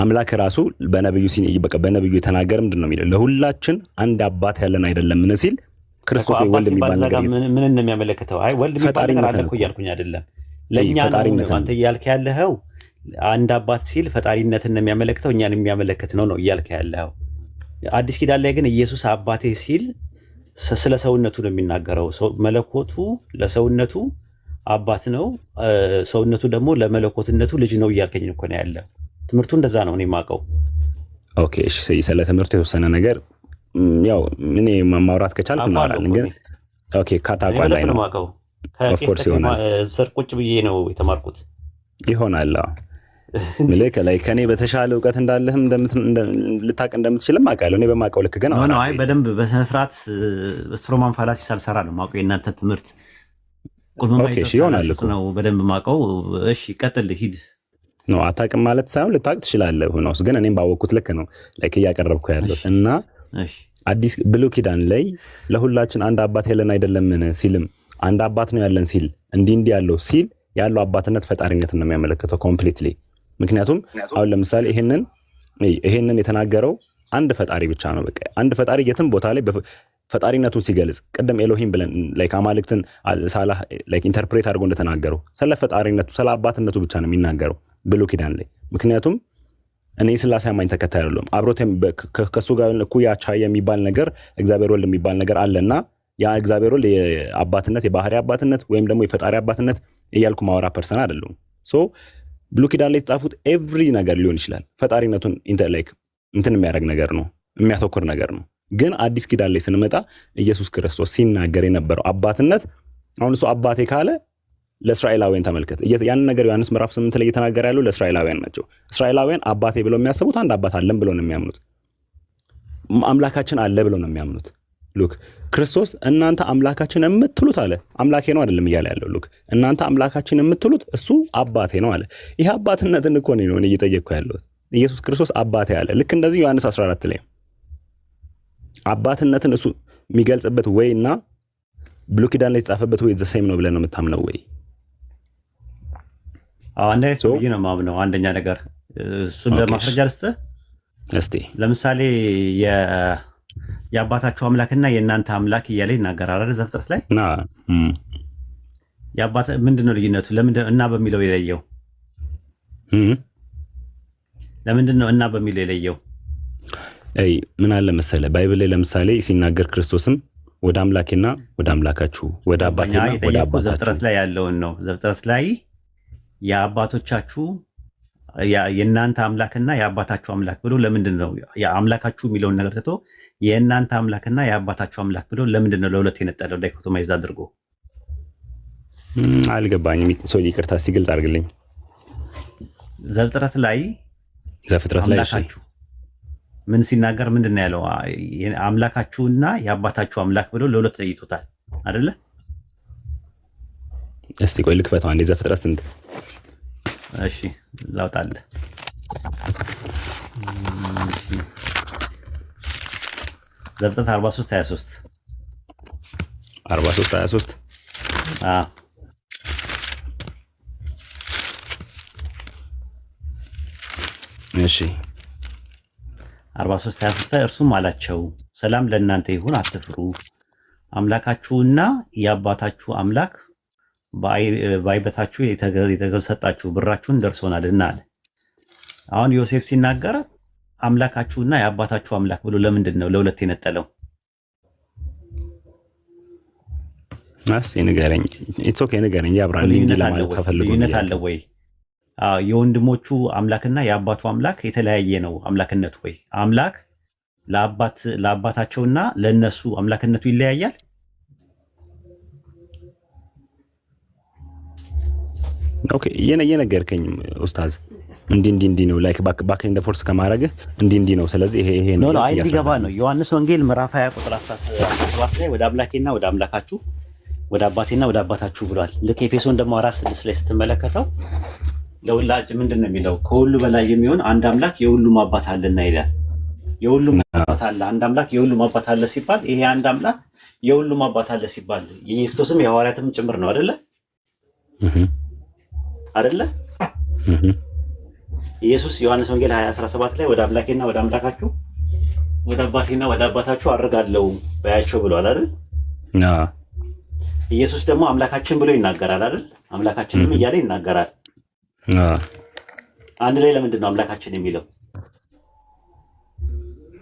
አምላክ ራሱ በነብዩ የተናገረ ምንድነው የሚለው ለሁላችን አንድ አባት ያለን አይደለምን ሲል ክርስቶስ ወልድ የሚባል ነገር ምን እንደሚያመለክተው አይ ወልድ የሚባል ነገር አለ እኮ እያልኩኝ አይደለም ለኛ ነው አንተ እያልከ ያለኸው አንድ አባት ሲል ፈጣሪነትን ነው የሚያመለክተው እኛን የሚያመለክት ነው እያልከ ያለኸው አዲስ ኪዳን ላይ ግን ኢየሱስ አባቴ ሲል ስለ ሰውነቱ ነው የሚናገረው መለኮቱ ለሰውነቱ አባት ነው ሰውነቱ ደግሞ ለመለኮትነቱ ልጅ ነው እያልከኝ እኮ ነው ያለው ትምህርቱ እንደዛ ነው እኔ ማቀው ኦኬ እሺ ስለ ትምህርቱ የተወሰነ ነገር ያው እኔ ማውራት ከቻልኩ እናወራለን ግን ኦኬ ካታቋል ላይ ነው ኦፍ ኮርስ ይሆናል ስር ቁጭ ብዬ ነው የተማርኩት ይሆናል ምልክ ላይ ከኔ በተሻለ ዕውቀት እንዳለህም ልታቅ እንደምትችልም አውቃለሁ እኔ በማውቀው ልክ ግን አይ በደንብ በስነ ስርዓት ስትሮማን ፋላሲ ሳልሰራ ነው ማውቀው የእናንተ ትምህርት ኦኬ እሺ ይሆናል እኮ ነው በደንብ ማውቀው እሺ ቀጥል ሂድ ነው አታውቅም ማለት ሳይሆን ልታውቅ ትችላለህ ሆኖስ ግን እኔም ባወቅኩት ልክ ነው ላይክ እያቀረብኩ ያለው እና አዲስ ብሉይ ኪዳን ላይ ለሁላችን አንድ አባት ያለን አይደለምን ሲልም አንድ አባት ነው ያለን ሲል እንዲህ ያለው ሲል ያለው አባትነት ፈጣሪነትን ነው የሚያመለክተው ኮምፕሊትሊ ምክንያቱም አሁን ለምሳሌ ይሄንን የተናገረው አንድ ፈጣሪ ብቻ ነው በቃ አንድ ፈጣሪ የትም ቦታ ላይ ፈጣሪነቱን ሲገልጽ ቀደም ኤሎሂም ብለን ላይክ አማልክትን ሳላህ ላይክ ኢንተርፕሬት አድርጎ እንደተናገረው ስለ ፈጣሪነቱ ስለ አባትነቱ ብቻ ነው የሚናገረው ብሉይ ኪዳን ላይ ምክንያቱም እኔ ስላሴ አማኝ ተከታይ አይደለም አብሮት ከሱ ጋር እኩያ ቻይ የሚባል ነገር እግዚአብሔር ወልድ የሚባል ነገር አለና ያ እግዚአብሔር ወልድ የአባትነት የባህሪ አባትነት ወይም ደግሞ የፈጣሪ አባትነት እያልኩ ማወራ ፐርሰን አይደለም ሶ ብሉይ ኪዳን ላይ የተጻፉት ኤቭሪ ነገር ሊሆን ይችላል ፈጣሪነቱን ላይክ እንትን የሚያደርግ ነገር ነው የሚያተኩር ነገር ነው ግን አዲስ ኪዳን ላይ ስንመጣ ኢየሱስ ክርስቶስ ሲናገር የነበረው አባትነት አሁን እሱ አባቴ ካለ ለእስራኤላውያን ተመልከት ያን ነገር ዮሐንስ ምዕራፍ 8 ላይ እየተናገረ ያለው ለእስራኤላውያን ናቸው እስራኤላውያን አባቴ ብለው የሚያስቡት አንድ አባት አለን ብለው ነው የሚያምኑት አምላካችን አለ ብለው ነው የሚያምኑት ሉክ ክርስቶስ እናንተ አምላካችን የምትሉት አለ። አምላኬ ነው አይደለም እያለ ያለው ሉክ እናንተ አምላካችን የምትሉት እሱ አባቴ ነው አለ። ይሄ አባትነትን እኮ ነው እኔ እየጠየቅኩ ያለው። ኢየሱስ ክርስቶስ አባቴ አለ። ልክ እንደዚህ ዮሐንስ 14 ላይ አባትነትን እሱ የሚገልጽበት ወይና ብሉይ ኪዳን ላይ የተጻፈበት ወይ ዘሴም ነው ብለን ነው የምታምነው ወይ? አንድ አይነት ነው ነው ማምነው። አንደኛ ነገር እሱን ለማስረጃ ልስጥህ እስቲ። ለምሳሌ የአባታችሁ አምላክና የእናንተ አምላክ እያለ ይናገራል አይደል? ዘፍጥረት ላይ የአባት ምንድነው ልዩነቱ? ለምንድነው እና በሚለው የለየው? ለምንድነው እና በሚለው የለየው? አይ ምን አለ መሰለ ባይብል ላይ ለምሳሌ ሲናገር ክርስቶስም ወደ አምላኬና ወደ አምላካችሁ ወደ አባቴና ወደ አባታችሁ ዘፍጥረት ላይ ያለውን ነው። ዘፍጥረት ላይ የአባቶቻችሁ የእናንተ አምላክና የአባታችሁ አምላክ ብሎ ለምንድን ነው የአምላካችሁ የሚለውን ነገር ትቶ የእናንተ አምላክና የአባታችሁ አምላክ ብሎ ለምንድን ነው ለሁለት የነጠለው ዳይኮቶማይዝ አድርጎ? አልገባኝም። ሰው ይቅርታ እስቲ ግልጽ አድርግልኝ። ዘፍጥረት ላይ አምላካችሁ ምን ሲናገር ምንድን ነው ያለው? አምላካችሁና የአባታችሁ አምላክ ብሎ ለሁለት ለይቶታል አይደለ? እስቲ ቆይ ልክፈተው አንዴ። ዘፍጥረት ስንት? እሺ ላውጣለህ። ዘፍጥረት 43 23 እሺ 43 እርሱም አላቸው ሰላም ለእናንተ ይሁን፣ አትፍሩ፣ አምላካችሁና የአባታችሁ አምላክ በአይበታችሁ የተሰጣችሁ ብራችሁን ደርሶናልና አለ። አሁን ዮሴፍ ሲናገር አምላካችሁና የአባታችሁ አምላክ ብሎ ለምንድን ነው ለሁለት የነጠለው? ንገረኝ። ኢትስ ኦኬ ንገረኝ። ያብራልኝ እንጂ ለማለት ተፈልጎ ልዩነት አለ ወይ? የወንድሞቹ አምላክና የአባቱ አምላክ የተለያየ ነው አምላክነቱ ወይ? አምላክ ለአባታቸውና ለነሱ አምላክነቱ ይለያያል? ኦኬ የነገርከኝ ኡስታዝ እንዲህ ነው ላይክ ባክ ኢን ዘ ፎርስ ከማረግ እንዲህ ነው። ስለዚህ ይሄ ነው አይ ዲገባ ነው። ዮሐንስ ወንጌል ምዕራፍ 20 ቁጥር 17 ላይ ወደ አምላኬና ወደ አምላካችሁ ወደ አባቴና ወደ አባታችሁ ብሏል። ልክ ኤፌሶን ደግሞ 4:6 ላይ ስትመለከተው ለወላጅ ምንድነው የሚለው? ከሁሉ በላይ የሚሆን አንድ አምላክ የሁሉም አባት አለና ይላል። የሁሉም አባት አለ፣ አንድ አምላክ የሁሉም አባት አለ ሲባል ይሄ አንድ አምላክ የሁሉም አባት አለ ሲባል የክርስቶስም የሐዋርያትም ጭምር ነው አይደለ? አይደለ? ኢየሱስ ዮሐንስ ወንጌል 20:17 ላይ ወደ አምላኬና ወደ አምላካችሁ ወደ አባቴና ወደ አባታችሁ አርጋለሁ በያቸው ብሏል አይደል? ኢየሱስ ደግሞ አምላካችን ብሎ ይናገራል አይደል? አምላካችንም እያለ ይናገራል። አንድ ላይ ለምንድን ነው አምላካችን የሚለው?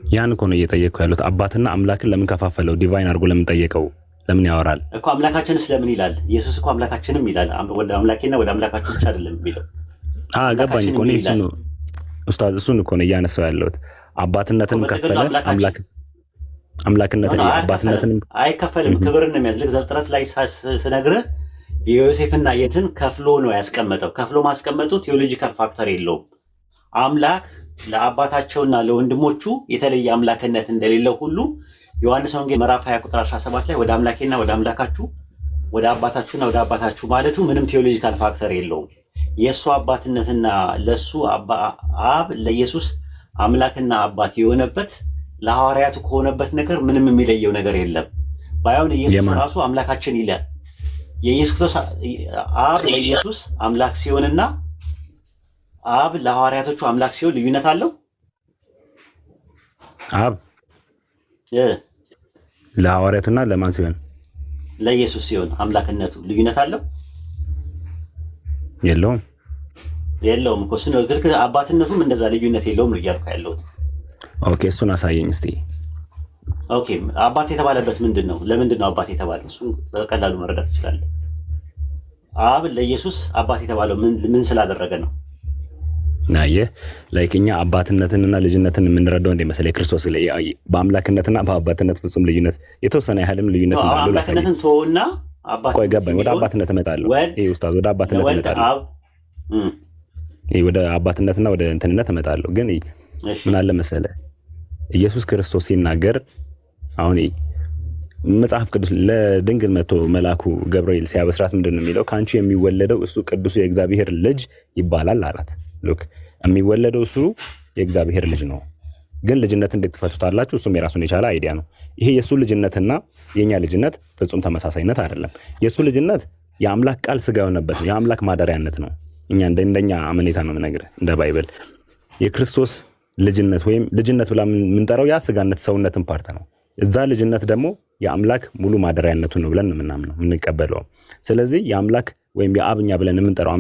ያን እኮ ነው እየጠየቅኩ ያሉት። አባትና አምላክን ለምን ከፋፈለው? ዲቫይን አድርጎ ለምን ጠየቀው? ለምን ያወራል እኮ? አምላካችንስ ለምን ይላል? ኢየሱስ እኮ አምላካችንም ይላል። ወደ አምላኬና ወደ አምላካችሁ ብቻ አይደለም የሚለው። ገባኝ እኮ ነው። እሱን ኡስታዝ እሱን እኮ ነው እያነሳው ያለሁት። አባትነትን ከፈለ አምላክነትን አባትነትን አይከፈልም። ክብርን ነው የሚያዝልክ። ዘፍጥረት ላይ ስነግርህ የዮሴፍና የትን ከፍሎ ነው ያስቀመጠው። ከፍሎ ማስቀመጡ ቴዎሎጂካል ፋክተር የለውም። አምላክ ለአባታቸውና ለወንድሞቹ የተለየ አምላክነት እንደሌለው ሁሉ ዮሐንስ ወንጌል ምዕራፍ 20 ቁጥር 17 ላይ ወደ አምላኬና ወደ አምላካችሁ ወደ አባታችሁና ወደ አባታችሁ ማለቱ ምንም ቴዎሎጂካል ፋክተር የለውም። የእሱ አባትነትና ለሱ አብ ለኢየሱስ አምላክና አባት የሆነበት ለሐዋርያቱ ከሆነበት ነገር ምንም የሚለየው ነገር የለም። ባይሆን ኢየሱስ ራሱ አምላካችን ይላል። የኢየሱስ ክርስቶስ አብ ለኢየሱስ አምላክ ሲሆንና አብ ለሐዋርያቶቹ አምላክ ሲሆን ልዩነት አለው? አብ ለሐዋርያቱና ለማን ሲሆን? ለኢየሱስ ሲሆን አምላክነቱ ልዩነት አለው? የለውም እኮ እሱ ነው። ግን አባትነቱም እንደዛ ልዩነት የለውም ነው እያልኩ ያለሁት። ኦኬ እሱን አሳየኝ እስቲ። ኦኬ አባት የተባለበት ምንድን ነው? ለምንድን ነው አባት የተባለው? እሱን በቀላሉ መረዳት ትችላለህ። አብ ለኢየሱስ አባት የተባለው ምን ስላደረገ ነው? ናየ ላይክ እኛ አባትነትንና ልጅነትን የምንረዳው እንደ መሰለኝ ክርስቶስ ላይ በአምላክነትና በአባትነት ፍጹም ልዩነት የተወሰነ ያህልም ልዩነት እንዳለው አምላክነትን ተወውና አባት ቆይ ገባኝ። ወደ አባትነት እመጣለሁ። ይሄ ኡስታዝ ወደ አባትነት እመጣለሁ። ይሄ ወደ አባትነትና ወደ እንትንነት እመጣለሁ። ግን ምን አለ መሰለ ኢየሱስ ክርስቶስ ሲናገር አሁን መጽሐፍ ቅዱስ ለድንግል መጥቶ መልአኩ ገብርኤል ሲያበስራት ምንድነው የሚለው? ካንቺ የሚወለደው እሱ ቅዱሱ የእግዚአብሔር ልጅ ይባላል አላት። ሉክ የሚወለደው እሱ የእግዚአብሔር ልጅ ነው። ግን ልጅነት እንዴት ትፈቱታላችሁ? እሱም የራሱን የቻለ አይዲያ ነው። ይሄ የሱ ልጅነትና የኛ ልጅነት ፍጹም ተመሳሳይነት አይደለም። የሱ ልጅነት የአምላክ ቃል ስጋ የሆነበት ነው። የአምላክ ማደሪያነት ነው። እኛ እንደኛ አመኔታ ነው የምነግርህ እንደ ባይብል። የክርስቶስ ልጅነት ወይም ልጅነት ብላ የምንጠራው ያ ስጋነት ሰውነትን ፓርት ነው። እዛ ልጅነት ደግሞ የአምላክ ሙሉ ማደሪያነቱ ነው ብለን የምናምነው የምንቀበለው። ስለዚህ የአምላክ ወይም የአብኛ ብለን የምንጠራው